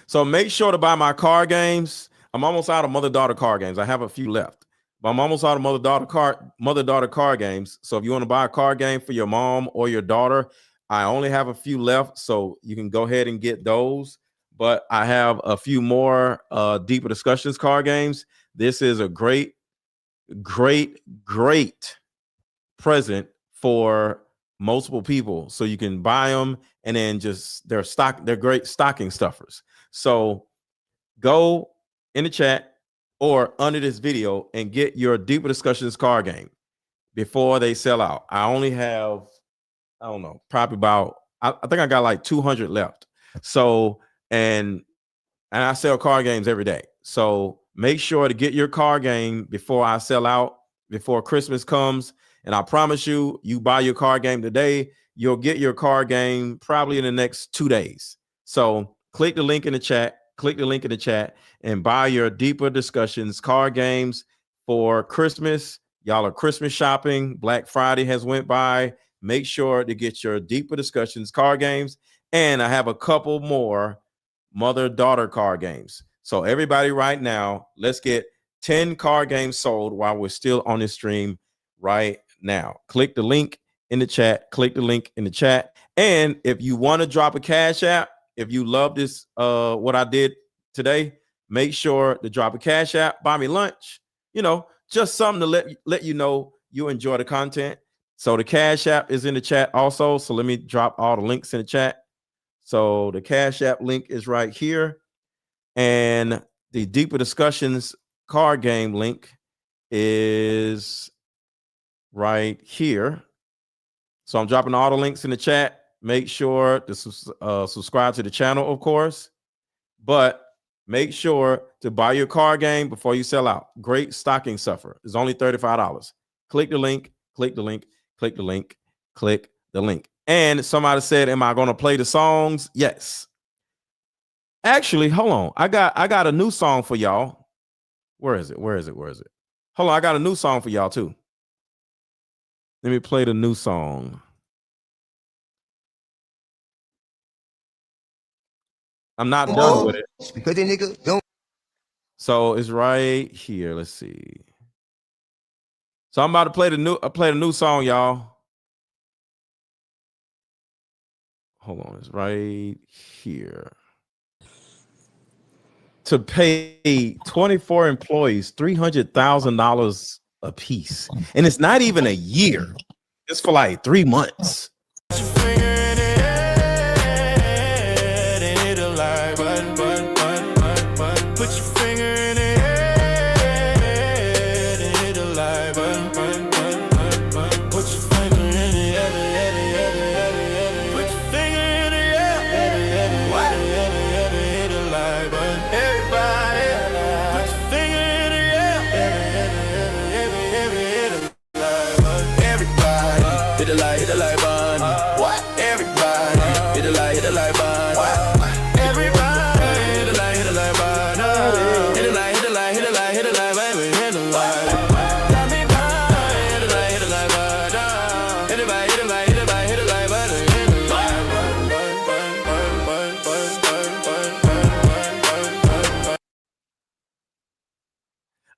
So make sure to buy my card games. I'm almost out of mother-daughter card games. I have a few left, but I'm almost out of mother-daughter card games. So if you want to buy a card game for your mom or your daughter, I only have a few left, so you can go ahead and get those. But I have a few more deeper discussions card games. This is a great present for multiple people, so you can buy them and then just they're great stocking stuffers. So go in the chat or under this video and get your deeper discussions card game before they sell out. I only have, I don't know, probably about, I think I got like 200 left. So, and I sell card games every day. So make sure to get your card game before I sell out, before Christmas comes. And I promise you, you buy your card game today, you'll get your card game probably in the next 2 days. So click the link in the chat, and buy your deeper discussions card games for Christmas. Y'all are Christmas shopping. Black Friday has went by. Make sure to get your deeper discussions card games. And I have a couple more mother-daughter card games. So everybody right now, let's get 10 card games sold while we're still on this stream right now. Click the link in the chat. And if you want to drop a Cash App, if you love this, what I did today, make sure to drop a Cash App, buy me lunch, you know, just something to let you know you enjoy the content. So the Cash App is in the chat also. So let me drop all the links in the chat. So the Cash App link is right here. And the deeper discussions card game link is right here. So I'm dropping all the links in the chat. Make sure to subscribe to the channel, of course, but make sure to buy your card game before you sell out. Great stocking stuffer. It's only $35. Click the link, click the link, click the link, click the link. And somebody said, am I going to play the songs? Yes. Actually, hold on. I got a new song for y'all. Where is it? Hold on. I got a new song for y'all too. Let me play the new song. I'm not done with it. Because they nigga don't. So it's right here. Let's see. So I'm about to play the new song, y'all. Hold on, it's right here. to pay 24 employees $300,000 a piece, and it's not even a year. It's for like 3 months.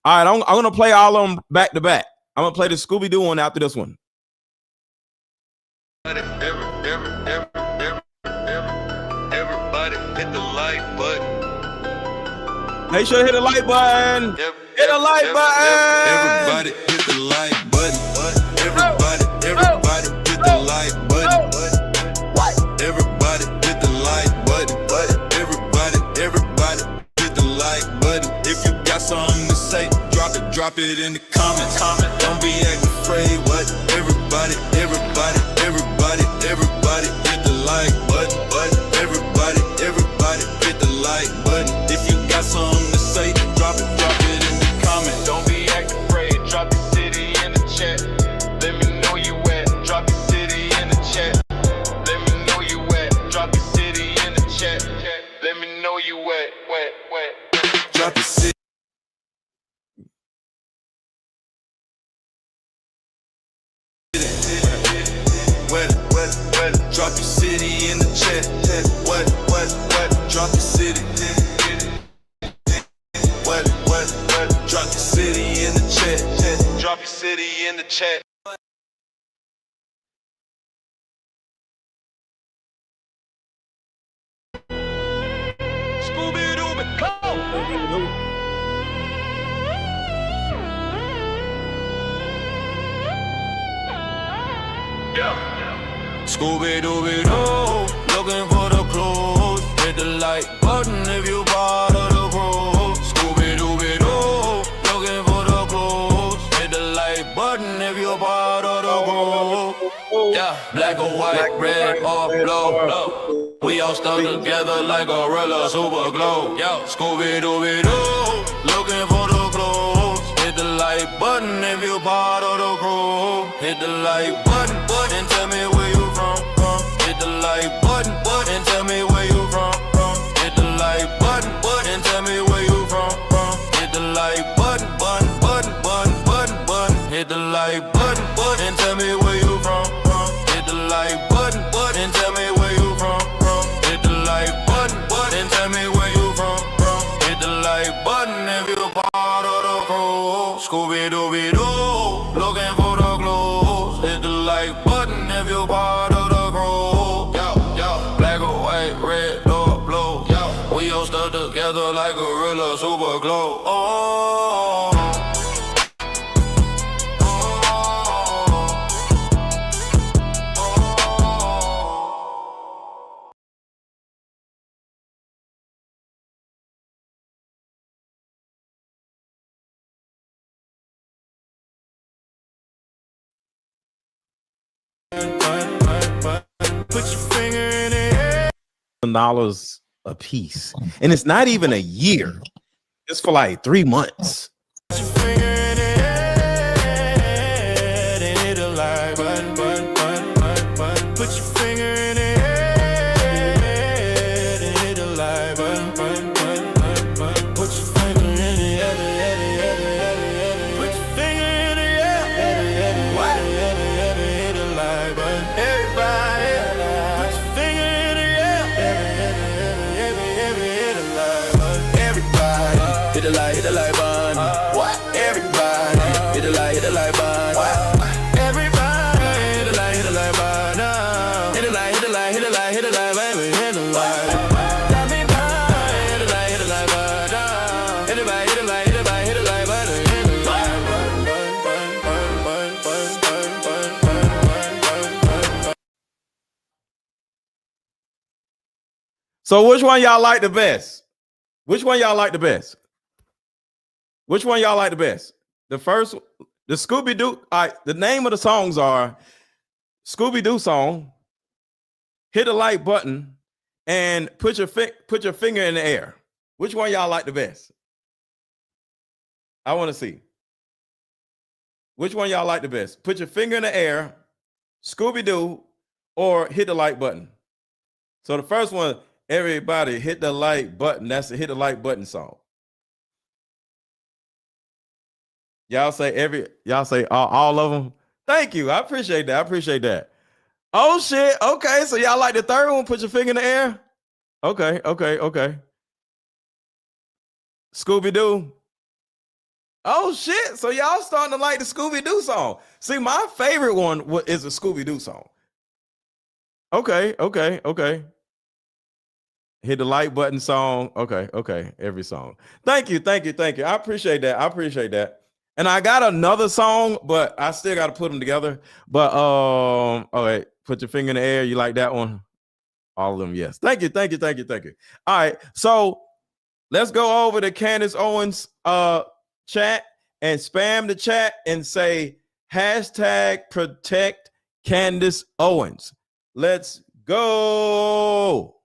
All right, I'm going to play all of them back to back. I'm going to play the Scooby-Doo one after this one. Everybody hit the like button. Make sure to hit the like button. Hit the like button. Everybody hit the like button. Everybody hit the like button. Everybody hit the like button. Everybody hit the like button. If you got something to say, drop it in the comments. Don't be acting afraid. What? Everybody hit the like button. Everybody hit the like button. If you got something to say, drop it in the comments. Don't be acting afraid. Drop your city in the chat. Let me know you at. Drop your city in the chat. Let me know you at. Drop your city in the chat. Let me know you at. Drop your city. Drop your city in the chat. What? Drop your city. What? Drop your city in the chat. Drop your city in the chat. Scooby-Doo, McCoy. Yeah. Scooby-Dooby-Doo, looking for the clues. Hit the like button if you part of the crew. Scooby-Dooby-Doo, looking for the clues. Hit the like button if you part of the crew. Yeah, black or white, red or blue. We all stuck together like gorilla super glue. Yo, Scooby-Dooby-Doo, looking for the clues. Hit the like button if you part of the crew. Hit the like button and tell me where you from. Hit the like button and tell me where you from. Hit the like button and tell me where you from. Hit the like button. Hit the like button and tell me where you from. Hit the like button and tell me where you from. Hit the like button and tell me where you from. Hit the like button if you part of the crew. Scooby-Dooby-Doo, looking for the clues. Hit the like button if you part of the crew. Yo, black or white, red or blue. Yo, we all stuck together like gorilla super glue. Oh. Put your finger in it. $1 a piece, and it's not even a year. It's for like 3 months. Put your finger in it and hit the like button. Put your finger in it and hit the like button. Put your finger in it. Put your finger in it. Hit the like button. Everybody, put your finger in it. Hit the like button. Everybody, hit the like button. What? Everybody, hit the like button. What? Everybody, hit the like button. Hit the like, baby, hit the like. Hit the like button. So which one y'all like the best? Which one y'all like the best? Which one y'all like the best? The first, the Scooby-Doo. The name of the songs are Scooby-Doo song, Hit the Like Button, and Put Your Finger in the Air. Which one y'all like the best? I want to see. Which one y'all like the best? Put Your Finger in the Air, Scooby-Doo, or Hit the Like Button. So the first one, everybody hit the like button. That's the Hit the Like Button song. Y'all say all of them. Thank you. I appreciate that. Oh shit. Okay. So y'all like the third one? Put Your Finger in the Air. Okay. Scooby-Doo. Oh shit. So y'all starting to like the Scooby-Doo song. See, my favorite one is a Scooby-Doo song. Okay. Hit the like button song. Okay. Every song. Thank you. I appreciate that. And I got another song, but I still got to put them together. But okay, Put Your Finger in the Air. You like that one? All of them, yes. Thank you. All right, so let's go over to Candace Owens chat and spam the chat and say #protect Candace Owens. Let's go.